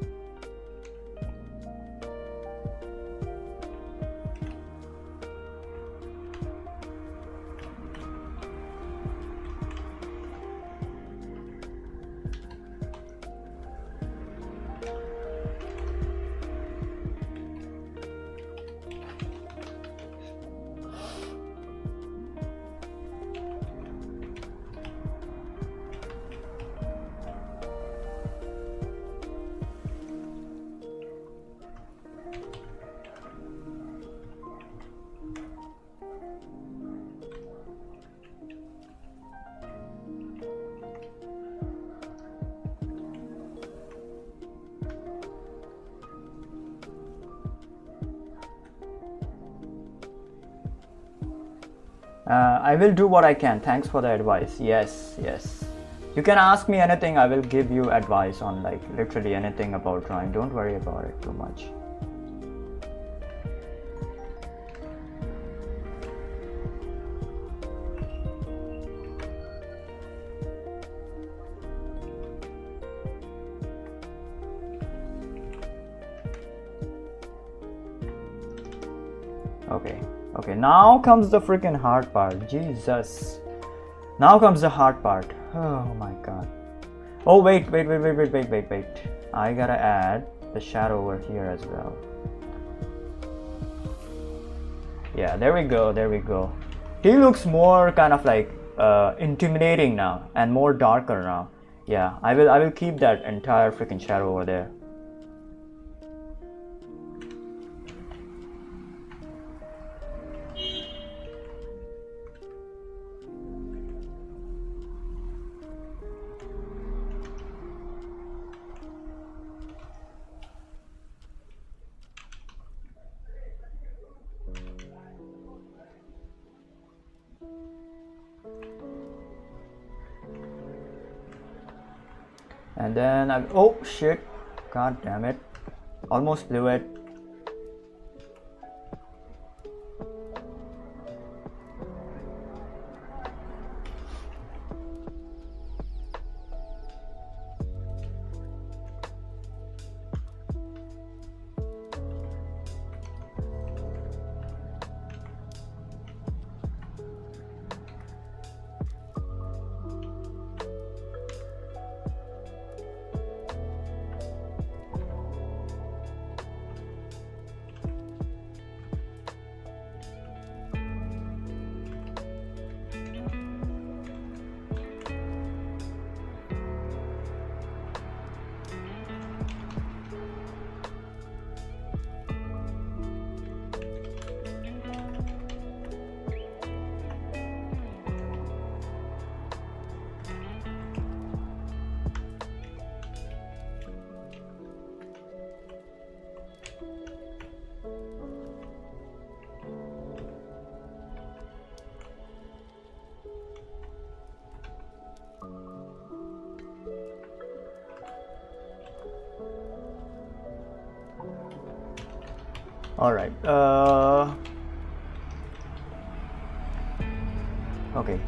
I will do what I can. Thanks for the advice. Yes. You can ask me anything. I will give you advice on like literally anything about drawing. Don't worry about it too much. Okay, now comes the freaking hard part. Jesus. Now comes the hard part. Oh my god. Oh wait. I gotta add the shadow over here as well. Yeah, there we go. He looks more kind of like intimidating now and more darker now. Yeah, I will keep that entire freaking shadow over there. And then oh shit, god damn it, almost blew it. All right. Okay.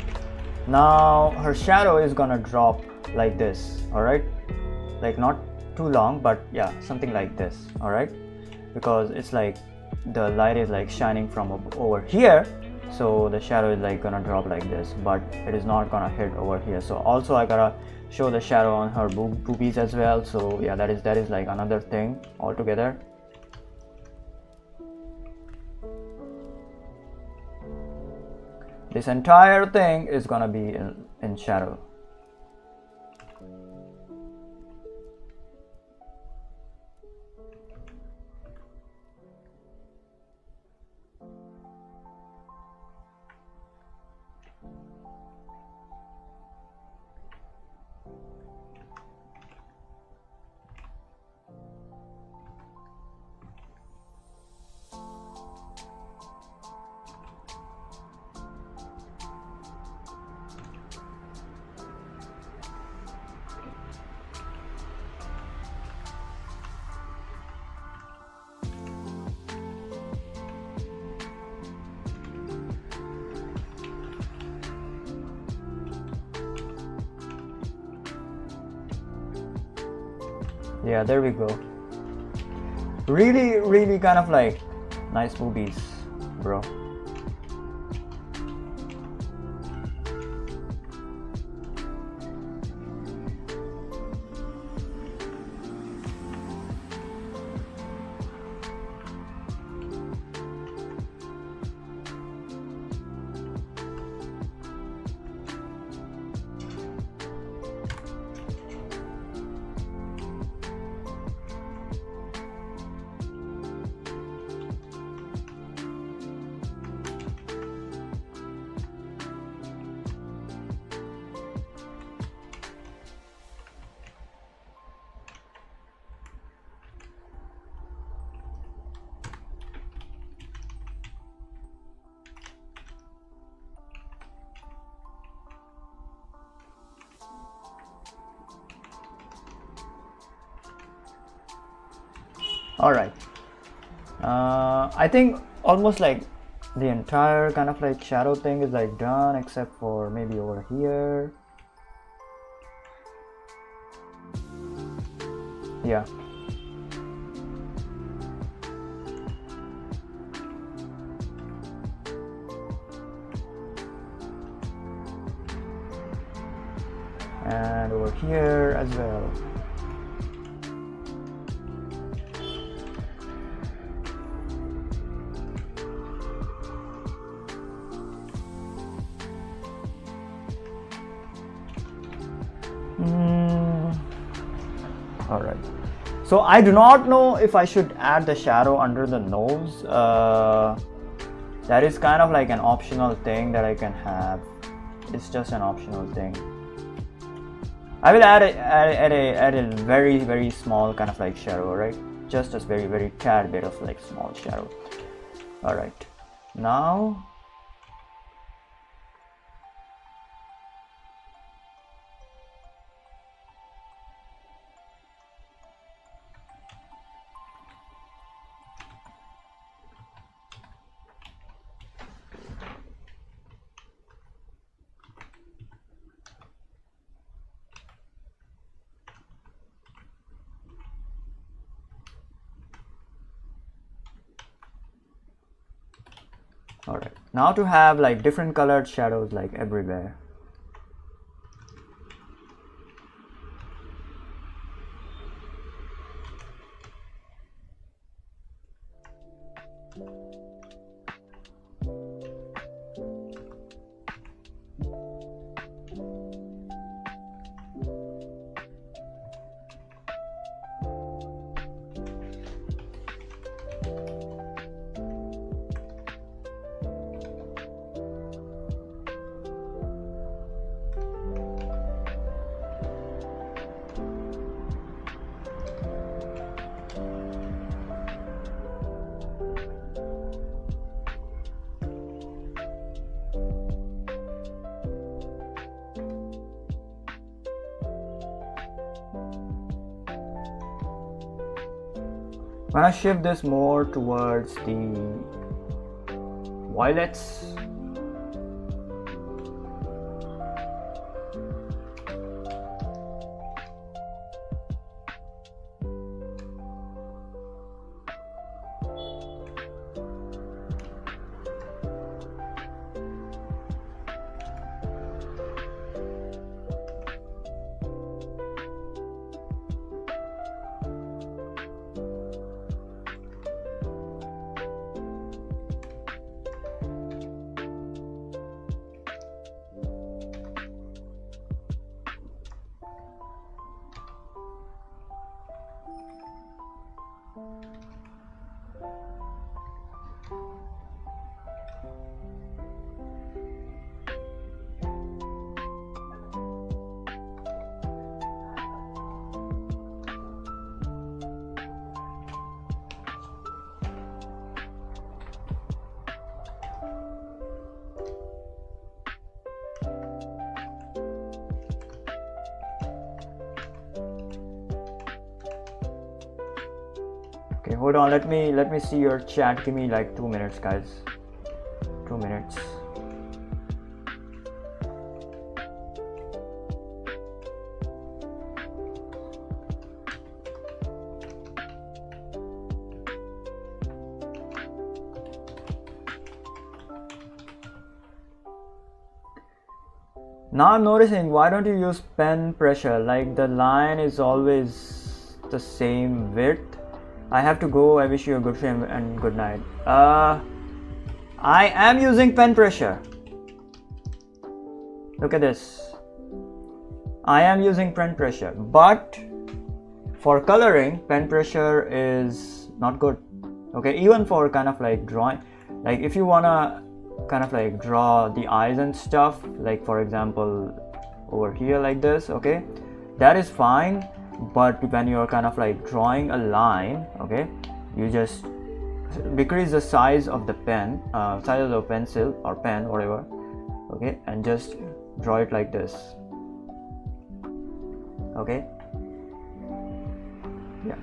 Now her shadow is gonna drop like this. All right. Like not too long, but yeah, something like this. All right. Because it's like the light is like shining from over here, so the shadow is like gonna drop like this, but it is not gonna hit over here. So also I gotta show the shadow on her boobies as well. So yeah, that is like another thing altogether. This entire thing is gonna be in shadow. Yeah, there we go. Really kind of like nice boobies, bro. All right. I think almost like the entire kind of like shadow thing is like done, except for maybe over here. Yeah. And over here as well. All right. So I do not know if I should add the shadow under the nose. That is kind of like an optional thing that I can have. It's just an optional thing. I will add a very small kind of like shadow, right? Just a very tad bit of like small shadow. All right. Now. Alright, now to have like different colored shadows like everywhere. I'm gonna shift this more towards the violets. Okay, hold on, let me see your chat. Give me like 2 minutes, guys. 2 minutes. Now I'm noticing, why don't you use pen pressure? Like the line is always the same width. I have to go. I wish you a good film and good night. I am using pen pressure. Look at this. I am using pen pressure, but for coloring, pen pressure is not good. Okay, even for kind of like drawing, like if you wanna kind of like draw the eyes and stuff, like for example over here like this, okay, that is fine. But when you're kind of like drawing a line, okay, you just decrease the size of the pen, size of the pencil or pen, whatever, okay, and just draw it like this. Okay, yeah,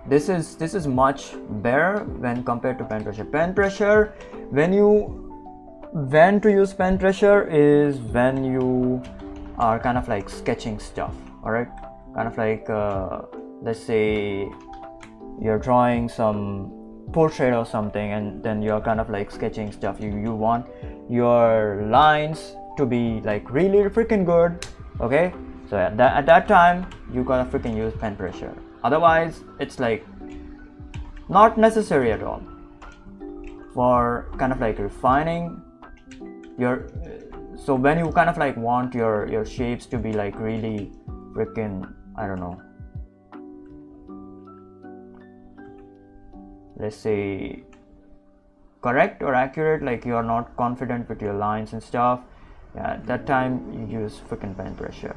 this is much better when compared to pen pressure. Pen pressure, when to use pen pressure is when you are kind of like sketching stuff. All right, kind of like let's say you're drawing some portrait or something, and then you're kind of like sketching stuff. You want your lines to be like really freaking good. Okay, so at that time you gotta freaking use pen pressure. Otherwise it's like not necessary at all for kind of like refining your so when you kind of like want your shapes to be like really freaking, I don't know, let's say correct or accurate, like you are not confident with your lines and stuff, yeah, at that time you use freaking pen pressure.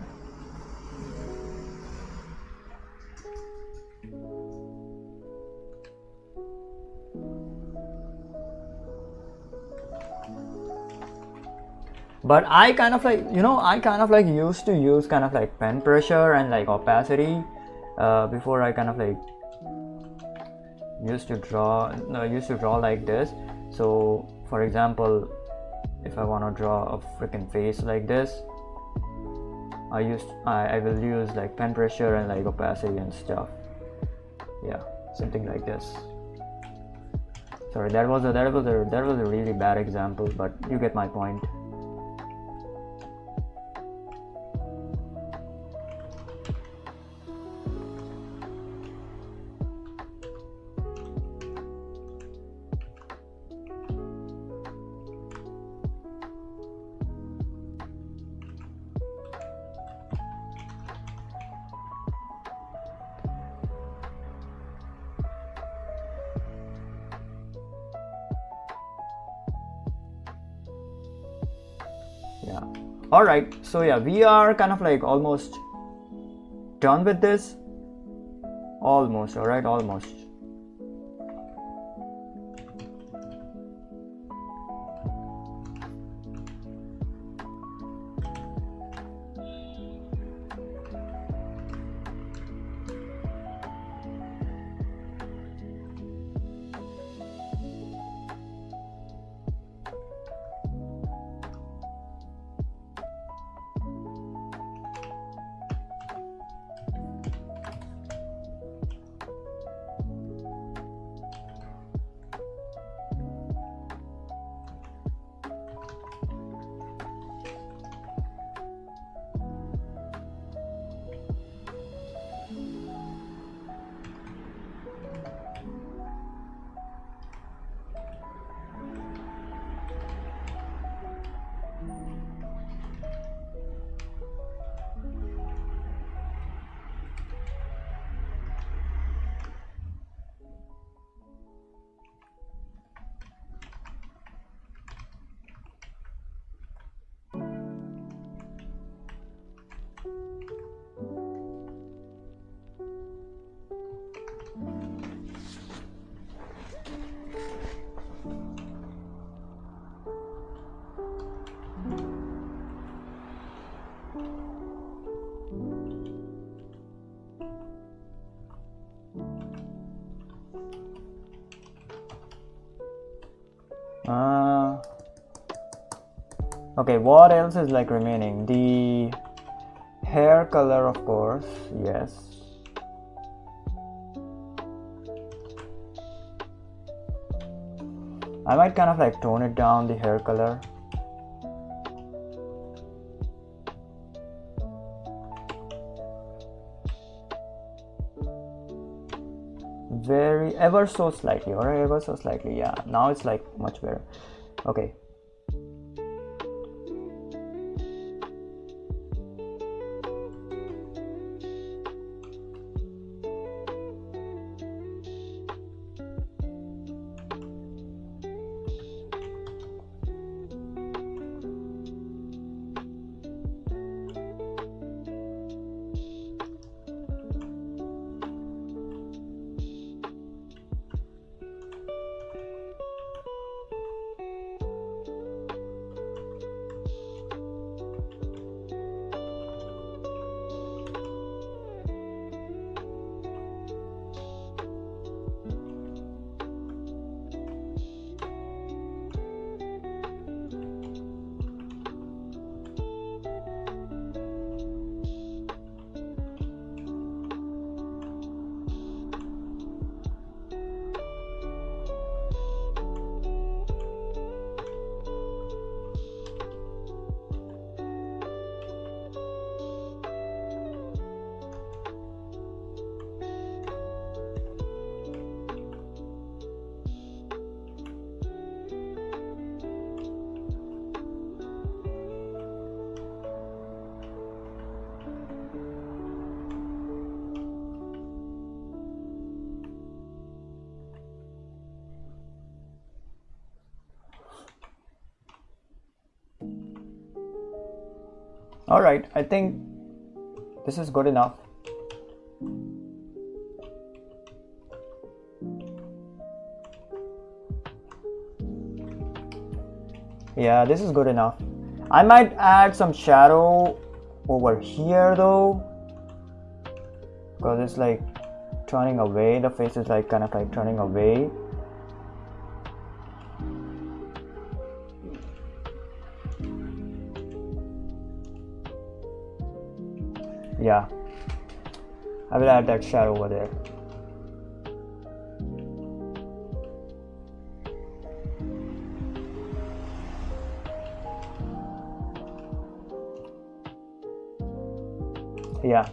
But I kind of like, I kind of like used to use kind of like pen pressure and like opacity before I kind of like used to draw like this. So for example, if I want to draw a freaking face like this, I will use like pen pressure and like opacity and stuff. Yeah, something like this. Sorry, that was a really bad example, but you get my point. Yeah, all right, so yeah, we are kind of like almost done with this. Almost. All right, almost. Okay, what else is like remaining? The hair color, of course, yes. I might kind of like tone it down, the hair color. very ever so slightly, or ever so slightly. Yeah, now it's like much better. Okay. All right, I think this is good enough. Yeah, this is good enough. I might add some shadow over here though, because it's like turning away. The face is like kind of like turning away. Yeah, I will add that shadow over there. Yeah.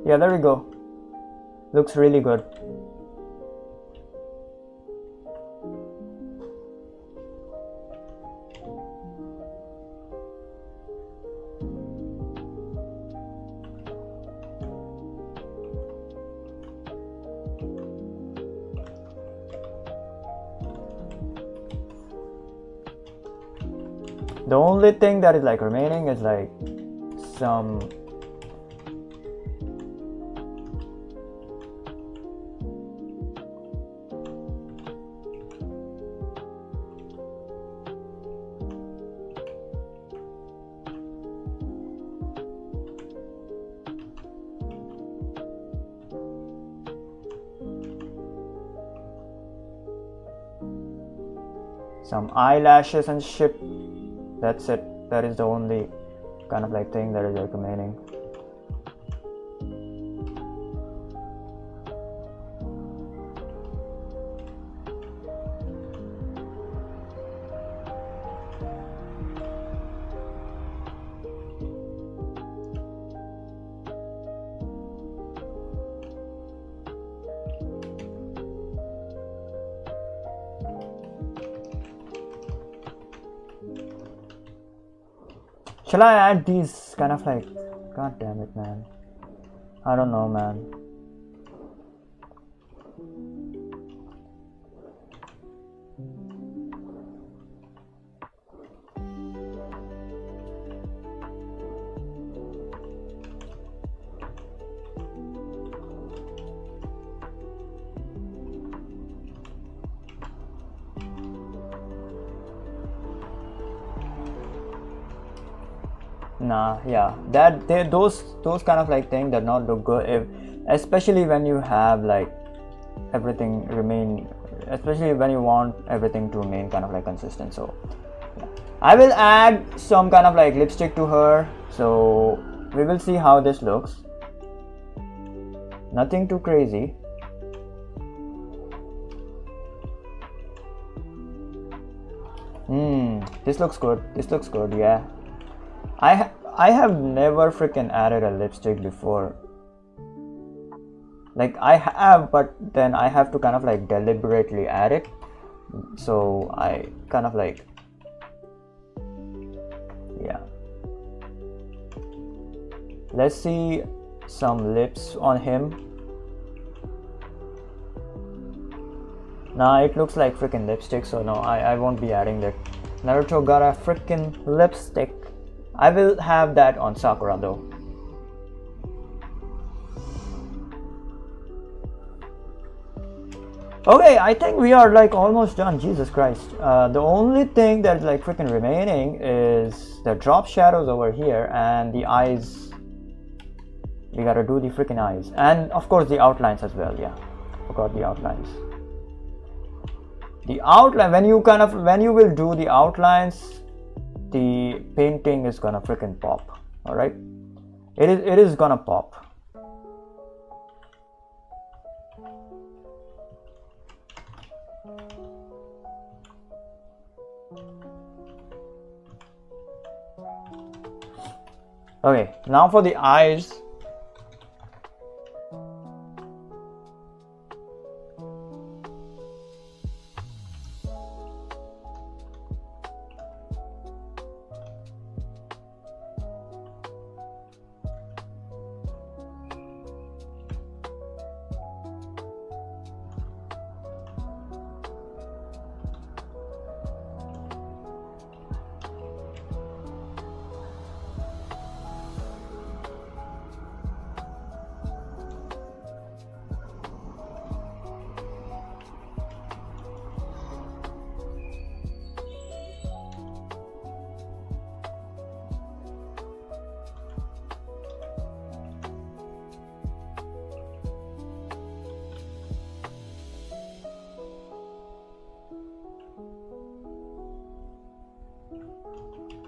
Yeah, there we go. Looks really good. The only thing that is like remaining is like some eyelashes and shit. That's it. That is the only kind of like thing that is like remaining. Shall I add these kind of like, god damn it, man. I don't know, man. Nah, yeah, those kind of like things that not look good, especially when you have like everything remain, especially when you want everything to remain kind of like consistent. So yeah. I will add some kind of like lipstick to her, so we will see how this looks. Nothing too crazy. This looks good. This looks good. Yeah. I have never freaking added a lipstick before. Like I have, but then I have to kind of like deliberately add it. So I kind of like, yeah. Let's see some lips on him. Nah, it looks like freaking lipstick, so no, I won't be adding that. Naruto got a freaking lipstick. I will have that on Sakura though. Okay, I think we are like almost done. Jesus Christ. The only thing that's like freaking remaining is the drop shadows over here and the eyes. We gotta do the freaking eyes. And of course the outlines as well, yeah. Forgot the outlines. The outline, when you will do the outlines, the painting is gonna freaking pop. Alright? It is gonna pop. Okay, now for the eyes.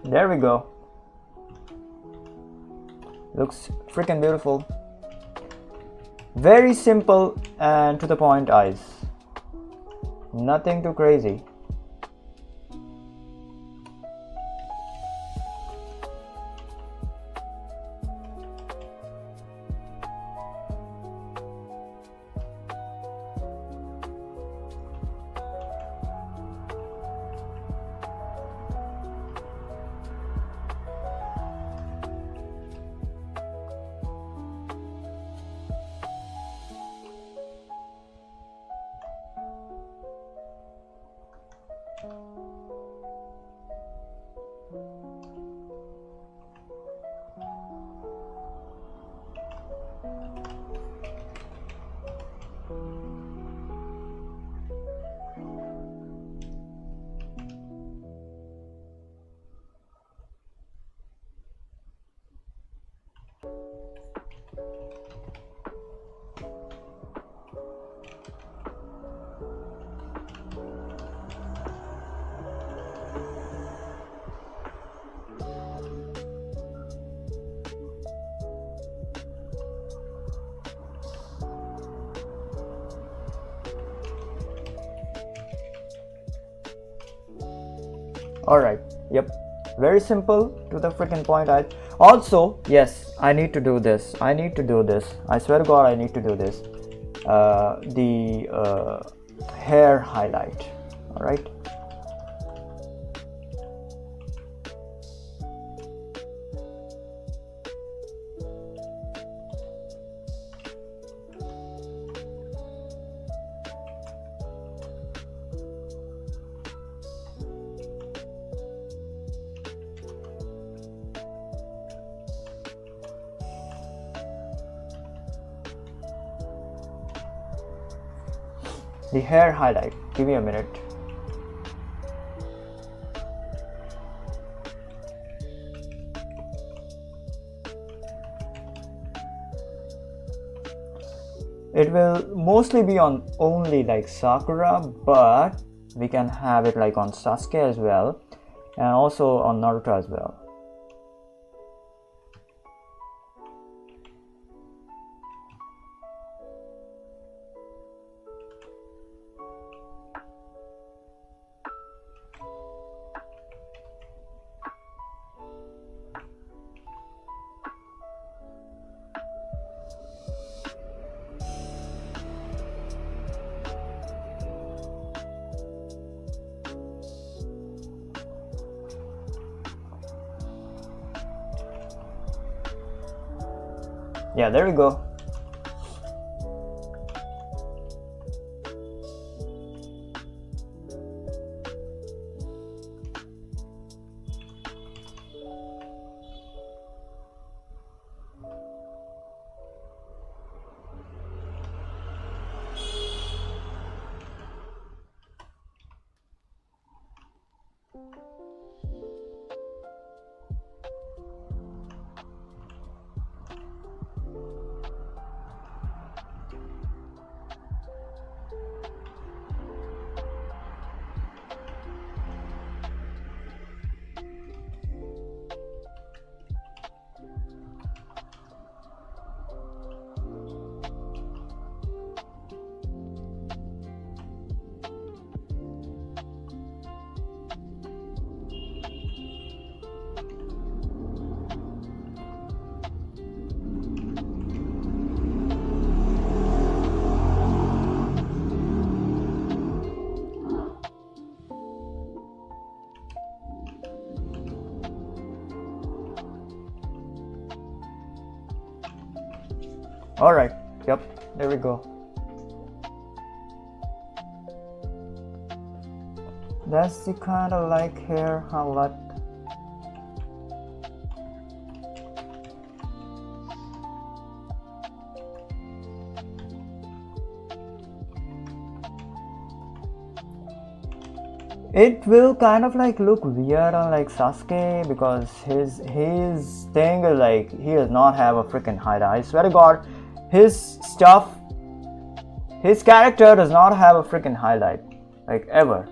There we go. Looks freaking beautiful. Very simple and to the point eyes. Nothing too crazy. Alright, yep, very simple to the freaking point. Also, yes, I need to do this. I swear to God, I need to do this. The hair highlight. Alright. The hair highlight. Give me a minute. It will mostly be on only like Sakura, but we can have it like on Sasuke as well, and also on Naruto as well. Yeah, there we go. All right. Yep. There we go. That's the kind of like hair highlight. It will kind of like look weird on like Sasuke because his thing is like he does not have a freaking highlight. I swear to God, his character does not have a freaking highlight, like ever.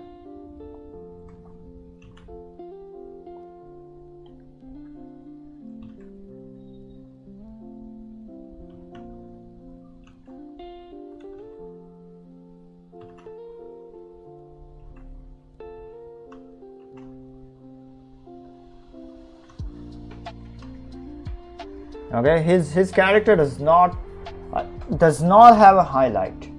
Okay, his character does not have a highlight,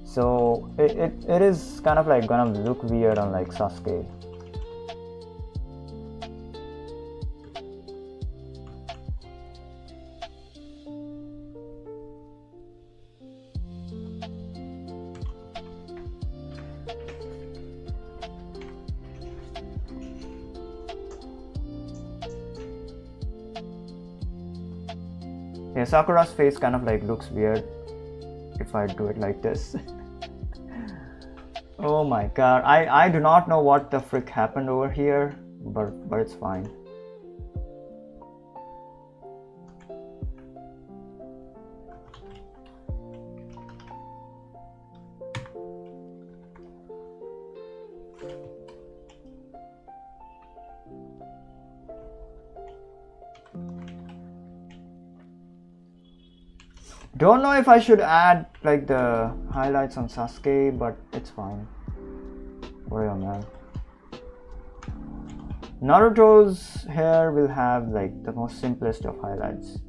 so it is kind of like gonna look weird on like Sasuke. Yeah, Sakura's face kind of like looks weird if I do it like this. Oh my god, I do not know what the frick happened over here, but it's fine. Don't know if I should add like the highlights on Sasuke, but it's fine. Whatever, man. Naruto's hair will have like the most simplest of highlights.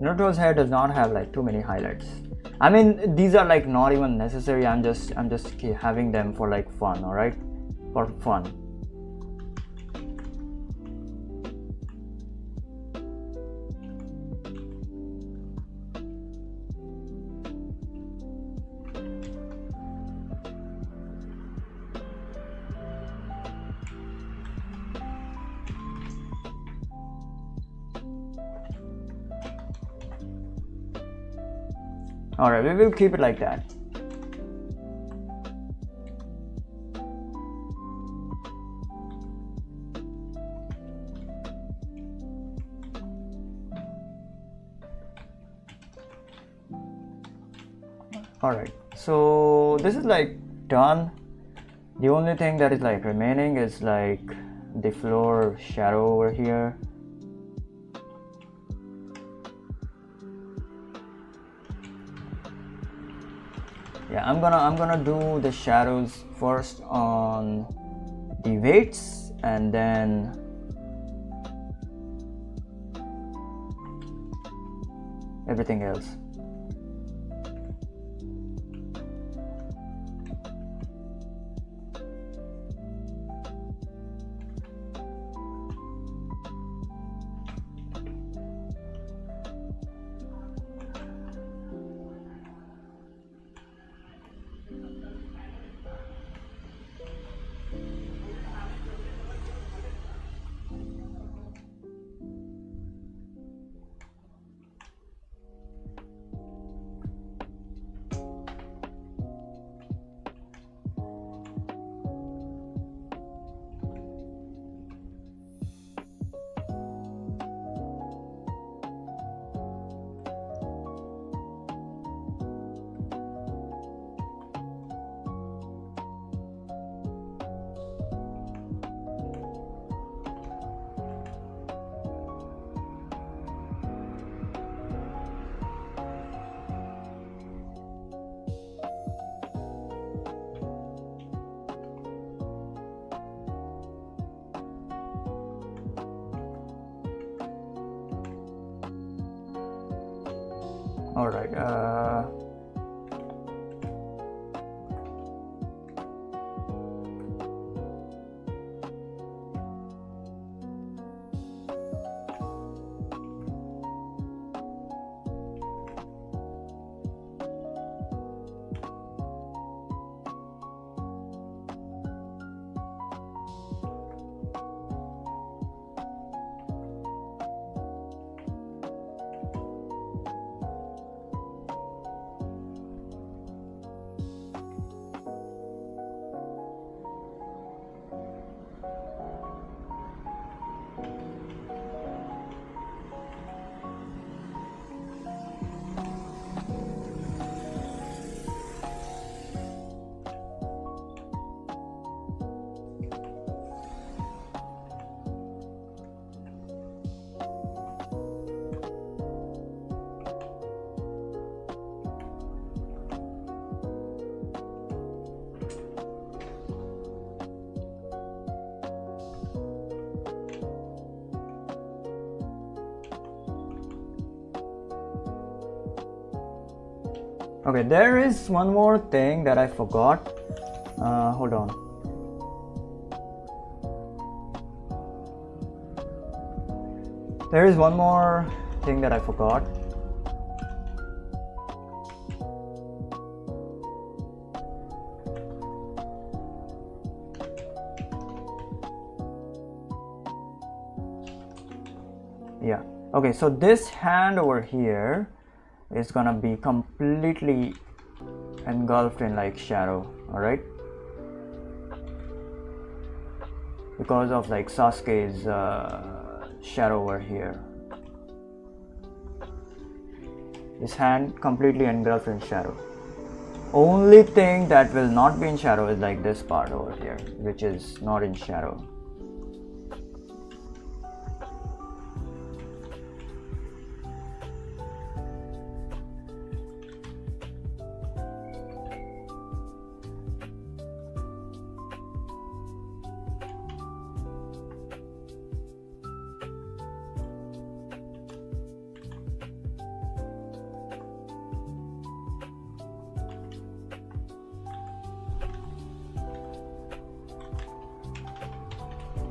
Naruto's hair does not have like too many highlights. I mean, these are like not even necessary. I'm just having them for like fun, all right? For fun. Alright, we will keep it like that. Alright, so this is like done. The only thing that is like remaining is like the floor shadow over here. Yeah, I'm gonna do the shadows first on the weights, and then everything else. All right. Okay, there is one more thing that I forgot. Hold on. There is one more thing that I forgot. Yeah. Okay, so this hand over here is gonna be completely engulfed in like shadow, all right, because of like Sasuke's shadow over here. His hand completely engulfed in shadow. Only thing that will not be in shadow is like this part over here, which is not in shadow.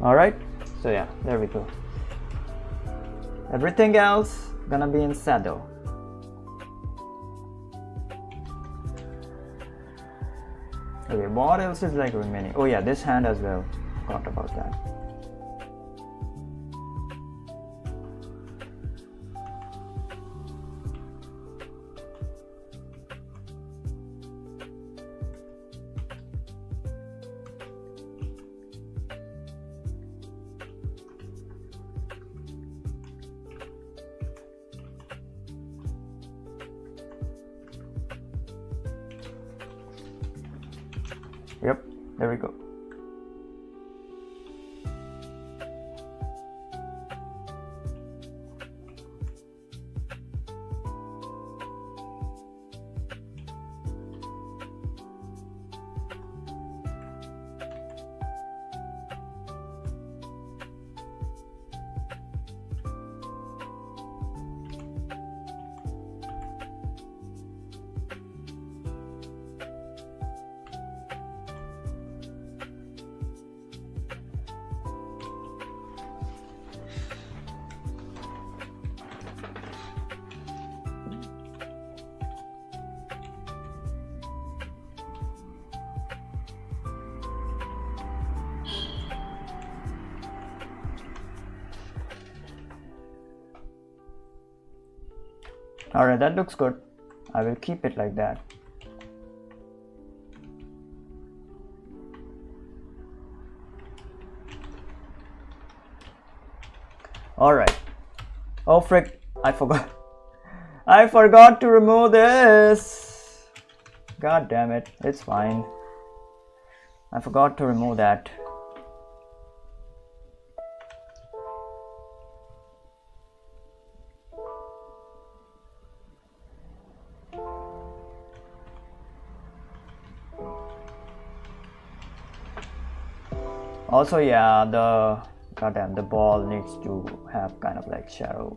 Alright, so yeah, there we go. Everything else gonna be in shadow. Okay, what else is like remaining? Oh yeah, this hand as well. Forgot about that. Yep, there we go. Alright, that looks good. I will keep it like that. Alright. Oh frick, I forgot. I forgot to remove this. God damn it, it's fine. I forgot to remove that. Also, yeah, the ball needs to have kind of like shadow.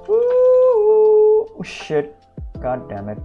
Ooh, shit. God damn it.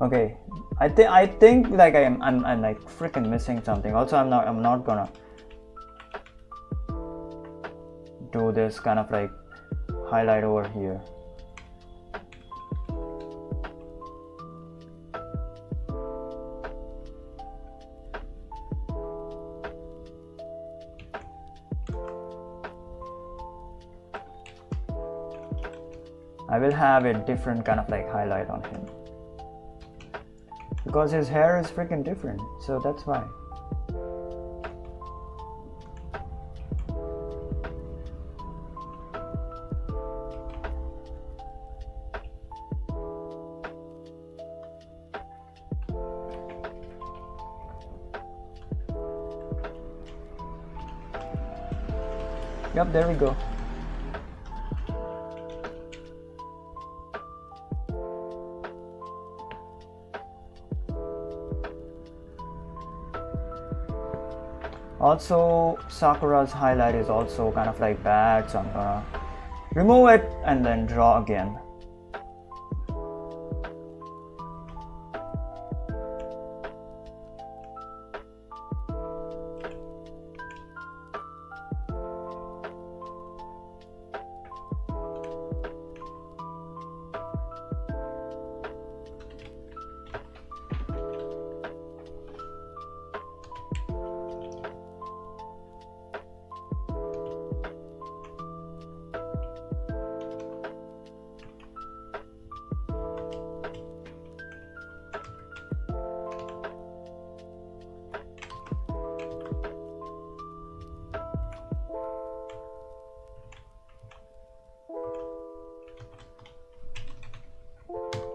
Okay, I think like I'm like freaking missing something. Also, I'm not gonna do this kind of like highlight over here. I will have a different kind of like highlight on him. Because his hair is freaking different, so that's why. Yep, there we go. Also, Sakura's highlight is also kind of like bad, so I'm gonna remove it and then draw again.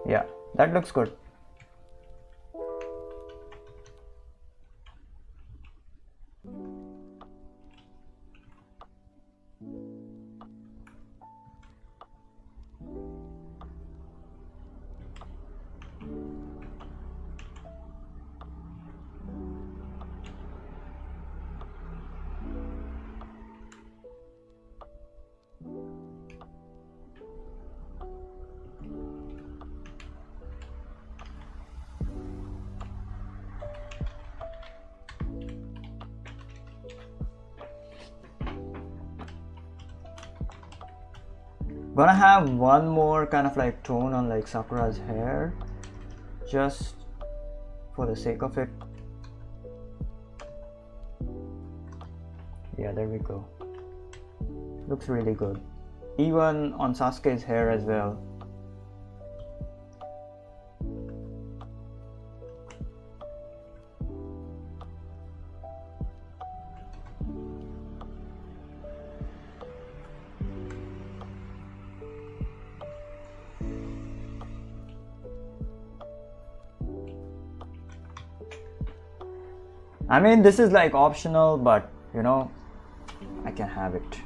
Yeah, that looks good. Gonna have one more kind of like tone on like Sakura's hair, just for the sake of it. Yeah, there we go. Looks really good. Even on Sasuke's hair as well. I mean, this is like optional, but you know, I can have it.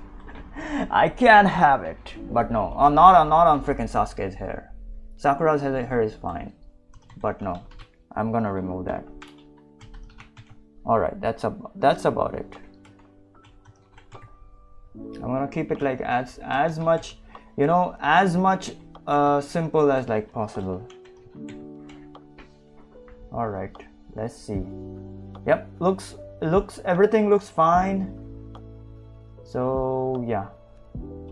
I can have it. But no, I'm not on freaking Sasuke's hair. Sakura's hair is fine. But no, I'm gonna remove that. Alright, that's about it. I'm gonna keep it like as much, you know, as much simple as like possible. Alright, let's see. Yep, everything looks fine. So yeah.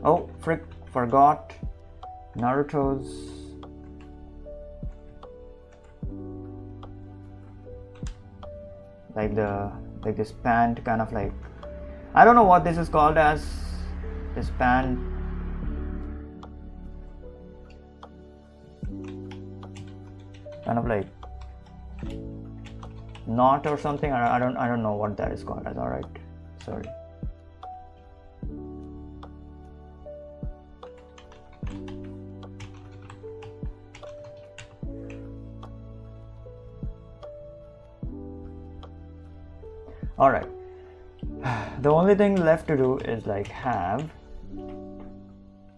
Oh frick, forgot Naruto's like this pant, kind of like, I don't know what this is called as, this pant. Kind of like knot or something. I don't know what that is called as. Alright, sorry. Alright, the only thing left to do is like have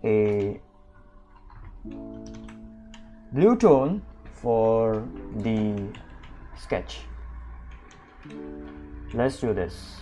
a blue tone for the sketch. Let's do this.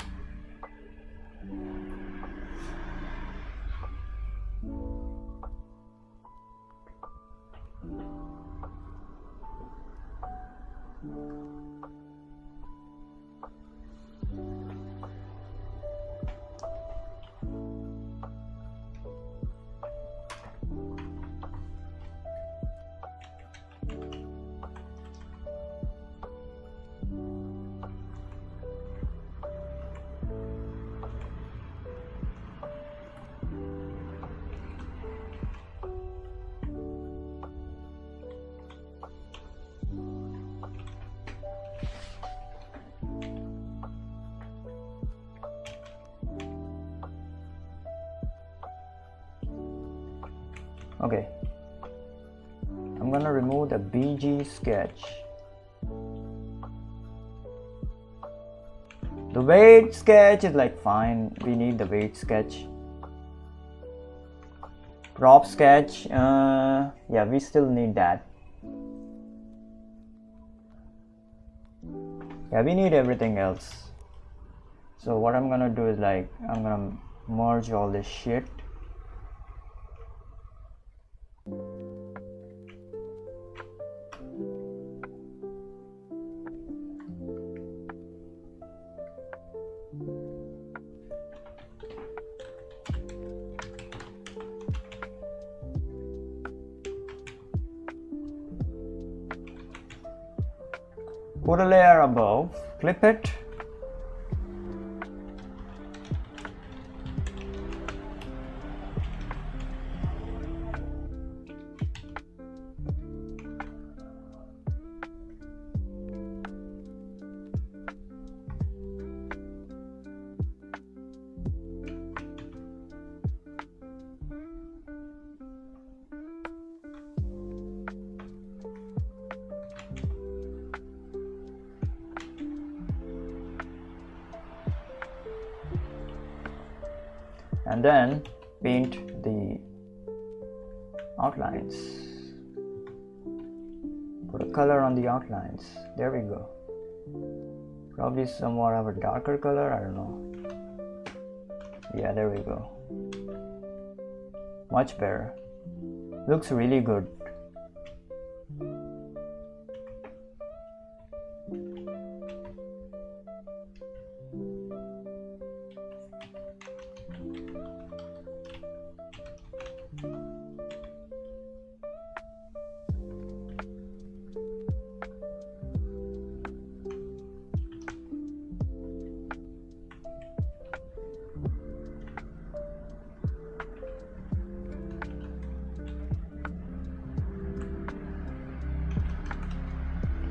Okay, I'm gonna remove the BG sketch. The weight sketch is like fine, we need the weight sketch. Prop sketch, yeah, we still need that. Yeah, we need everything else. So what I'm gonna do is like, I'm gonna merge all this shit. Put a layer above, clip it. And then paint the outlines. Put a color on the outlines. There we go. Probably somewhat of a darker color, I don't know. Yeah, there we go. Much better. Looks really good.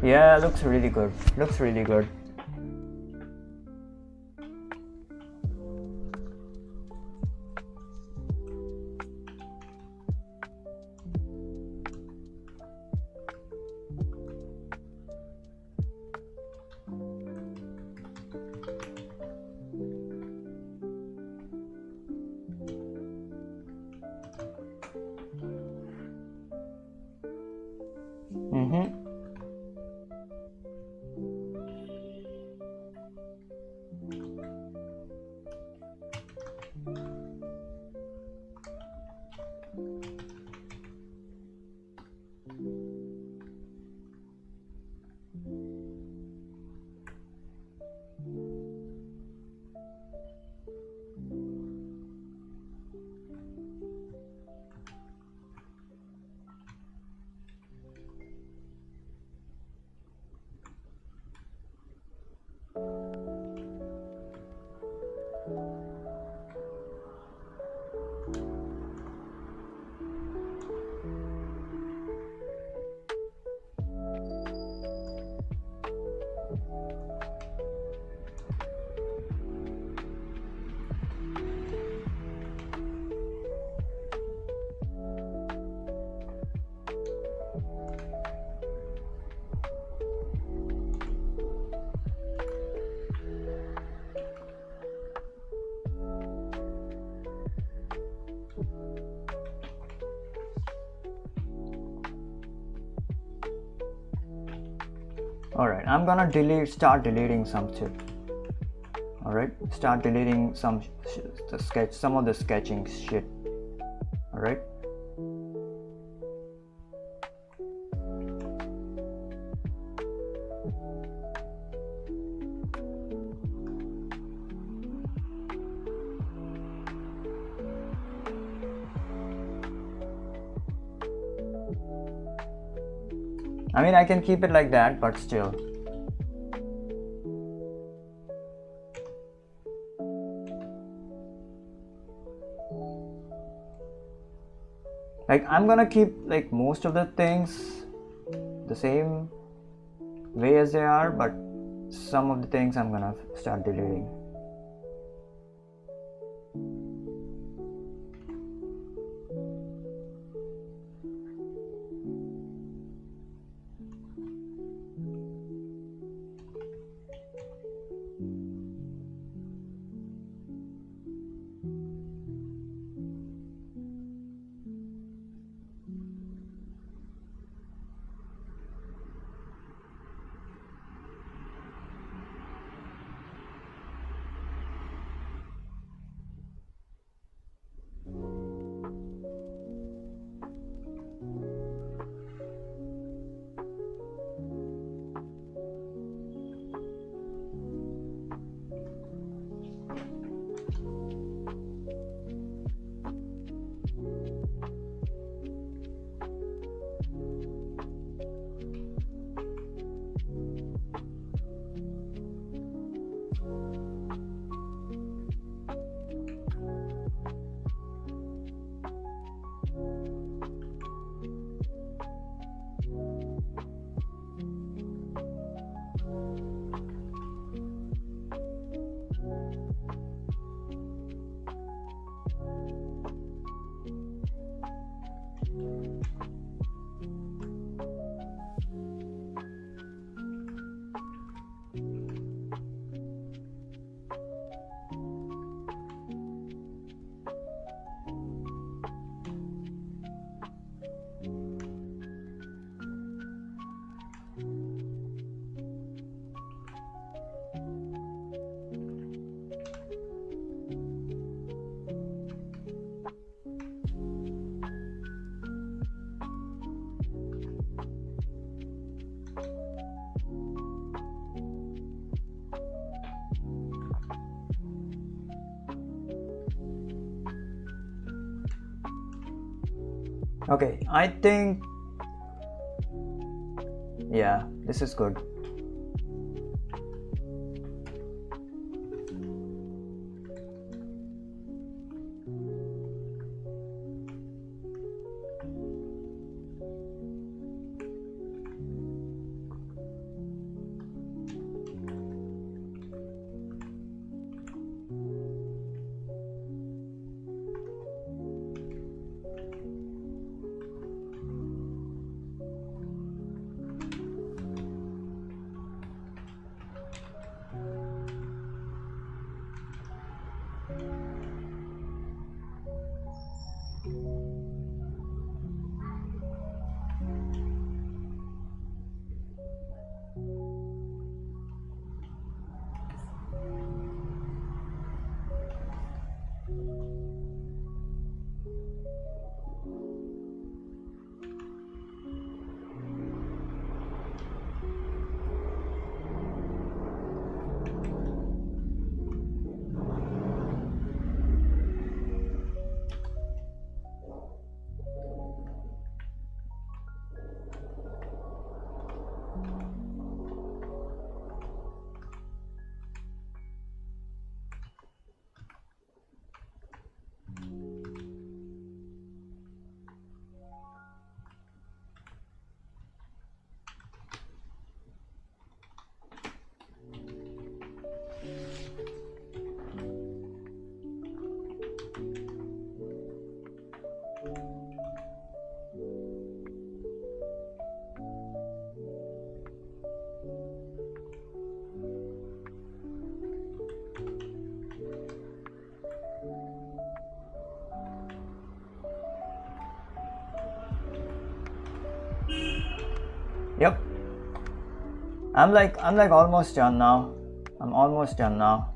Yeah, looks really good. Looks really good. Alright, I'm gonna start deleting some shit. Alright, start deleting some of the sketching shit. Alright. I mean, I can keep it like that, but still. Like, I'm gonna keep like most of the things the same way as they are, but some of the things I'm gonna start deleting. Okay, I think, yeah, this is good. Yep. I'm like almost done now. I'm almost done now.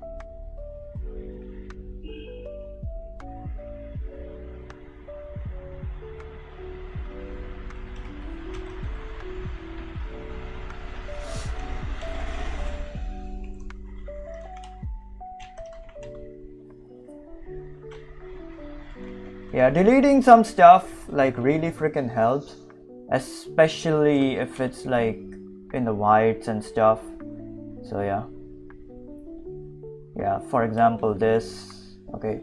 Yeah, deleting some stuff like really freaking helps, especially if it's like in the whites and stuff. So yeah, for example this, okay,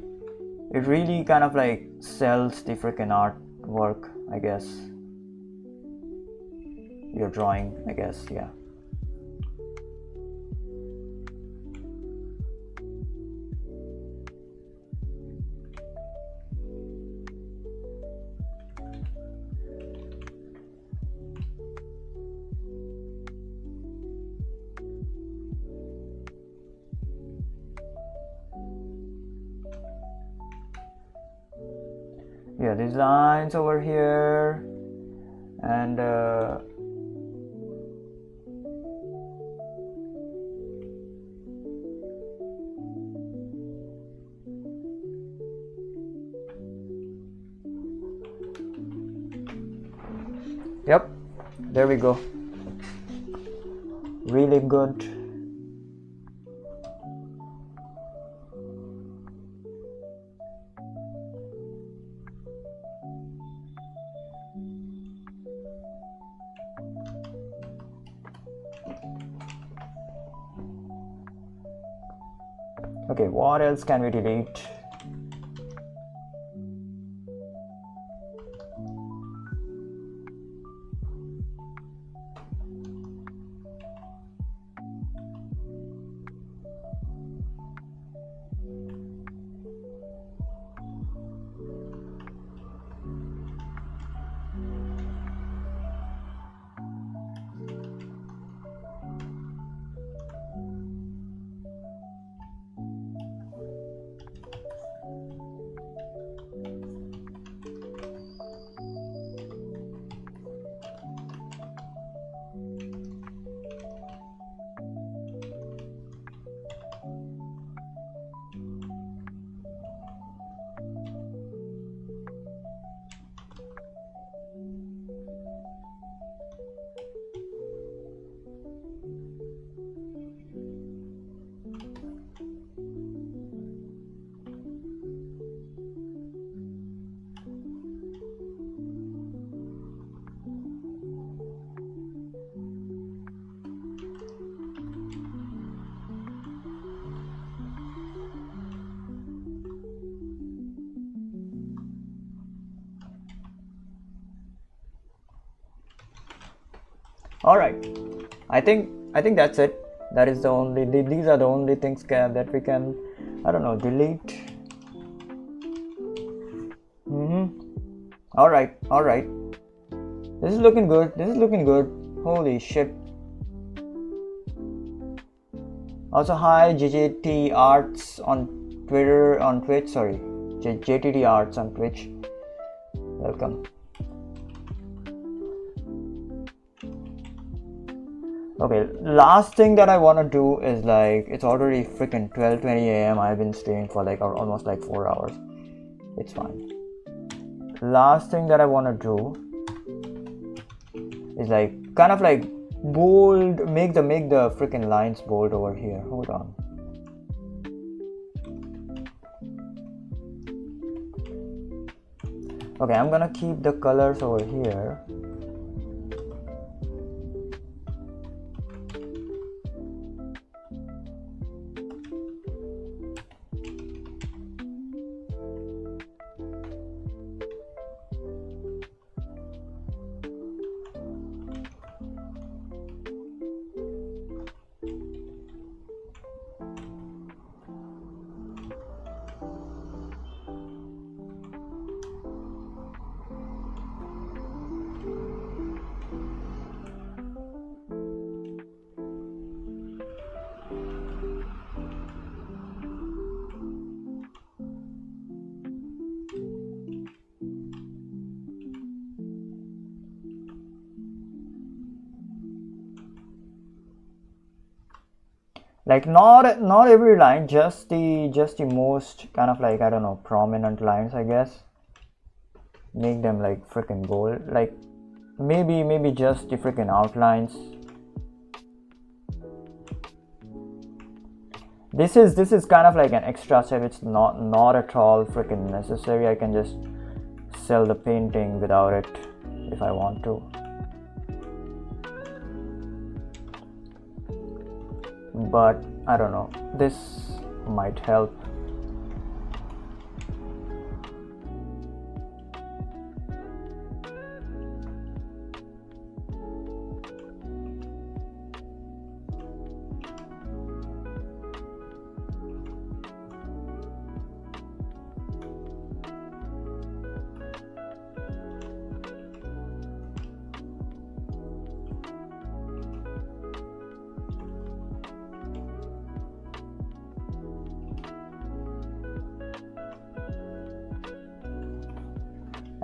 it really kind of like sells the freaking artwork, I guess, your drawing, I guess. Yeah. Yeah, these lines over here, and yep, there we go. Really good. Okay, what else can we delete? All right, I think that's it. That is the only, these are the only things that we can, I don't know, delete. All right, this is looking good. Holy shit. Also, hi JJT Arts on Twitter, on Twitch, sorry, JTD Arts on Twitch. Welcome. Okay, last thing that I want to do is like, it's already freaking 12:20 a.m. I've been staying for like almost like 4 hours. It's fine. Last thing that I want to do is like kind of like bold, make the freaking lines bold over here. Hold on. Okay, I'm gonna keep the colors over here. Like not every line, just the most kind of like, I don't know, prominent lines, I guess. Make them like freaking bold, like maybe just the freaking outlines. This is kind of like an extra step. It's not at all freaking necessary. I can just sell the painting without it if I want to. But I don't know, this might help.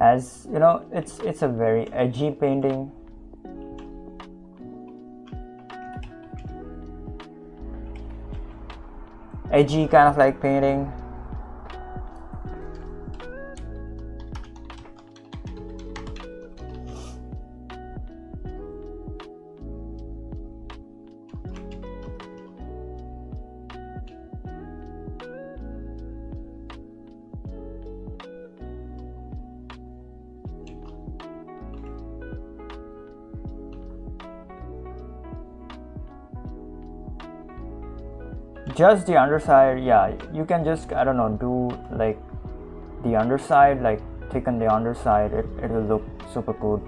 As you know, it's a very edgy painting. Edgy kind of like painting. Just the underside, yeah, you can just, I don't know, do like the underside, like thicken the underside. It will look super good.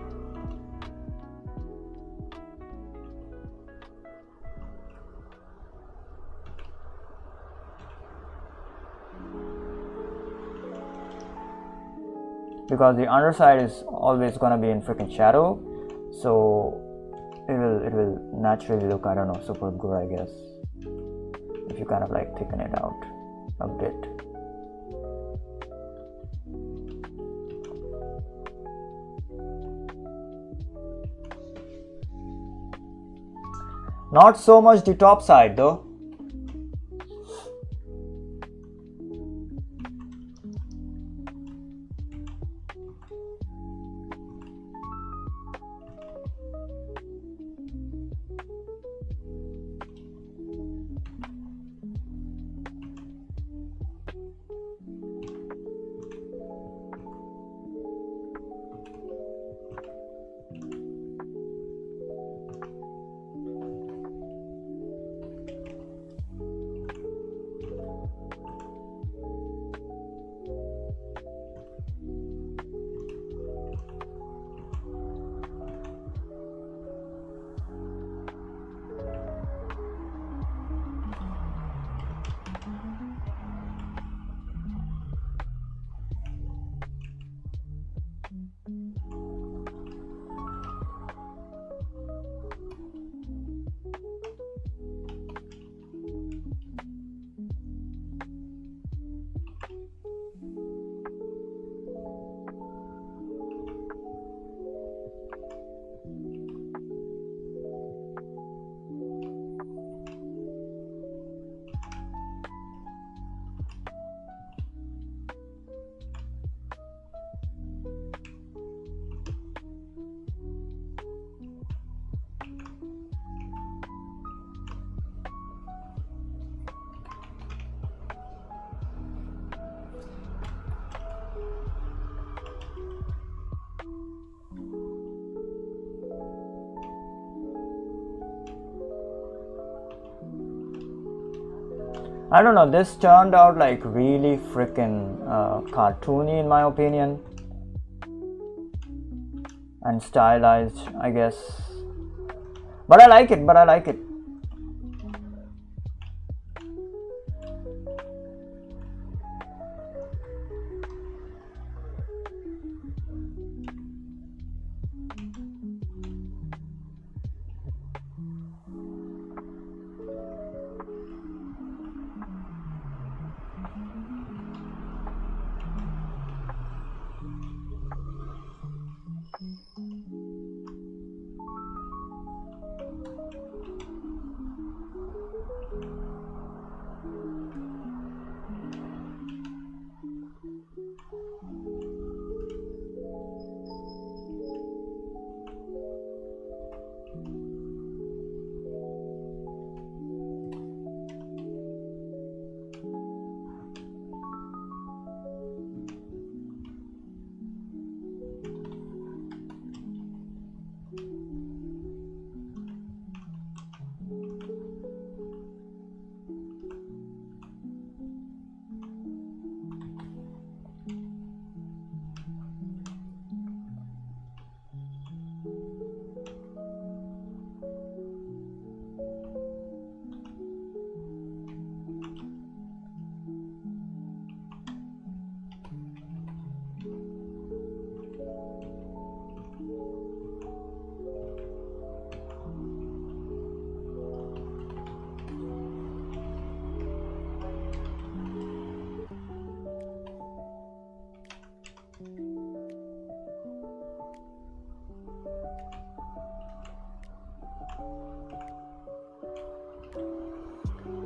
Because the underside is always gonna be in freaking shadow, so it will naturally look, I don't know, super good, I guess, if you kind of like thicken it out a bit. Not so much the top side though. I don't know, this turned out like really freaking cartoony in my opinion, and stylized, I guess, but I like it.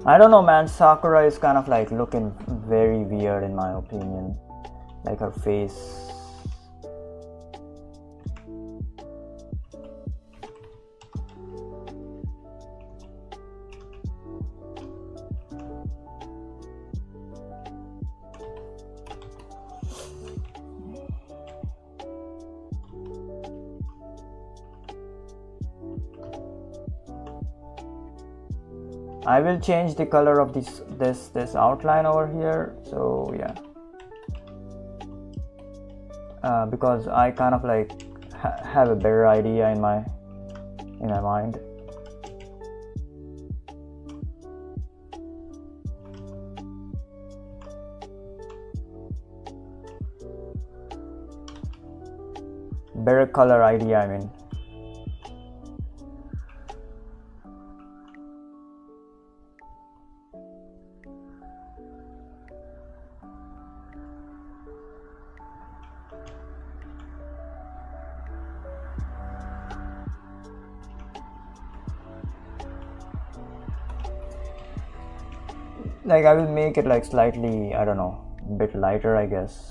I don't know, man. Sakura is kind of like looking very weird in my opinion. Like her face. I will change the color of this outline over here. So yeah, because I kind of like have a better idea in my mind. Better color idea, I mean. Like I will make it like slightly, I don't know, a bit lighter, I guess.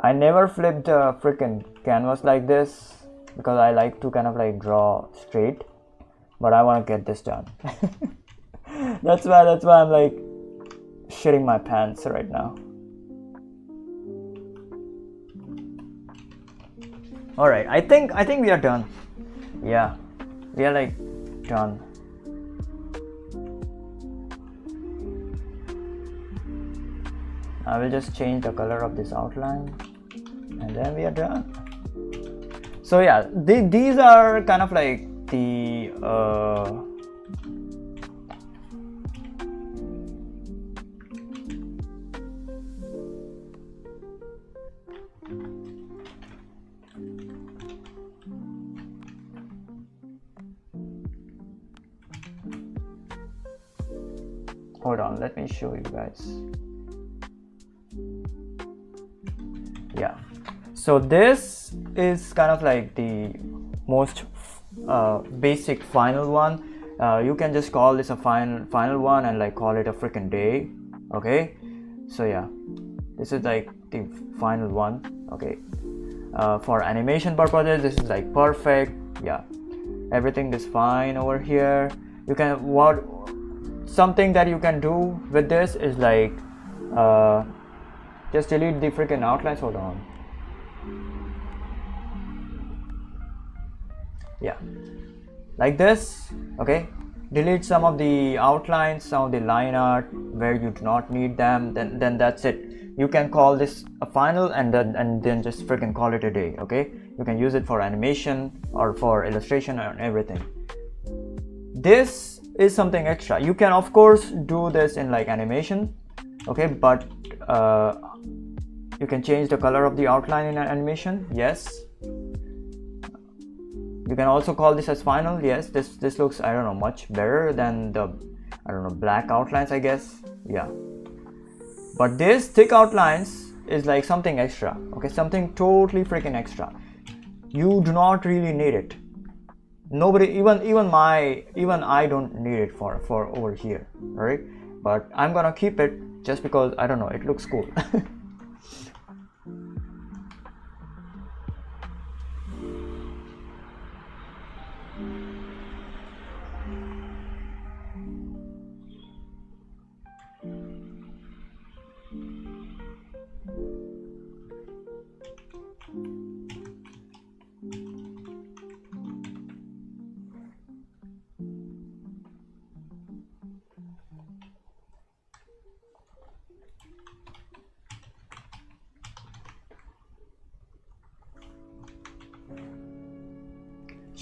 I never flipped a freaking canvas like this because I like to kind of like draw straight, but I want to get this done. that's why I'm like shitting my pants right now. All right, I think we are done. Yeah, we are like done. I will just change the color of this outline and then we are done. So yeah, these are kind of like the hold on, let me show you guys. Yeah, so this is kind of like the most basic final one. You can just call this a final one and like call it a freaking day. Okay, so yeah, this is like the final one. Okay, for animation purposes this is like perfect. Yeah, everything is fine over here. You can something that you can do with this is like just delete the freaking outlines. Hold on. Yeah, like this. Okay, delete some of the outlines, some of the line art where you do not need them. Then that's it. You can call this a final and then just freaking call it a day. Okay, you can use it for animation or for illustration and everything. This is something extra. You can of course do this in like animation. Okay, but you can change the color of the outline in an animation. Yes, you can also call this as final. Yes, this looks, I don't know, much better than the, I don't know, black outlines, I guess. Yeah, but this thick outlines is like something extra. Okay, something totally freaking extra. You do not really need it. Nobody, even I don't need it for over here. All right, but I'm gonna keep it just because, I don't know, it looks cool.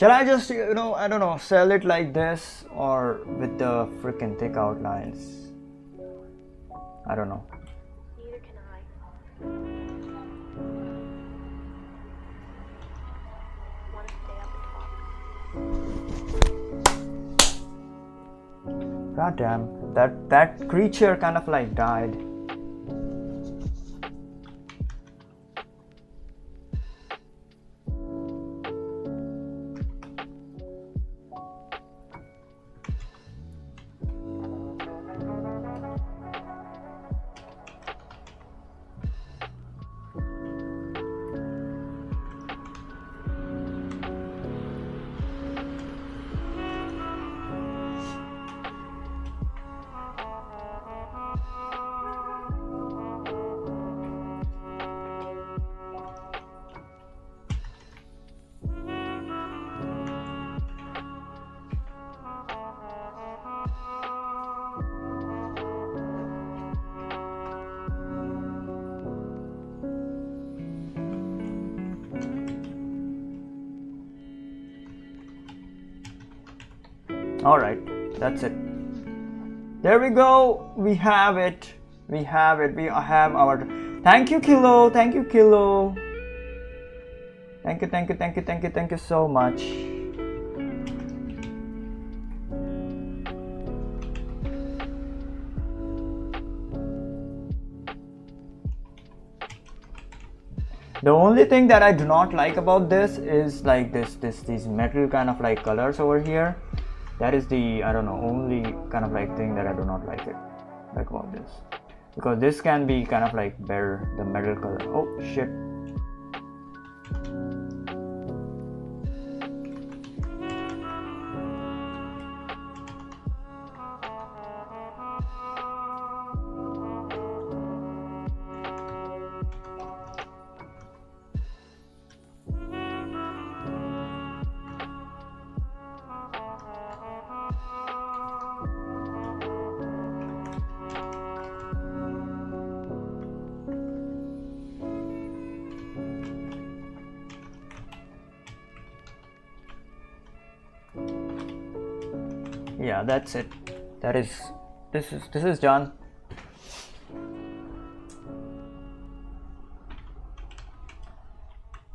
Shall I just, you know, I don't know, sell it like this or with the freaking thick outlines? I don't know. Neither can I. Want to stay up and talk? God damn, that creature kind of like died. All right, that's it. There we go. We have it. We have it. We have our. Thank you, Kilo. Thank you, Kilo. Thank you, thank you, thank you, thank you, thank you so much. The only thing that I do not like about this is like these metal kind of like colors over here. That is the, I don't know, only kind of like thing that I do not like about this, because this can be kind of like better, the metal color. Oh shit. Yeah, that's it. This is done.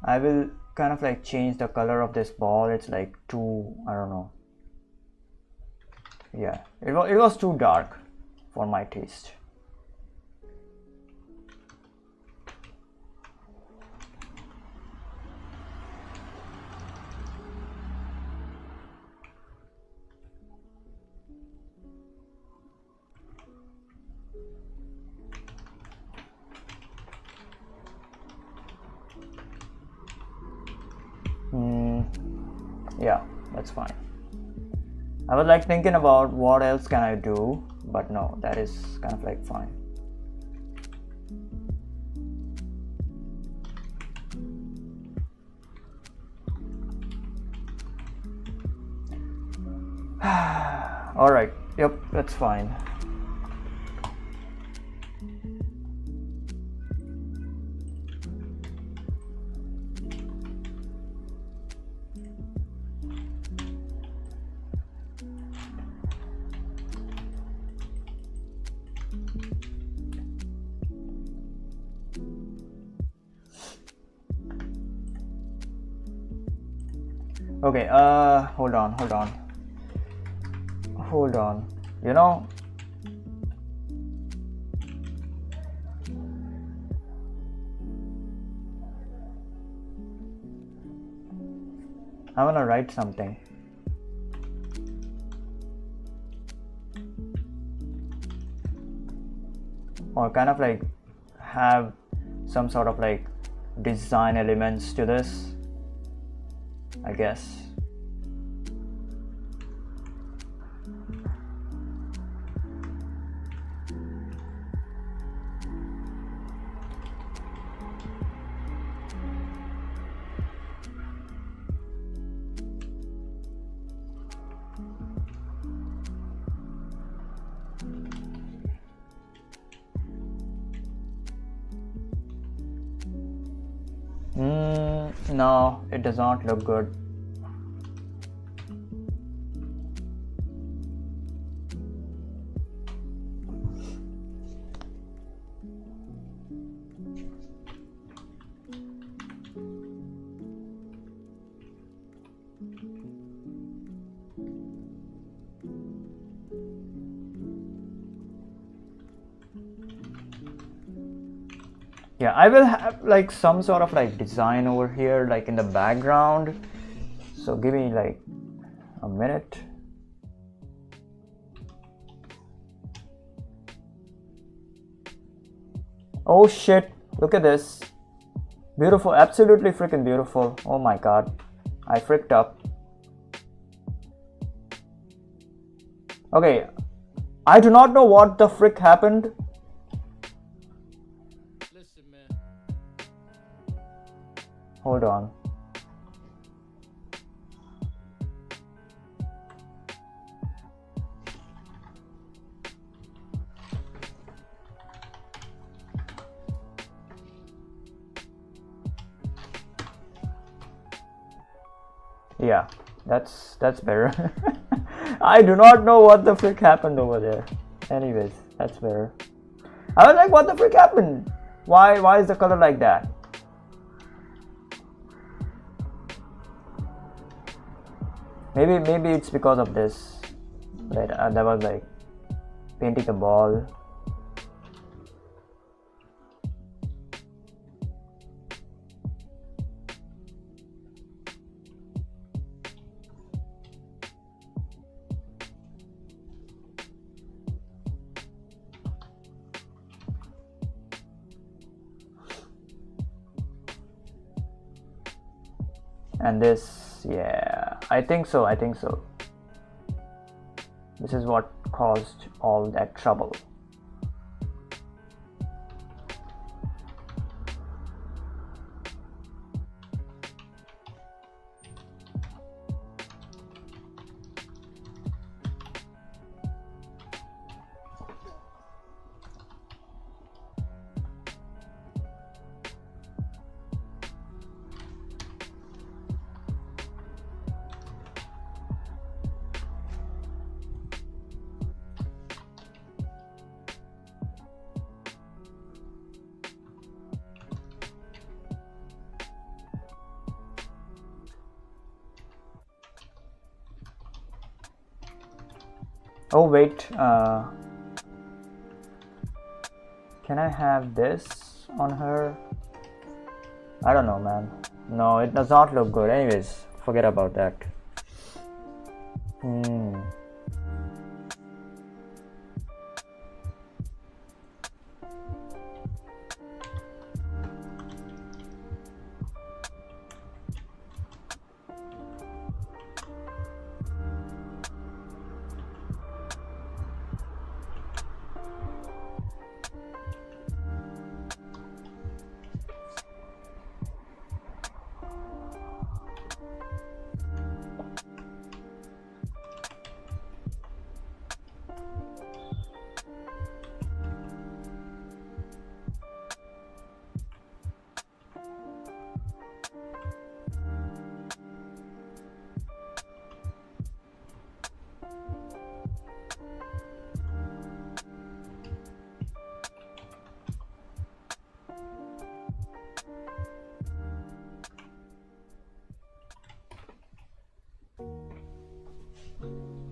I will kind of like change the color of this ball. It's like too, I don't know. Yeah, it was too dark for my taste. Yeah, that's fine. I was like thinking about what else can I do, but no, that is kind of like fine. All right, yep, that's fine. Okay, hold on. You know, I wanna write something. Or kind of like have some sort of like design elements to this, I guess. No, it does not look good. Yeah, I will have like some sort of like design over here, like in the background. So give me like a minute. Oh shit, look at this. Beautiful, absolutely freaking beautiful. Oh my god, I freaked up. Okay, I do not know what the frick happened. Listen, man. Hold on. Yeah, that's better. I do not know what the frick happened over there. Anyways, that's better. I was like, what the frick happened? Why is the color like that? Maybe it's because of this. Right, that was like painting a ball. And this, yeah, I think so. This is what caused all that trouble. Oh wait, can I have this on her? I don't know, man. No, it does not look good. Anyways, forget about that.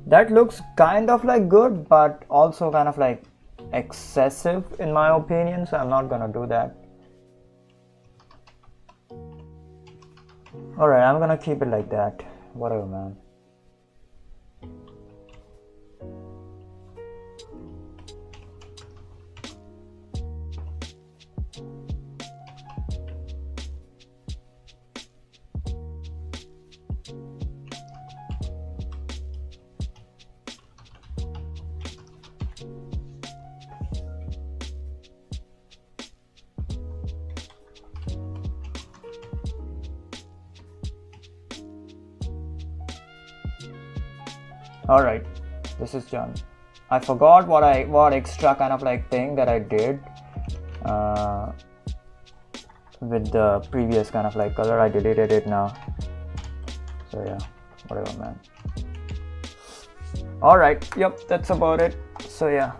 That looks kind of like good, but also kind of like excessive in my opinion, so I'm not gonna do that. Alright, I'm gonna keep it like that. Whatever, man. Alright, this is done. I forgot what extra kind of like thing that I did with the previous kind of like color. I deleted it now. So yeah, whatever, man. Alright, yep, that's about it. So yeah.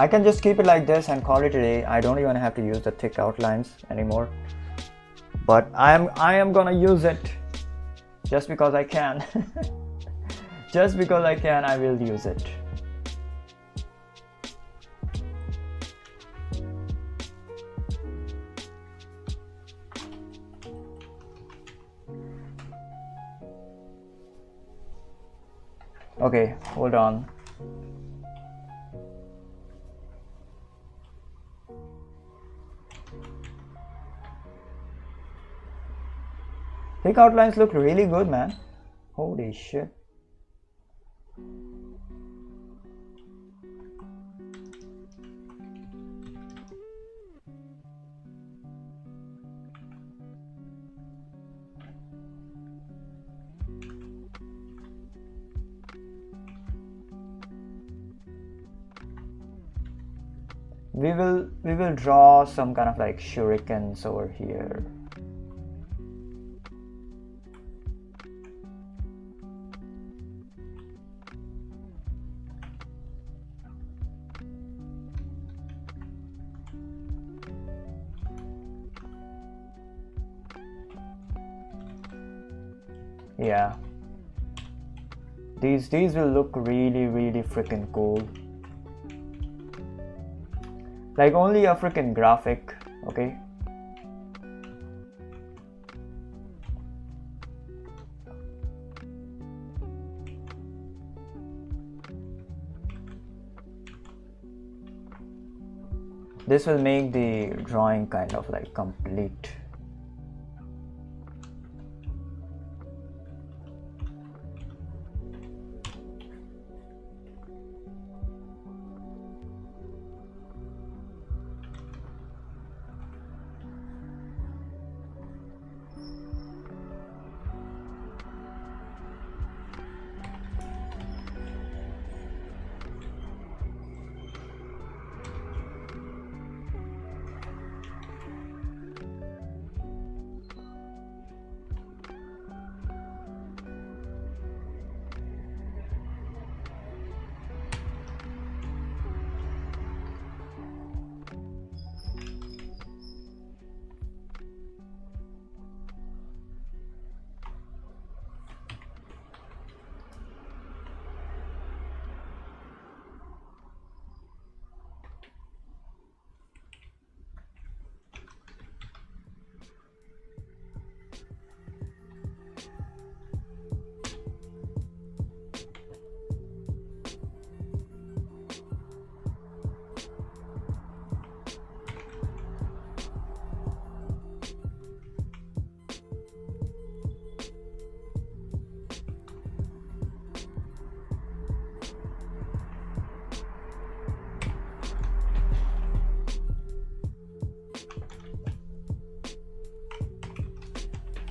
I can just keep it like this and call it a day. I don't even have to use the thick outlines anymore. But I am gonna use it just because I can. Just because I can, I will use it. Okay, hold on. Thick outlines look really good, man. Holy shit. We will draw some kind of like shurikens over here. Yeah. These will look really freaking cool. Like only a freaking graphic, okay? This will make the drawing kind of like complete.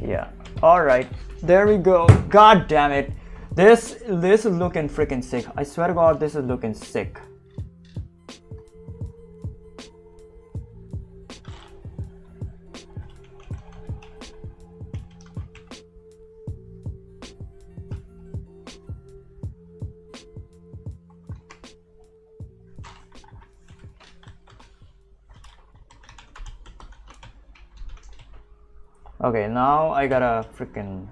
Yeah. All right. There we go. God damn it. This is looking freaking sick. I swear to God, this is looking sick. Okay, now I gotta freaking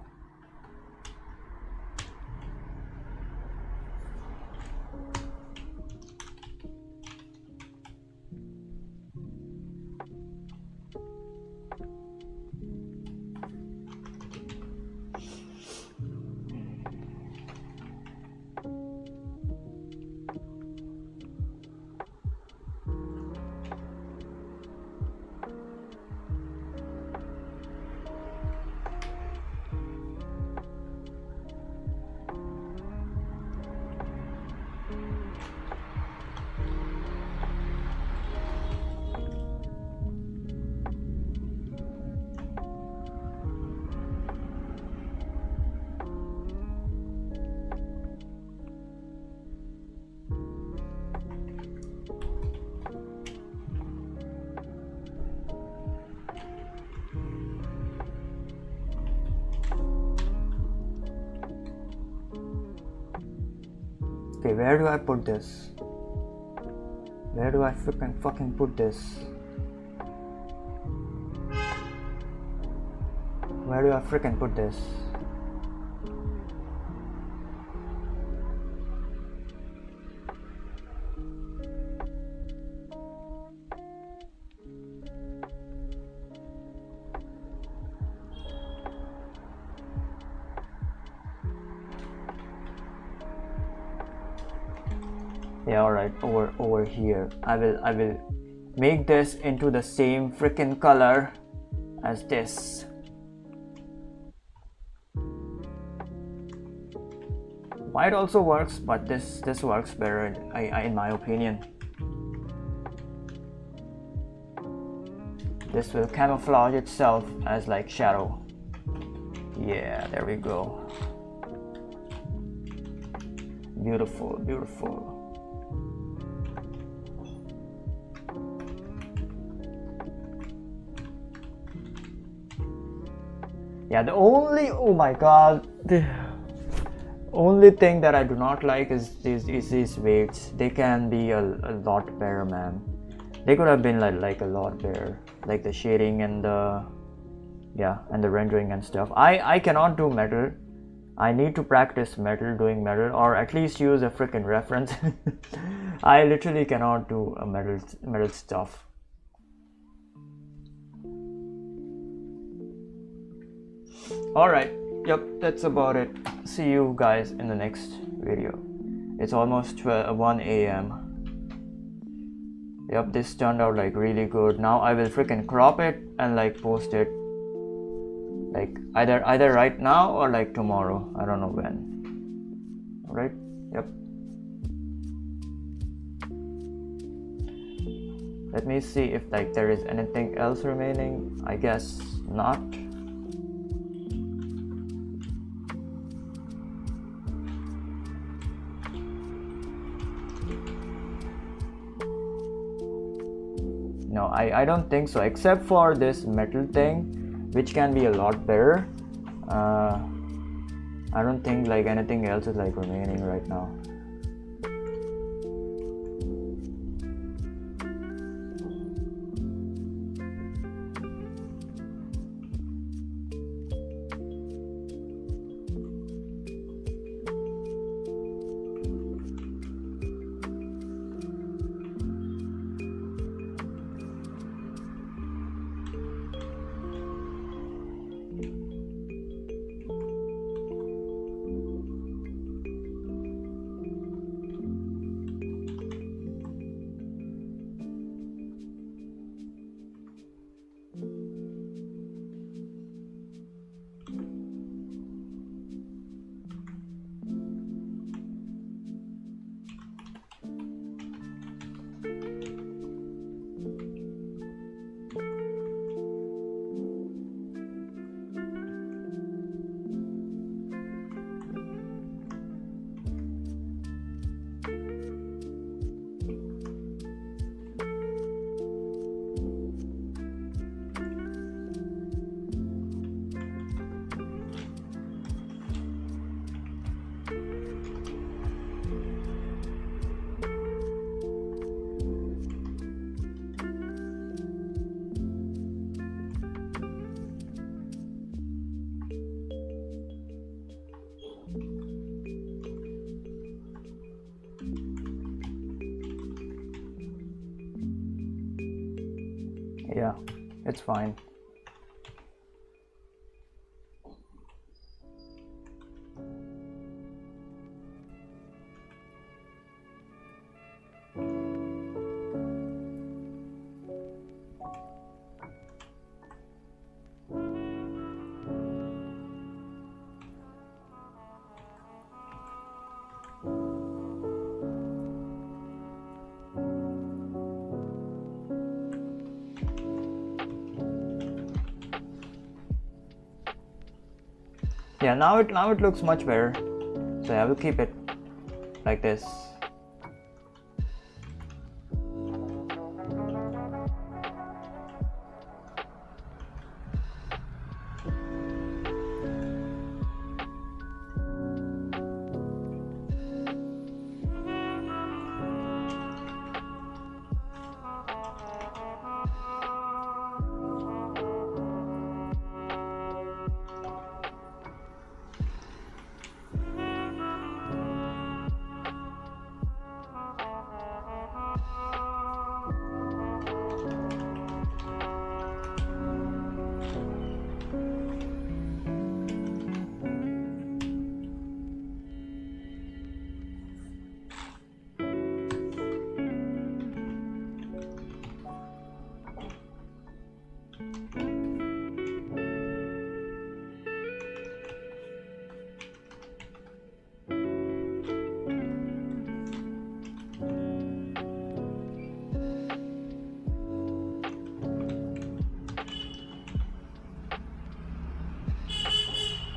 okay, where do I put this? Where do I fucking put this? Where do I freaking put this? Yeah, alright, over here. I will make this into the same freaking color as this. White also works, but this works better in my opinion. This will camouflage itself as like shadow. Yeah, there we go. Beautiful, beautiful. Yeah, the only, oh my god, the only thing that I do not like is these weights. They can be a lot better, man. They could have been like a lot better, like the shading and the, yeah, and the rendering and stuff. I cannot do metal. I need to practice doing metal, or at least use a freaking reference. I literally cannot do a metal stuff. Alright, yep, that's about it. See you guys in the next video. It's almost 1 a.m. Yep, this turned out like really good. Now I will freaking crop it and like post it like either right now or like tomorrow. I don't know when. Alright, yep. Let me see if like there is anything else remaining. I guess not. No, I don't think so, except for this metal thing, which can be a lot better. I don't think like anything else is like remaining right now. Yeah, it's fine. Yeah, now it looks much better. So I will keep it like this.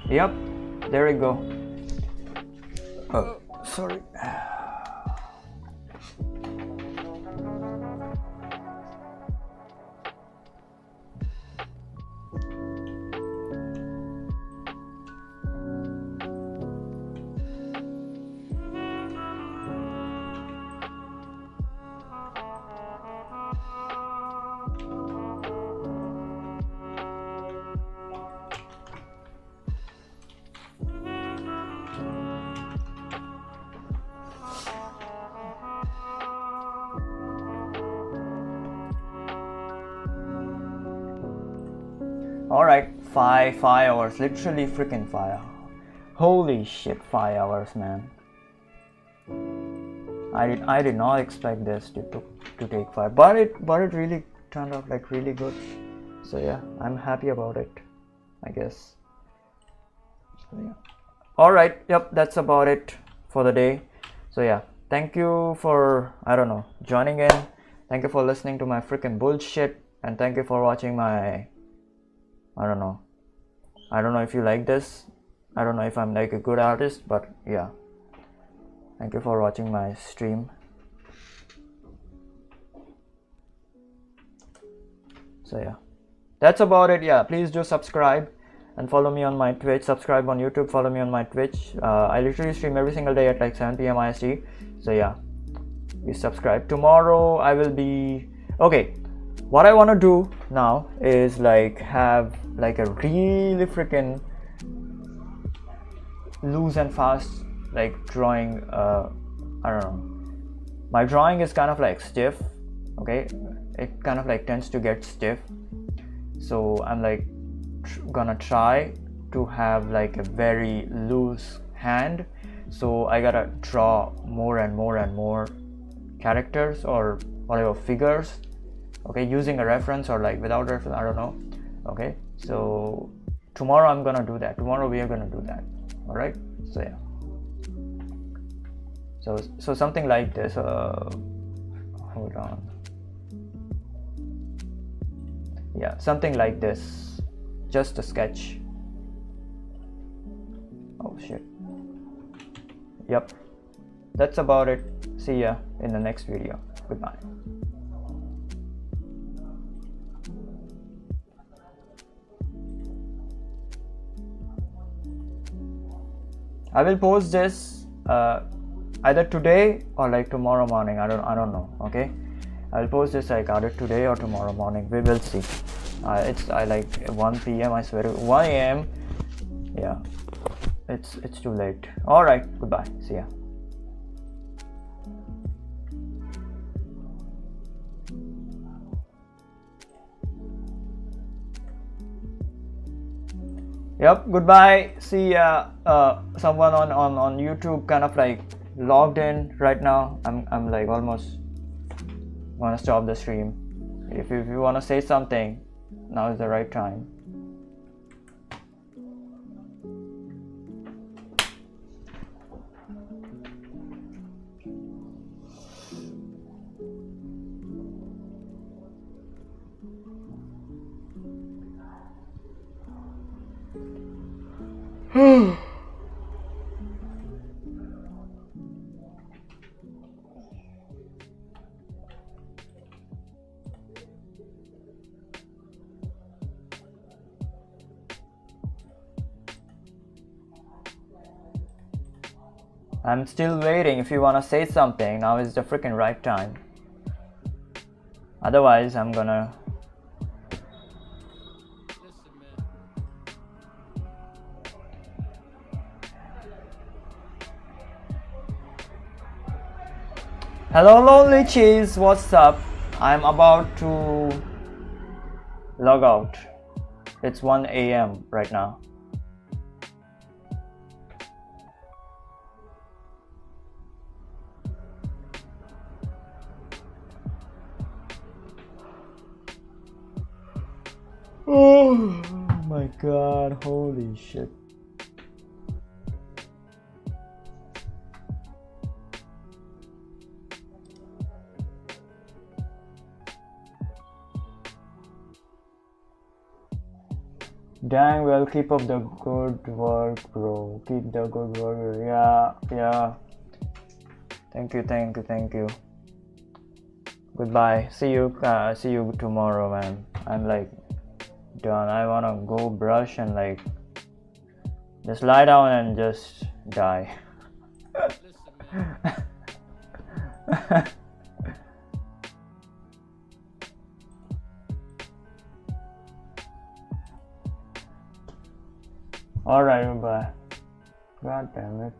Yep, there we go. Oh, sorry. Alright, 5 hours, literally freaking 5. Holy shit, 5 hours, man. I did not expect this to take 5, but it really turned out like really good. So yeah, I'm happy about it, I guess. So yeah. Alright, yep, that's about it for the day. So yeah, thank you for, I don't know, joining in. Thank you for listening to my freaking bullshit, and thank you for watching my, I don't know if you like this. I don't know if I'm like a good artist, but yeah, thank you for watching my stream. So yeah, that's about it. Yeah, please do subscribe and follow me on my Twitch. Subscribe on YouTube, follow me on my Twitch. I literally stream every single day at like 7 p.m. IST. So yeah, please subscribe. Tomorrow I will be okay. What I want to do now is like have like a really freaking loose and fast like drawing. I don't know, my drawing is kind of like stiff, okay, it kind of like tends to get stiff, so I'm like gonna try to have like a very loose hand, so I gotta draw more and more and more characters or whatever figures, okay, using a reference or like without reference, I don't know. Okay, so tomorrow I'm gonna do that. Tomorrow we are gonna do that. All right, so yeah, so something like this. Hold on. Yeah, something like this, just a sketch. Oh shit. Yep, that's about it. See ya in the next video. Goodbye. I will post this either today or like tomorrow morning. I don't know. Okay, I will post this like either today or tomorrow morning. We will see. It's like 1 p.m. I swear, 1 a.m. Yeah, it's too late. All right, goodbye. See ya. Yep, goodbye. See ya. Someone on YouTube kind of like logged in right now. I'm like almost gonna stop the stream. If you wanna say something, now is the right time. I'm still waiting. If you wanna say something, now is the freaking right time. Otherwise, I'm gonna. Hello, Lonely Cheese. What's up? I'm about to log out. It's 1 a.m. right now. Oh my god, holy shit. Dang, well, keep up the good work, bro. Keep the good work. Yeah. Thank you. Goodbye. See you tomorrow, man. I'm like done. I wanna go brush and like just lie down and just die. Alright, bye. God damn it.